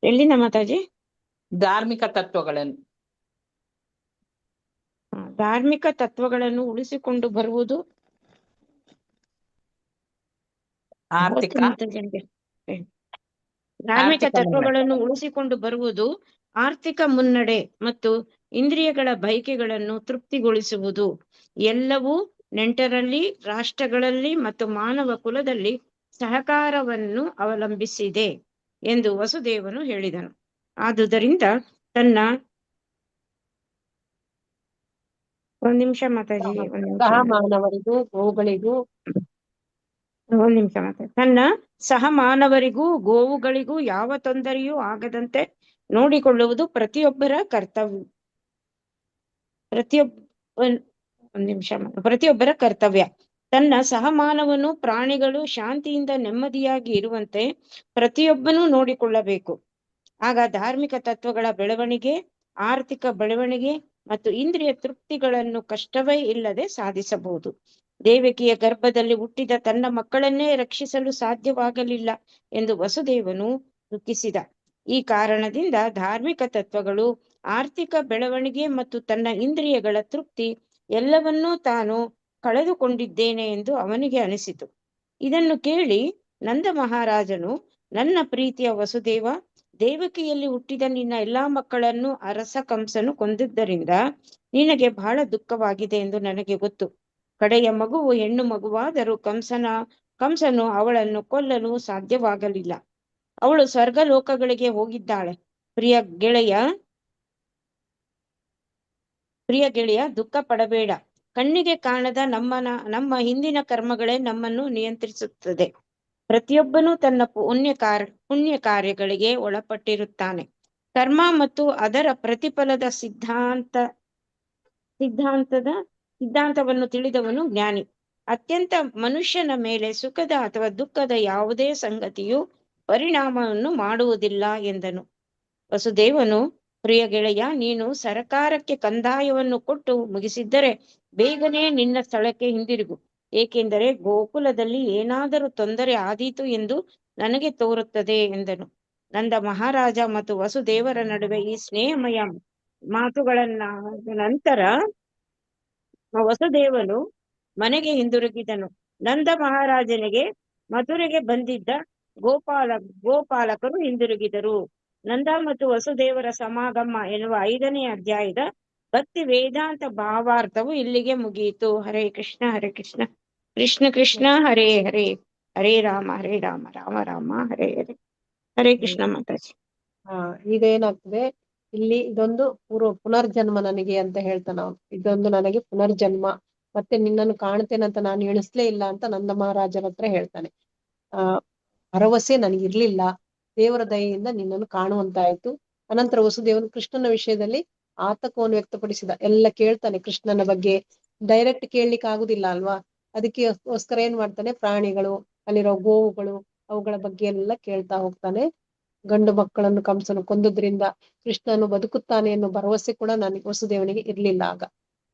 E: ಎಲ್ಲಿಂದ ಮಾತಾಜಿ?
B: ಧಾರ್ಮಿಕ
E: ತತ್ವಗಳನ್ನು ಉಳಿಸಿಕೊಂಡು ಬರುವುದು ಆರ್ಥಿಕ ಮುನ್ನಡೆ ಮತ್ತು ಇಂದ್ರಿಯಗಳ ಬಯಕೆಗಳನ್ನು ತೃಪ್ತಿಗೊಳಿಸುವುದು. ಎಲ್ಲವೂ ನೆಂಟರಲ್ಲಿ, ರಾಷ್ಟ್ರಗಳಲ್ಲಿ ಮತ್ತು ಮಾನವ ಕುಲದಲ್ಲಿ ಸಹಕಾರವನ್ನು ಅವಲಂಬಿಸಿದೆ ಎಂದು ವಸುದೇವನು ಹೇಳಿದನು. ಆದುದರಿಂದ ತನ್ನ ಒಂದ್ ನಿಮಿಷ ಮಾತಾಜಿ, ಒಂದ್ ನಿಮಿಷ.
D: ಸಹಮಾನವರಿಗೂ ಗೋವುಗಳಿಗೂ
E: ಒಂದ್ ನಿಮಿಷ ಮಾತಾಜಿ. ತನ್ನ ಸಹಮಾನವರಿಗೂ ಗೋವುಗಳಿಗೂ ಯಾವ ತೊಂದರೆಯೂ ಆಗದಂತೆ ನೋಡಿಕೊಳ್ಳುವುದು ಪ್ರತಿಯೊಬ್ಬರ ಕರ್ತವ್ಯ. ಪ್ರತಿಯೊಬ್ಬರ ಕರ್ತವ್ಯ. ತನ್ನ ಸಹಮಾನವನು ಪ್ರಾಣಿಗಳು ಶಾಂತಿಯಿಂದ ನೆಮ್ಮದಿಯಾಗಿ ಇರುವಂತೆ ಪ್ರತಿಯೊಬ್ಬನೂ ನೋಡಿಕೊಳ್ಳಬೇಕು. ಆಗ ಧಾರ್ಮಿಕ ತತ್ವಗಳ ಬೆಳವಣಿಗೆ, ಆರ್ಥಿಕ ಬೆಳವಣಿಗೆ ಮತ್ತು ಇಂದ್ರಿಯ ತೃಪ್ತಿಗಳನ್ನು ಕಷ್ಟವೇ ಇಲ್ಲದೆ ಸಾಧಿಸಬಹುದು. ದೇವಕಿಯ ಗರ್ಭದಲ್ಲಿ ಹುಟ್ಟಿದ ತನ್ನ ಮಕ್ಕಳನ್ನೇ ರಕ್ಷಿಸಲು ಸಾಧ್ಯವಾಗಲಿಲ್ಲ ಎಂದು ವಸುದೇವನು ದುಃಖಿಸಿದ. ಈ ಕಾರಣದಿಂದ ಧಾರ್ಮಿಕ ತತ್ವಗಳು, ಆರ್ಥಿಕ ಬೆಳವಣಿಗೆ ಮತ್ತು ತನ್ನ ಇಂದ್ರಿಯಗಳ ತೃಪ್ತಿ ಎಲ್ಲವನ್ನೂ ತಾನು ಕಳೆದುಕೊಂಡಿದ್ದೇನೆ ಎಂದು ಅವನಿಗೆ ಅನಿಸಿತು. ಇದನ್ನು ಕೇಳಿ ನಂದ ಮಹಾರಾಜನು, ನನ್ನ ಪ್ರೀತಿಯ ವಸುದೇವ, ದೇವಕಿಯಲ್ಲಿ ಹುಟ್ಟಿದ ನಿನ್ನ ಎಲ್ಲಾ ಮಕ್ಕಳನ್ನು ಅರಸ ಕಂಸನು ಕೊಂದಿದ್ದರಿಂದ ನಿನಗೆ ಬಹಳ ದುಃಖವಾಗಿದೆ ಎಂದು ನನಗೆ ಗೊತ್ತು. ಕಡೆಯ ಮಗುವು ಹೆಣ್ಣು ಮಗುವಾದರೂ ಕಂಸನು ಅವಳನ್ನು ಕೊಲ್ಲಲು ಸಾಧ್ಯವಾಗಲಿಲ್ಲ. ಅವಳು ಸ್ವರ್ಗಲೋಕಗಳಿಗೆ ಹೋಗಿದ್ದಾಳೆ. ಪ್ರಿಯ ಗೆಳೆಯ, ದುಃಖ ಪಡಬೇಡ. ಕಣ್ಣಿಗೆ ಕಾಣದ ನಮ್ಮ ಹಿಂದಿನ ಕರ್ಮಗಳೇ ನಮ್ಮನ್ನು ನಿಯಂತ್ರಿಸುತ್ತದೆ. ಪ್ರತಿಯೊಬ್ಬನೂ ತನ್ನ ಪುಣ್ಯ ಕಾರ್ಯಗಳಿಗೆ ಒಳಪಟ್ಟಿರುತ್ತಾನೆ. ಕರ್ಮ ಮತ್ತು ಅದರ ಪ್ರತಿಫಲದ ಸಿದ್ಧಾಂತವನ್ನು ತಿಳಿದವನು ಜ್ಞಾನಿ. ಅತ್ಯಂತ ಮನುಷ್ಯನ ಮೇಲೆ ಸುಖದ ಅಥವಾ ದುಃಖದ ಯಾವುದೇ ಸಂಗತಿಯು ಪರಿಣಾಮವನ್ನು ಮಾಡುವುದಿಲ್ಲ ಎಂದನು. ವಸುದೇವನು, ಪ್ರಿಯ ಗೆಳೆಯ, ನೀನು ಸರಕಾರಕ್ಕೆ ಕಂದಾಯವನ್ನು ಕೊಟ್ಟು ಮುಗಿಸಿದ್ದರೆ ಬೇಗನೆ ನಿನ್ನ ಸ್ಥಳಕ್ಕೆ ಹಿಂದಿರುಗು. ಏಕೆಂದರೆ ಗೋಕುಲದಲ್ಲಿ ಏನಾದರೂ ತೊಂದರೆ ಆದೀತು ಎಂದು ನನಗೆ ತೋರುತ್ತದೆ ಎಂದನು. ನಂದ ಮಹಾರಾಜ ಮತ್ತು ವಸುದೇವರ ನಡುವೆ ಈ ಸ್ನೇಹಮಯ ಮಾತುಗಳನ್ನ ನಂತರ ವಸುದೇವನು ಮನೆಗೆ ಹಿಂದಿರುಗಿದನು. ನಂದ ಮಹಾರಾಜನಿಗೆ ಮಥುರೆಗೆ ಬಂದಿದ್ದ ಗೋಪಾಲಕರು ಹಿಂದಿರುಗಿದರು. ನಂದ ಮತ್ತು ವಸುದೇವರ ಸಮಾಗಮ ಎನ್ನುವ 5ನೇ ಅಧ್ಯಾಯದ ಭಕ್ತಿ ವೇದಾಂತ ಭಾವಾರ್ಥವು ಇಲ್ಲಿಗೆ ಮುಗಿಯಿತು. ಹರೇ ಕೃಷ್ಣ ಹರೇ ಕೃಷ್ಣ, ಕೃಷ್ಣ ಕೃಷ್ಣ ಹರೇ ಹರೇ, ಹರೇ ರಾಮ ರಾಮ ರಾಮ ಹರೇ ಹರೇ. ಹರೇ ಕೃಷ್ಣ ಮಾತಾಜಿ.
D: ಈಗ ಏನಾಗ್ತದೆ ಇಲ್ಲಿ, ಇದೊಂದು ಪುನರ್ಜನ್ಮ ನನಗೆ ಅಂತ ಹೇಳ್ತಾನ ಅವನು. ಇದೊಂದು ನನಗೆ ಪುನರ್ಜನ್ಮ, ಮತ್ತೆ ನಿನ್ನನ್ನು ಕಾಣ್ತೇನಂತ ನಾನು ಎಣಿಸ್ಲೇ ಇಲ್ಲ ಅಂತ ನಂದ ಮಹಾರಾಜರ ಹತ್ರ ಹೇಳ್ತಾನೆ. ಭರವಸೆ ನನಗಿರ್ಲಿಲ್ಲ, ದೇವರ ದಯೆಯಿಂದ ನಿನ್ನನ್ನು ಕಾಣುವಂತಾಯ್ತು. ಅನಂತರ ವಸುದೇವನು ಕೃಷ್ಣನ ವಿಷಯದಲ್ಲಿ ಆತಕವನ್ನು ವ್ಯಕ್ತಪಡಿಸಿದ. ಎಲ್ಲ ಕೇಳ್ತಾನೆ ಕೃಷ್ಣನ ಬಗ್ಗೆ. ಡೈರೆಕ್ಟ್ ಕೇಳಲಿಕ್ಕೆ ಆಗುದಿಲ್ಲ ಅಲ್ವಾ, ಅದಕ್ಕೋಸ್ಕರ ಏನ್ ಮಾಡ್ತಾನೆ, ಪ್ರಾಣಿಗಳು, ಅಲ್ಲಿರೋ ಗೋವುಗಳು, ಅವುಗಳ ಬಗ್ಗೆ ಎಲ್ಲ ಕೇಳ್ತಾ ಹೋಗ್ತಾನೆ. ಗಂಡು ಮಕ್ಕಳನ್ನು ಕಂಸನು ಕೊಂದುದ್ರಿಂದ ಕೃಷ್ಣನು ಬದುಕುತ್ತಾನೆ ಅನ್ನೋ ಭರವಸೆ ಕೂಡ ವಸುದೇವನಿಗೆ ಇರ್ಲಿಲ್ಲ. ಆಗ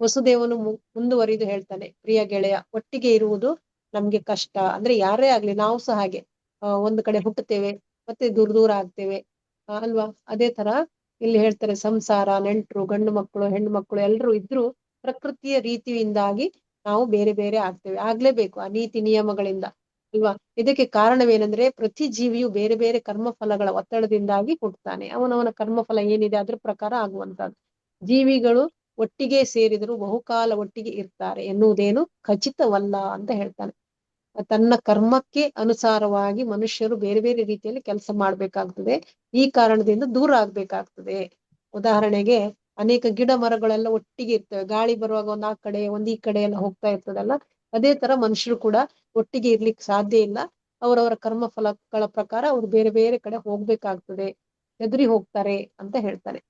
D: ವಸುದೇವನು ಮುಂದುವರಿದು ಹೇಳ್ತಾನೆ, ಪ್ರಿಯ ಗೆಳೆಯ, ಒಟ್ಟಿಗೆ ಇರುವುದು ನಮ್ಗೆ ಕಷ್ಟ. ಅಂದ್ರೆ ಯಾರೇ ಆಗ್ಲಿ, ನಾವು ಸಹ ಹಾಗೆ ಒಂದು ಕಡೆ ಹುಟ್ಟುತ್ತೇವೆ, ಮತ್ತೆ ದೂರ ಆಗ್ತೇವೆ ಅಲ್ವಾ. ಅದೇ ತರ ಇಲ್ಲಿ ಹೇಳ್ತಾರೆ, ಸಂಸಾರ, ನೆಂಟರು, ಗಂಡು ಮಕ್ಕಳು, ಹೆಣ್ಣು ಮಕ್ಕಳು ಎಲ್ಲರೂ ಇದ್ರು ಪ್ರಕೃತಿಯ ರೀತಿಯಿಂದಾಗಿ ನಾವು ಬೇರೆ ಬೇರೆ ಆಗ್ತೇವೆ, ಆಗ್ಲೇಬೇಕು ಆ ನೀತಿ ನಿಯಮಗಳಿಂದ ಅಲ್ವಾ. ಇದಕ್ಕೆ ಕಾರಣವೇನೆಂದ್ರೆ ಪ್ರತಿ ಜೀವಿಯು ಬೇರೆ ಬೇರೆ ಕರ್ಮಫಲಗಳ ಒತ್ತಡದಿಂದಾಗಿ ಹುಟ್ಟುತ್ತಾನೆ. ಅವನವನ ಕರ್ಮಫಲ ಏನಿದೆ ಅದ್ರ ಪ್ರಕಾರ ಆಗುವಂತದ್ದು. ಜೀವಿಗಳು ಒಟ್ಟಿಗೆ ಸೇರಿದರೂ ಬಹುಕಾಲ ಒಟ್ಟಿಗೆ ಇರ್ತಾರೆ ಎನ್ನುವುದೇನು ಖಚಿತವಲ್ಲ ಅಂತ ಹೇಳ್ತಾನೆ. ತನ್ನ ಕರ್ಮಕ್ಕೆ ಅನುಸಾರವಾಗಿ ಮನುಷ್ಯರು ಬೇರೆ ಬೇರೆ ರೀತಿಯಲ್ಲಿ ಕೆಲಸ ಮಾಡ್ಬೇಕಾಗ್ತದೆ. ಈ ಕಾರಣದಿಂದ ದೂರ ಆಗ್ಬೇಕಾಗ್ತದೆ. ಉದಾಹರಣೆಗೆ ಅನೇಕ ಗಿಡ ಮರಗಳೆಲ್ಲ ಒಟ್ಟಿಗೆ ಇರ್ತವೆ, ಗಾಳಿ ಬರುವಾಗ ಒಂದ್ ಆ ಕಡೆ ಒಂದ್ ಈ ಕಡೆ ಎಲ್ಲ ಹೋಗ್ತಾ ಇರ್ತದಲ್ಲ. ಅದೇ ತರ ಮನುಷ್ಯರು ಕೂಡ ಒಟ್ಟಿಗೆ ಇರ್ಲಿಕ್ಕೆ ಸಾಧ್ಯ ಇಲ್ಲ. ಅವರವರ ಕರ್ಮ ಫಲಗಳ ಪ್ರಕಾರ ಅವ್ರು ಬೇರೆ ಬೇರೆ ಕಡೆ ಹೋಗ್ಬೇಕಾಗ್ತದೆ, ಎದುರಿ ಹೋಗ್ತಾರೆ ಅಂತ ಹೇಳ್ತಾರೆ.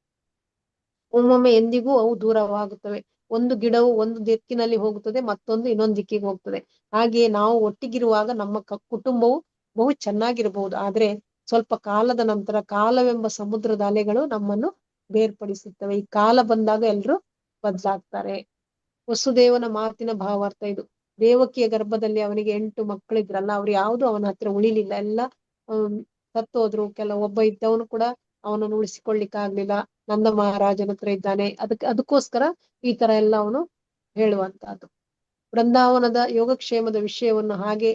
D: ಒಮ್ಮೊಮ್ಮೆ ಎಂದಿಗೂ ಅವು ದೂರವಾಗುತ್ತವೆ. ಒಂದು ಗಿಡವು ಒಂದು ದಿಕ್ಕಿನಲ್ಲಿ ಹೋಗುತ್ತದೆ, ಮತ್ತೊಂದು ಇನ್ನೊಂದು ದಿಕ್ಕಿಗೆ ಹೋಗ್ತದೆ. ಹಾಗೆಯೇ ನಾವು ಒಟ್ಟಿಗಿರುವಾಗ ನಮ್ಮ ಕುಟುಂಬವು ಬಹು ಚೆನ್ನಾಗಿರಬಹುದು, ಆದ್ರೆ ಸ್ವಲ್ಪ ಕಾಲದ ನಂತರ ಕಾಲವೆಂಬ ಸಮುದ್ರದ ಅಲೆಗಳು ನಮ್ಮನ್ನು ಬೇರ್ಪಡಿಸುತ್ತವೆ. ಈ ಕಾಲ ಬಂದಾಗ ಎಲ್ರು ಬದಲಾಗ್ತಾರೆ. ವಸುದೇವನ ಮಾತಿನ ಭಾವಾರ್ಥ ಇದು. ದೇವಕಿಯ ಗರ್ಭದಲ್ಲಿ ಅವನಿಗೆ 8 ಮಕ್ಕಳಿದ್ರಲ್ಲ, ಅವ್ರು ಯಾವ್ದು ಅವನ ಹತ್ರ ಉಳಿಲಿಲ್ಲ, ಎಲ್ಲ ಸತ್ತೋದ್ರು. ಒಬ್ಬ ಇದ್ದವನು ಕೂಡ ಅವನನ್ನು ಉಳಿಸಿಕೊಳ್ಳಿಕ್ಕಾಗ್ಲಿಲ್ಲ. ನಂದ ಮಹಾರಾಜನ ಹತ್ರ ಇದ್ದಾನೆ. ಅದಕ್ಕೋಸ್ಕರ ಈ ತರ ಎಲ್ಲ ಅವನು ಹೇಳುವಂತಹದ್ದು. ಬೃಂದಾವನದ ಯೋಗಕ್ಷೇಮದ ವಿಷಯವನ್ನು ಹಾಗೆ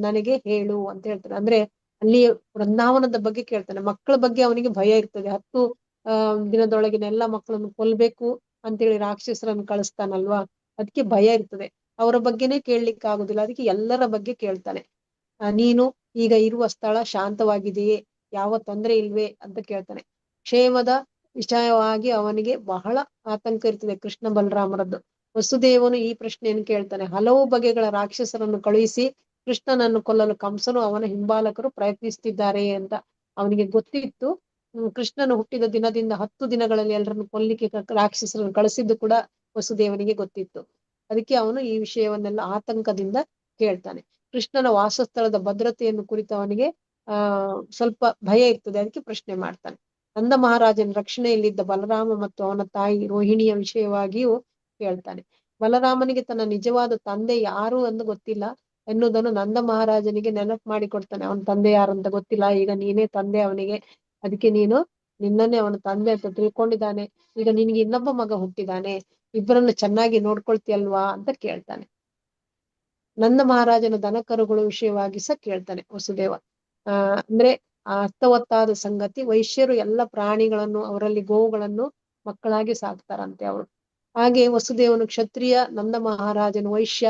D: ನನಗೆ ಹೇಳು ಅಂತ ಹೇಳ್ತಾನೆ. ಅಂದ್ರೆ ಅಲ್ಲಿ ಬೃಂದಾವನದ ಬಗ್ಗೆ ಕೇಳ್ತಾನೆ. ಮಕ್ಕಳ ಬಗ್ಗೆ ಅವನಿಗೆ ಭಯ ಇರ್ತದೆ. 10 ದಿನದೊಳಗಿನ ಎಲ್ಲ ಮಕ್ಕಳನ್ನು ಕೊಲ್ಬೇಕು ಅಂತೇಳಿ ರಾಕ್ಷಸರನ್ನು ಕಳಿಸ್ತಾನಲ್ವಾ, ಅದಕ್ಕೆ ಭಯ ಇರ್ತದೆ. ಅವರ ಬಗ್ಗೆನೇ ಕೇಳಲಿಕ್ಕೆ ಆಗುದಿಲ್ಲ, ಅದಕ್ಕೆ ಎಲ್ಲರ ಬಗ್ಗೆ ಕೇಳ್ತಾನೆ. ನೀನು ಈಗ ಇರುವ ಸ್ಥಳ ಶಾಂತವಾಗಿದೆಯೇ, ಯಾವ ತೊಂದರೆ ಇಲ್ವೇ ಅಂತ ಕೇಳ್ತಾನೆ. ಕ್ಷೇಮದ ವಿಷಯವಾಗಿ ಅವನಿಗೆ ಬಹಳ ಆತಂಕ ಇರ್ತದೆ ಕೃಷ್ಣ ಬಲರಾಮರದ್ದು. ವಸುದೇವನು ಈ ಪ್ರಶ್ನೆಯನ್ನು ಕೇಳ್ತಾನೆ. ಹಲವು ಬಗೆಗಳ ರಾಕ್ಷಸರನ್ನು ಕಳುಹಿಸಿ ಕೃಷ್ಣನನ್ನು ಕೊಲ್ಲಲು ಕಂಸನು ಅವನ ಹಿಂಬಾಲಕರು ಪ್ರಯತ್ನಿಸುತ್ತಿದ್ದಾರೆ ಅಂತ ಅವನಿಗೆ ಗೊತ್ತಿತ್ತು. ಕೃಷ್ಣನು ಹುಟ್ಟಿದ ದಿನದಿಂದ 10 ದಿನಗಳಲ್ಲಿ ಎಲ್ಲರನ್ನು ಕೊಲ್ಲಿಕ್ಕೆ ರಾಕ್ಷಸರನ್ನು ಕಳಿಸಿದ್ದು ಕೂಡ ವಸುದೇವನಿಗೆ ಗೊತ್ತಿತ್ತು. ಅದಕ್ಕೆ ಅವನು ಈ ವಿಷಯವನ್ನೆಲ್ಲ ಆತಂಕದಿಂದ ಕೇಳ್ತಾನೆ. ಕೃಷ್ಣನ ವಾಸಸ್ಥಳದ ಭದ್ರತೆಯನ್ನು ಕುರಿತು ಅವನಿಗೆ ಸ್ವಲ್ಪ ಭಯ ಇರ್ತದೆ. ಅದಕ್ಕೆ ಪ್ರಶ್ನೆ ಮಾಡ್ತಾನೆ. ನಂದ ಮಹಾರಾಜನ ರಕ್ಷಣೆಯಲ್ಲಿದ್ದ ಬಲರಾಮ ಮತ್ತು ಅವನ ತಾಯಿ ರೋಹಿಣಿಯ ವಿಷಯವಾಗಿಯೂ ಕೇಳ್ತಾನೆ. ಬಲರಾಮನಿಗೆ ತನ್ನ ನಿಜವಾದ ತಂದೆ ಯಾರು ಎಂದು ಗೊತ್ತಿಲ್ಲ ಎನ್ನುವುದನ್ನು ನಂದ ಮಹಾರಾಜನಿಗೆ ನೆನಪು ಮಾಡಿಕೊಡ್ತಾನೆ. ಅವನ ತಂದೆ ಯಾರು ಅಂತ ಗೊತ್ತಿಲ್ಲ, ಈಗ ನೀನೇ ತಂದೆ ಅವನಿಗೆ, ಅದಕ್ಕೆ ನಿನ್ನನ್ನೇ ಅವನ ತಂದೆ ಅಂತ ತಿಳ್ಕೊಂಡಿದ್ದಾನೆ. ಈಗ ನಿನಗೆ ಇನ್ನೊಬ್ಬ ಮಗ ಹುಟ್ಟಿದಾನೆ, ಇಬ್ಬರನ್ನು ಚೆನ್ನಾಗಿ ನೋಡ್ಕೊಳ್ತೀಯಲ್ವಾ ಅಂತ ಕೇಳ್ತಾನೆ. ನಂದ ಮಹಾರಾಜನ ದನಕರುಗಳು ವಿಷಯವಾಗಿ ಸಹ ಕೇಳ್ತಾನೆ ವಸುದೇವ. ಅಂದ್ರೆ ಅರ್ಥವತ್ತಾದ ಸಂಗತಿ, ವೈಶ್ಯರು ಎಲ್ಲ ಪ್ರಾಣಿಗಳನ್ನು, ಅವರಲ್ಲಿ ಗೋವುಗಳನ್ನು ಮಕ್ಕಳಾಗಿ ಸಾಕ್ತಾರಂತೆ ಅವರು. ಹಾಗೆ ವಸುದೇವನು ಕ್ಷತ್ರಿಯ, ನಂದ ಮಹಾರಾಜನು ವೈಶ್ಯ.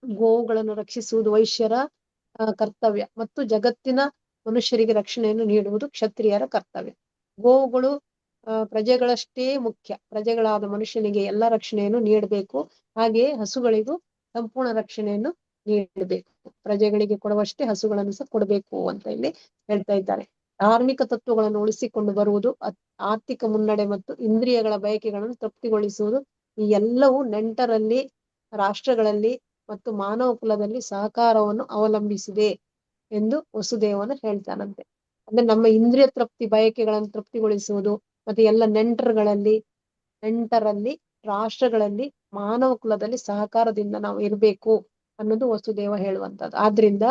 D: ಗೋವುಗಳನ್ನು ರಕ್ಷಿಸುವುದು ವೈಶ್ಯರ ಕರ್ತವ್ಯ ಮತ್ತು ಜಗತ್ತಿನ ಮನುಷ್ಯರಿಗೆ ರಕ್ಷಣೆಯನ್ನು ನೀಡುವುದು ಕ್ಷತ್ರಿಯರ ಕರ್ತವ್ಯ. ಗೋವುಗಳು ಪ್ರಜೆಗಳಷ್ಟೇ ಮುಖ್ಯ. ಪ್ರಜೆಗಳಾದ ಮನುಷ್ಯನಿಗೆ ಎಲ್ಲ ರಕ್ಷಣೆಯನ್ನು ನೀಡಬೇಕು. ಹಾಗೆಯೇ ಹಸುಗಳಿಗೂ ಸಂಪೂರ್ಣ ರಕ್ಷಣೆಯನ್ನು ನೀಡಬೇಕು. ಪ್ರಜೆಗಳಿಗೆ ಕೊಡುವಷ್ಟೇ ಹಸುಗಳನ್ನು ಸಹ ಕೊಡಬೇಕು ಅಂತ ಇಲ್ಲಿ ಹೇಳ್ತಾ ಇದ್ದಾರೆ. ಧಾರ್ಮಿಕ ತತ್ವಗಳನ್ನು ಉಳಿಸಿಕೊಂಡು ಬರುವುದು, ಆರ್ಥಿಕ ಮುನ್ನಡೆ ಮತ್ತು ಇಂದ್ರಿಯಗಳ ಬಯಕೆಗಳನ್ನು ತೃಪ್ತಿಗೊಳಿಸುವುದು, ಈ ಎಲ್ಲವೂ ನೆಂಟರಲ್ಲಿ, ರಾಷ್ಟ್ರಗಳಲ್ಲಿ ಮತ್ತು ಮಾನವ ಕುಲದಲ್ಲಿ ಸಹಕಾರವನ್ನು ಅವಲಂಬಿಸಿದೆ ಎಂದು ವಸುದೇವನು ಹೇಳ್ತಾನಂತೆ. ಅಂದ್ರೆ ನಮ್ಮ ಇಂದ್ರಿಯ ತೃಪ್ತಿ ಬಯಕೆಗಳನ್ನು ತೃಪ್ತಿಗೊಳಿಸುವುದು ಮತ್ತೆ ಎಲ್ಲ ನೆಂಟರಲ್ಲಿ, ರಾಷ್ಟ್ರಗಳಲ್ಲಿ, ಮಾನವ ಕುಲದಲ್ಲಿ ಸಹಕಾರದಿಂದ ನಾವು ಇರಬೇಕು ಅನ್ನೋದು ವಸುದೇವ ಹೇಳುವಂಥದ್ದು. ಆದ್ರಿಂದ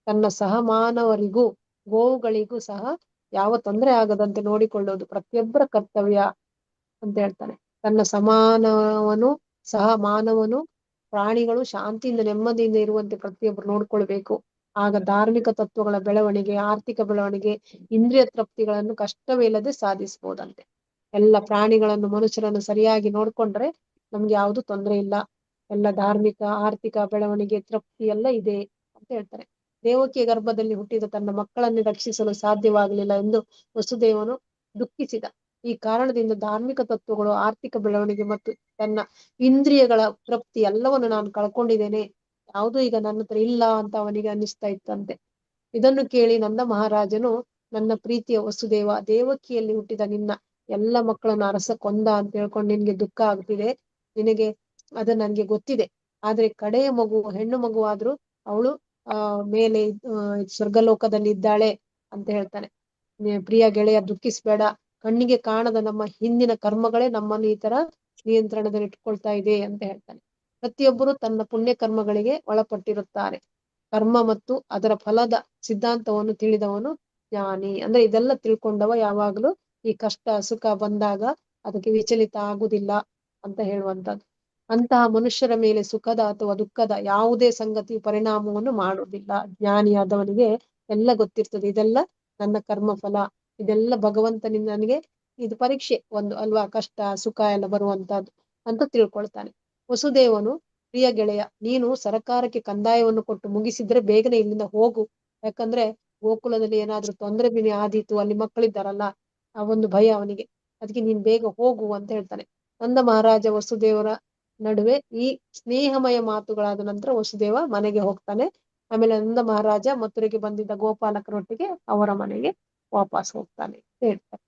D: ತನ್ನ ಸಹಮಾನವರಿಗೂ ಗೋವುಗಳಿಗೂ ಸಹ ಯಾವ ತೊಂದರೆ ಆಗದಂತೆ ನೋಡಿಕೊಳ್ಳುವುದು ಪ್ರತಿಯೊಬ್ಬರ ಕರ್ತವ್ಯ ಅಂತ ಹೇಳ್ತಾನೆ. ತನ್ನ ಸಹ ಮಾನವನು ಪ್ರಾಣಿಗಳು ಶಾಂತಿಯಿಂದ ನೆಮ್ಮದಿಯಿಂದ ಇರುವಂತೆ ಪ್ರತಿಯೊಬ್ಬರು ನೋಡ್ಕೊಳ್ಬೇಕು. ಆಗ ಧಾರ್ಮಿಕ ತತ್ವಗಳ ಬೆಳವಣಿಗೆ, ಆರ್ಥಿಕ ಬೆಳವಣಿಗೆ, ಇಂದ್ರಿಯ ತೃಪ್ತಿಗಳನ್ನು ಕಷ್ಟವಿಲ್ಲದೆ ಸಾಧಿಸಬಹುದಂತೆ. ಎಲ್ಲ ಪ್ರಾಣಿಗಳನ್ನು, ಮನುಷ್ಯರನ್ನು ಸರಿಯಾಗಿ ನೋಡ್ಕೊಂಡ್ರೆ ನಮ್ಗೆ ಯಾವುದು ತೊಂದರೆ ಇಲ್ಲ. ಎಲ್ಲ ಧಾರ್ಮಿಕ, ಆರ್ಥಿಕ ಬೆಳವಣಿಗೆ, ತೃಪ್ತಿ ಎಲ್ಲ ಇದೆ ಅಂತ ಹೇಳ್ತಾರೆ. ದೇವಕಿಯ ಗರ್ಭದಲ್ಲಿ ಹುಟ್ಟಿದ ತನ್ನ ಮಕ್ಕಳನ್ನು ರಕ್ಷಿಸಲು ಸಾಧ್ಯವಾಗಲಿಲ್ಲ ಎಂದು ವಸುದೇವನು ದುಃಖಿಸಿದ. ಈ ಕಾರಣದಿಂದ ಧಾರ್ಮಿಕ ತತ್ವಗಳು, ಆರ್ಥಿಕ ಬೆಳವಣಿಗೆ ಮತ್ತು ತನ್ನ ಇಂದ್ರಿಯಗಳ ತೃಪ್ತಿ ಎಲ್ಲವನ್ನು ನಾನು ಕಳ್ಕೊಂಡಿದ್ದೇನೆ, ಯಾವುದೂ ಈಗ ನನ್ನ ಹತ್ರ ಇಲ್ಲ ಅಂತ ಅವನಿಗೆ ಅನ್ನಿಸ್ತಾ ಇತ್ತಂತೆ. ಇದನ್ನು ಕೇಳಿ ನಂದ ಮಹಾರಾಜನು, ನನ್ನ ಪ್ರೀತಿಯ ವಸುದೇವ, ದೇವಕಿಯಲ್ಲಿ ಹುಟ್ಟಿದ ನಿನ್ನ ಎಲ್ಲ ಮಕ್ಕಳನ್ನು ಅರಸ ಕೊಂದ ಅಂತ ಹೇಳ್ಕೊಂಡು ನಿನ್ಗೆ ದುಃಖ ಆಗ್ತಿದೆ. ನಿನಗೆ ಅದು ನನ್ಗೆ ಗೊತ್ತಿದೆ. ಆದ್ರೆ ಕಡೆಯ ಮಗು, ಹೆಣ್ಣು ಮಗುವಾದ್ರೂ ಅವಳು ಮೇಲೆ ಸ್ವರ್ಗಲೋಕದಲ್ಲಿ ಇದ್ದಾಳೆ ಅಂತ ಹೇಳ್ತಾನೆ. ಪ್ರಿಯ ಗೆಳೆಯ, ದುಃಖಿಸ್ಬೇಡ. ಕಣ್ಣಿಗೆ ಕಾಣದ ನಮ್ಮ ಹಿಂದಿನ ಕರ್ಮಗಳೇ ನಮ್ಮನ್ನು ಈ ತರ ನಿಯಂತ್ರಣದಲ್ಲಿ ಇಟ್ಕೊಳ್ತಾ ಇದೆ ಅಂತ ಹೇಳ್ತಾನೆ. ಪ್ರತಿಯೊಬ್ಬರು ತನ್ನ ಪುಣ್ಯ ಕರ್ಮಗಳಿಗೆ ಒಳಪಟ್ಟಿರುತ್ತಾರೆ. ಕರ್ಮ ಮತ್ತು ಅದರ ಫಲದ ಸಿದ್ಧಾಂತವನ್ನು ತಿಳಿದವನು ಜ್ಞಾನಿ. ಅಂದ್ರೆ ಇದೆಲ್ಲ ತಿಳ್ಕೊಂಡವ ಯಾವಾಗ್ಲೂ ಈ ಕಷ್ಟ ಸುಖ ಬಂದಾಗ ಅದಕ್ಕೆ ವಿಚಲಿತ ಆಗುದಿಲ್ಲ ಅಂತ ಹೇಳುವಂಥದ್ದು. ಅಂತಹ ಮನುಷ್ಯರ ಮೇಲೆ ಸುಖದ ಅಥವಾ ದುಃಖದ ಯಾವುದೇ ಸಂಗತಿ ಪರಿಣಾಮವನ್ನು ಮಾಡುವುದಿಲ್ಲ. ಜ್ಞಾನಿಯಾದವನಿಗೆ ಎಲ್ಲ ಗೊತ್ತಿರ್ತದೆ. ಇದೆಲ್ಲ ನನ್ನ ಕರ್ಮ ಫಲ, ಇದೆಲ್ಲ ಭಗವಂತನಿಂದ ನನಗೆ ಇದು ಪರೀಕ್ಷೆ ಒಂದು ಅಲ್ವಾ, ಕಷ್ಟ ಸುಖ ಎಲ್ಲ ಬರುವಂತದ್ದು ಅಂತ ತಿಳ್ಕೊಳ್ತಾನೆ. ವಸುದೇವನು, ಪ್ರಿಯ ಗೆಳೆಯ, ನೀನು ಸರಕಾರಕ್ಕೆ ಕಂದಾಯವನ್ನು ಕೊಟ್ಟು ಮುಗಿಸಿದ್ರೆ ಬೇಗನೆ ಇಲ್ಲಿಂದ ಹೋಗು. ಯಾಕಂದ್ರೆ ಗೋಕುಲದಲ್ಲಿ ಏನಾದ್ರೂ ತೊಂದರೆ ಬಿನಿ ಆದೀತು, ಅಲ್ಲಿ ಮಕ್ಕಳಿದ್ದಾರಲ್ಲ, ಆ ಒಂದು ಭಯ ಅವನಿಗೆ. ಅದಕ್ಕೆ ನೀನ್ ಬೇಗ ಹೋಗು ಅಂತ ಹೇಳ್ತಾನೆ. ನಂದ ಮಹಾರಾಜ ವಸುದೇವರ ನಡುವೆ ಈ ಸ್ನೇಹಮಯ ಮಾತುಗಳಾದ ನಂತರ ವಸುದೇವ ಮನೆಗೆ ಹೋಗ್ತಾನೆ. ಆಮೇಲೆ ನಂದ ಮಹಾರಾಜ ಮಥುರೆಗೆ ಬಂದಿದ್ದ ಗೋಪಾಲಕರೊಟ್ಟಿಗೆ ಅವರ ಮನೆಗೆ ವಾಪಸ್ ಹೋಗ್ತಾನೆ ಅಂತ ಹೇಳ್ತಾರೆ.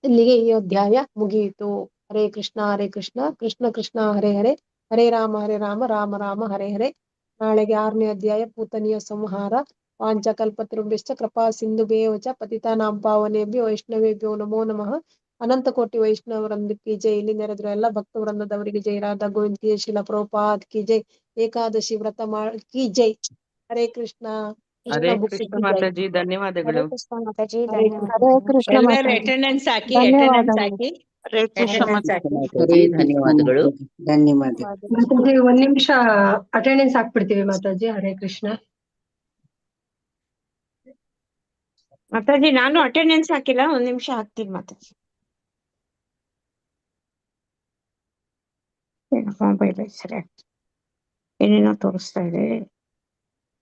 D: ಇಲ್ಲಿಗೆ ಈ ಅಧ್ಯಾಯ ಮುಗಿಯಿತು. ಹರೇ ಕೃಷ್ಣ ಕೃಷ್ಣ ಕೃಷ್ಣ ಹರೇ ಹರೇ, ಹರೇ ರಾಮ ರಾಮ ರಾಮ ಹರೇ ಹರೇ. ನಾಳೆಗೆ 6ನೇ ಅಧ್ಯಾಯ ಪೂತನಿಯ ಸಂಹಾರ. ವಾಂಚಕಲ್ಪತರುಭ್ಯಶ್ಚ ಕೃಪಾ ಸಿಂಧುಭ್ಯೇವ ಚ ಪತಿತಾನಾಂ ಪಾವನೇಭ್ಯೋ ವೈಷ್ಣವೇಭ್ಯೋ ನಮೋ ನಮಃ. ಅನಂತ ಕೋಟಿ ವೈಷ್ಣವರೊಂದಿಗೆ ಜೈ. ಇಲ್ಲಿ ನೆರೆದಿರೋ ಎಲ್ಲ ಭಕ್ತ ವೃಂದದವರಿಗೆ ಜೈ. ರಾಧಾ ಗೋವಿಂದ್ ಕಿ, ಶಿಲ ಪ್ರಭುಪಾದ್ ಕಿ ಜೈ. ಏಕಾದಶಿ ವ್ರತ ಕಿ ಜೈ. ಹರೇ ಕೃಷ್ಣ.
G: ಹರೇ
D: ಕೃಷ್ಣ
G: ಕೃಷ್ಣ
D: ಭಕ್ತಿ ಜೈ.
G: ಮಾತಾಜಿ, ಧನ್ಯವಾದಗಳು.
E: ಹರೇ ಕೃಷ್ಣ ಮಾತಾಜಿ,
D: ಹರೇ
E: ಧನ್ಯವಾದಗಳು.
D: ಕೃಷ್ಣ
B: ಎಲ್ಲರೂ
D: ಮಾತಾಜಿ.
B: ಅಟೆಂಡೆನ್ಸ್ ಹಾಕಿ,
D: ಧನ್ಯವಾದಗಳು.
E: ಹರೇ ಕೃಷ್ಣ
B: ಅಟೆಂಡೆನ್ಸ್ ಹಾಕಿ.
H: ಹರೇ ಧನ್ಯವಾದಗಳು. ಧನ್ಯವಾದ.
D: ಮಾತಾಜಿ 1 ನಿಮಿಷ ಅಟೆಂಡೆನ್ಸ್ ಹಾಕ್ಬಿಡ್ತೀವಿ ಮಾತಾಜಿ. ಹರೇ ಕೃಷ್ಣ.
E: ಮಾತಾಜಿ, ನಾನು ಅಟೆಂಡೆನ್ಸ್ ಹಾಕಿಲ್ಲ, 1 ನಿಮಿಷ ಹಾಕ್ತೀನಿ ಮಾತಾಜಿ. ಮೊಬೈಲ್ ಸರಿ ಏನೇನೋ ತೋರಿಸ್ತಾ ಇದೆ.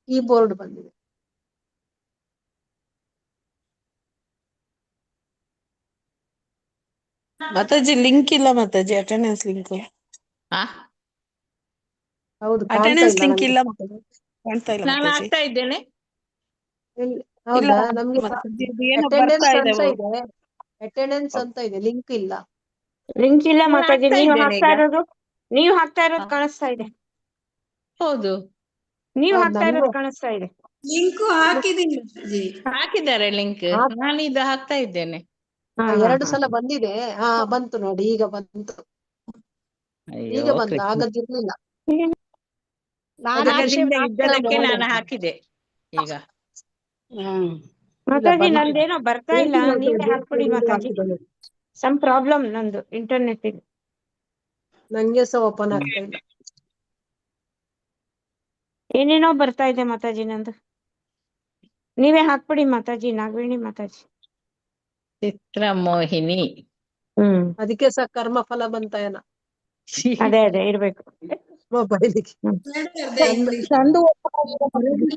D: ಕೀಬೋರ್ಡ್ ಬಂದಿದೆ.
I: ಮಾತಾಜಿ ಲಿಂಕ್ ಇಲ್ಲ ಮಾತಾಜಿ, ಅಟೆಂಡೆನ್ಸ್ ಲಿಂಕ್
B: ಹಾ
D: ಹೌದು ಕಾಣ್ತಾ
I: ಅಟೆಂಡೆನ್ಸ್
D: ಇಲ್ಲ
I: ಲಿಂಕ್
D: ನಮ್ಗೆ.
I: ಇಲ್ಲ ಮಾತಾಜಿ, ಕಾಣ್ತಾ ಇಲ್ಲ
B: ನಾನು
I: ಮಾತಾಜಿ.
B: ಹಾಕ್ತಾ ಇದ್ದೇನೆ.
I: ಇಲ್ಲ
D: ಹೌದಾ ನಮ್ಗೆ
I: ಮಾತಾಜಿ, ಅದು ಏನೋ ಬರ್ತಾ
D: ಅಟೆಂಡೆನ್ಸ್
I: ಇದೆ.
D: ಅಂತ ಇದೆ, ಅಟೆಂಡೆನ್ಸ್ ಅಂತ ಇದೆ, ಲಿಂಕ್ ಇಲ್ಲ.
E: ಲಿಂಕ್ ಇಲ್ಲ
B: ನಾನು
E: ಮಾತಾಜಿ,
B: ಹಾಕ್ತಾ
E: ನೀವು
B: ಇದ್ದೇನೆ
E: ಹಾಕ್ತಾ
B: ಈಗ.
E: ಇರೋದು ಕಾಣಿಸ್ತಾ ಇದೆ.
B: ಹೌದು,
E: ನೀವು
D: ಹೌದು,
E: ಹಾಕ್ತಾ
D: ನಮ್ಗೂ
E: ಇರೋದು ಕಾಣಿಸ್ತಾ ಇದೆ.
C: ಲಿಂಕು ಹಾಕಿದೀನಿ ಮಾತಾಜಿ.
B: ಹಾಕಿದ್ದಾರೆ ಲಿಂಕ್.
D: ಹಾ-
B: ನಾನು ಇದು ಹಾಕ್ತಾ ಇದ್ದೇನೆ.
E: ಹಾ,
D: ಎರಡು
E: ಹಾ,
D: ಸಲ ಬಂದಿದೆ. ಹಾ ಬಂತು ನೋಡಿ, ಈಗ ಬಂತು.
B: ಅಯ್ಯೋ
D: ಈಗ ಬಂತು,
B: ಕೃಷ್ಣ.
D: ಆಗದಿರ್ಲಿಲ್ಲ.
F: ನಾನು
B: ಆಗದಿಂದ
F: ಆಕ್ಷೇಪ
B: ಇದ್ದದಕ್ಕೆ ನಾನು ಹಾಕಿದೆ ಈಗ.
E: ಮಾತಾಜಿ
D: ಬಂತು.
E: ನಂದೇನೋ ಬರ್ತಾ ಇಲ್ಲ, ನೀವೇ ಹಾಕ್ಬಿಡಿ ಮಾತಾಜಿ. ಸಮ್ ಪ್ರಾಬ್ಲಮ್ ನಂದು ಇಂಟರ್ನೆಟ್ ಇದೆ.
D: ನಂಗೆ ಸಹ ಓಪನ್ ಆಗ್ತಾ ಇಲ್ಲ.
E: ಏನೇನೋ ಬರ್ತಾ ಇದೆ ಮಾತಾಜಿ ನಂದು. ನೀವೇ ಹಾಕ್ಬಿಡಿ ಮಾತಾಜಿ, ನಾಗವೇಣಿ ಮಾತಾಜಿ.
B: ಚಿತ್ರಮೋಹಿನಿ.
D: ಅದಕ್ಕೆ ಸಹ ಕರ್ಮಫಲ ಬಂತ ಏನ
E: ಅದೇ ಇರ್ಬೇಕು
D: ಮೊಬೈಲಿಗೆ.
F: ನಂದು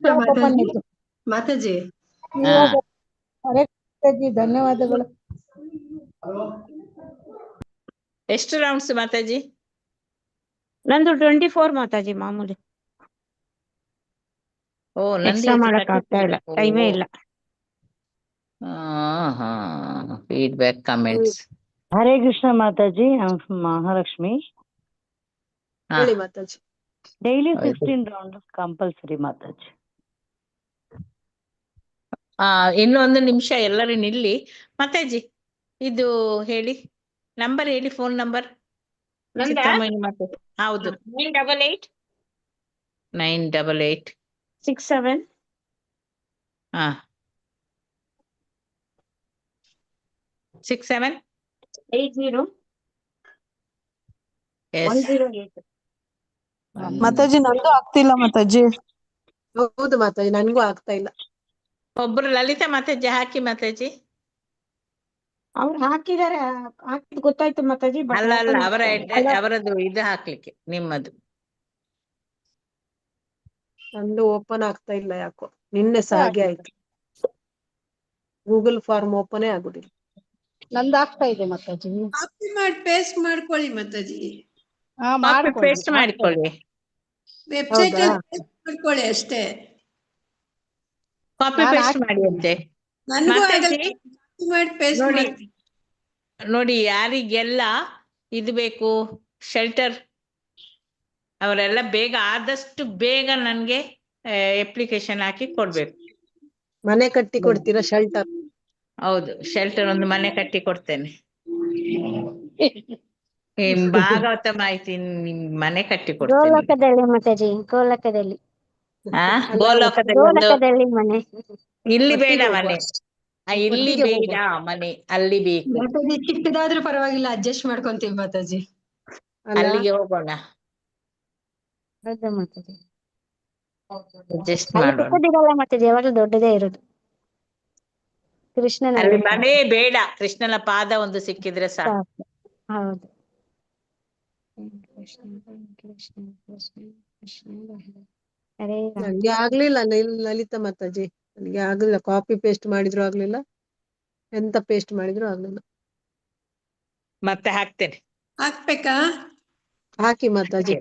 C: ಮಾತಾಜಿ ಮಾತಾಜಿ
B: ಹಾ
F: ಧನ್ಯವಾದಗಳು.
B: ಎಷ್ಟು ರೌಂಡ್ಸ್ ಮಾತಾಜಿ?
E: ನಂದು 24 ಮಾತಾಜಿ, ಮಾಮೂಲಿ.
B: ಓ ನಂದು
E: ಎಕ್ಸ್ಟ್ರಾ
B: ಇವತ್ತು
E: ಮಾಡಕ್ ಆಗ್ತಾ ಇಲ್ಲ, ಟೈಮೇ ಇಲ್ಲ.
B: ಹಾ ಫೀಡ್ಬ್ಯಾಕ್ ಕಮೆಂಟ್ಸ್.
J: ಹರೇ ಕೃಷ್ಣ ಮಾತಾಜಿ, ಮಹಾಲಕ್ಷ್ಮಿ.
D: ಹೇಳಿ Mataji.
J: Daily 16 round compulsory Mataji.
B: ಇನ್ನೊಂದು ನಿಮಿಷ ಎಲ್ಲರೂ ನಿಲ್ಲಿ. ಮಾತಾಜಿ ಇದು ಹೇಳಿ, ನಂಬರ್ ಹೇಳಿ, ಫೋನ್ ನಂಬರ್. ಚಿತ್ರಮೋಹಿನಿ ಮಾತಾಜಿ. ಹೌದು,
E: 988
B: 988
E: 67
B: ಹಾ 67
E: 80
B: ಎಸ್
E: 108.
I: ಮಾತಾಜಿ ನಂದು ಆಗ್ತಿಲ್ಲ ಮಾತಾಜಿ.
D: ಹೌದು ಮಾತಾಜಿ, ನನ್ಗೂ ಆಗ್ತಾ ಇಲ್ಲ.
B: ಒಬ್ರು ಲಲಿತಾ ಮಾತಾಜಿ ಹಾಕಿ ಮಾತಾಜಿ.
E: ಅವ್ರು ಹಾಕಿದಾರೆ, ಹಾಕಿದ್ ಗೊತ್ತಾಯ್ತು ಮಾತಾಜಿ. ಬಟ್
B: ಅಲ್ಲ
E: open
B: ಅವರ
E: ಆಗ್ತಾ ಇಲ್ಲ.
B: ಅವರದ್ದು ಇದು ಹಾಕ್ಲಿಕ್ಕೆ ನಿಮ್ಮದು.
D: ನಂದು ಓಪನ್ ಆಗ್ತಾ ಇಲ್ಲ ಯಾಕೋ. ನಿನ್ನೆ ಸಹ ಹಾಗೆ ಆಯ್ತು. ಗೂಗಲ್ ಫಾರ್ಮ್ ಓಪನೇ ಆಗುದಿಲ್ಲ.
F: ನಂದು ಆಗ್ತಾ ಇದೆ ಮಾತಾಜಿ.
C: ಕಾಪಿ ಮಾಡಿ ಪೇಸ್ಟ್ ಮಾಡ್ಕೊಳ್ಳಿ ಮಾತಾಜಿ.
F: ಹಾ
B: ಕಾಪಿ
F: ಮಾಡ್ಕೊಳ್ಳಿ,
B: ಪೇಸ್ಟ್ ಮಾಡಿಕೊಳ್ಳಿ.
C: ವೆಬ್ಸೈಟ್
D: ಹೌದಾ?
C: ಅಲ್ಲಿ ಪೇಸ್ಟ್ ಮಾಡ್ಕೊಳ್ಳಿ ಅಷ್ಟೇ.
B: ಕಾಪಿ
F: ನಾನು
B: ಪೇಸ್ಟ್ ಮಾಡಿ ಅಂತೆ.
C: ನನಗೂ
B: ಮಾತಾಜಿ
C: ಕಾಪಿ ಮಾಡಿ ಪೇಸ್ಟ್
B: ನೋಡಿ
C: ಮಾಡಿ.
B: ನೋಡಿ, ಯಾರಿಗೆಲ್ಲ ಇದು ಬೇಕು ಶೆಲ್ಟರ್, ಅವರೆಲ್ಲ ಬೇಗ ಆದಷ್ಟು ಬೇಗ ನನ್ಗೆ ಅಪ್ಲಿಕೇಶನ್ ಹಾಕಿ ಕೊಡ್ಬೇಕು.
D: ಮನೆ ಕಟ್ಟಿ ಕೊಡ್ತೀರಾ ಶೆಲ್ಟರ್?
B: ಹೌದು, ಶೆಲ್ಟರ್ ಒಂದು ಮನೆ ಕಟ್ಟಿ ಕೊಡ್ತೇನೆ. ಭಾಗವತ ಮಾಹಿತಿ ಮನೆ ಕಟ್ಟಿ ಕೊಡ್ತೇನೆ.
K: ಗೋಲೋಕದಲ್ಲಿ ಮಾತಾಜಿ, ಗೋಲೋಕದಲ್ಲಿ.
B: ಗೋಲೋಕದಲ್ಲಿ ಒಂದು
K: ಗೋಲೋಕದಲ್ಲಿ ಮನೆ.
B: ಇಲ್ಲಿ ಬೇಡ
D: ಒಟ್ಟಿಗೆ
B: ಮನೆ,
D: ಹೋಗುವ.
B: ಇಲ್ಲಿ
D: ಒಟ್ಟಿಗೆ
B: ಬೇಡ ಮನೆ, ಅಲ್ಲಿ ಬೇಕು.
C: ಮಾತಾಜಿ ಚಿಕ್ಕದಾದ್ರೂ ಪರವಾಗಿಲ್ಲ, ಅಡ್ಜಸ್ಟ್ ಮಾಡ್ಕೊಂತೀವಿ ಮಾತಾಜಿ.
D: ಅಲ್ಲ
B: ಅಲ್ಲಿಗೆ ಹೋಗೋಣ,
K: ಹೌದಾ ಮಾತಾಜಿ?
B: ಅಡ್ಜಸ್ಟ್
K: ಅಲ್ಲಿ
B: ಮಾಡೋಣ.
K: ಚಿಕ್ಕದಿರಲ್ಲ ಮಾತಾಜಿ, ಯಾವಾಗಲೂ ದೊಡ್ಡದೇ ಇರೋದು. ಕೃಷ್ಣನ
B: ಅಲ್ಲಿ
K: ವಿಗ್ರಹ.
B: ಮನೆ ಬೇಡ, ಕೃಷ್ಣನ ಪಾದ ಒಂದು ಸಿಕ್ಕಿದ್ರೆ ಸಾಕು.
K: ಸಾಕು. ಹೌದು. ಕೃಷ್ಣ ಕೃಷ್ಣ ಕೃಷ್ಣ ಕೃಷ್ಣ ಹರೇ ರಾಮ.
D: ನಂಗೆ ಆಗ್ಲಿಲ್ಲ ಲಲಿತಾ ಮಾತಾಜಿ, ನನಗೆ ಆಗ್ಲಿಲ್ಲ. ಕಾಪಿ ಪೇಸ್ಟ್ ಮಾಡಿದ್ರು ಆಗ್ಲಿಲ್ಲ, ಎಂತ ಪೇಸ್ಟ್ ಮಾಡಿದ್ರು ಆಗ್ಲಿಲ್ಲ.
B: ಮತ್ತೆ ಹಾಕ್ತೇನೆ.
C: ಹಾಕ್ಬೇಕಾ?
D: ಹಾಕಿ ಮಾತಾಜಿ.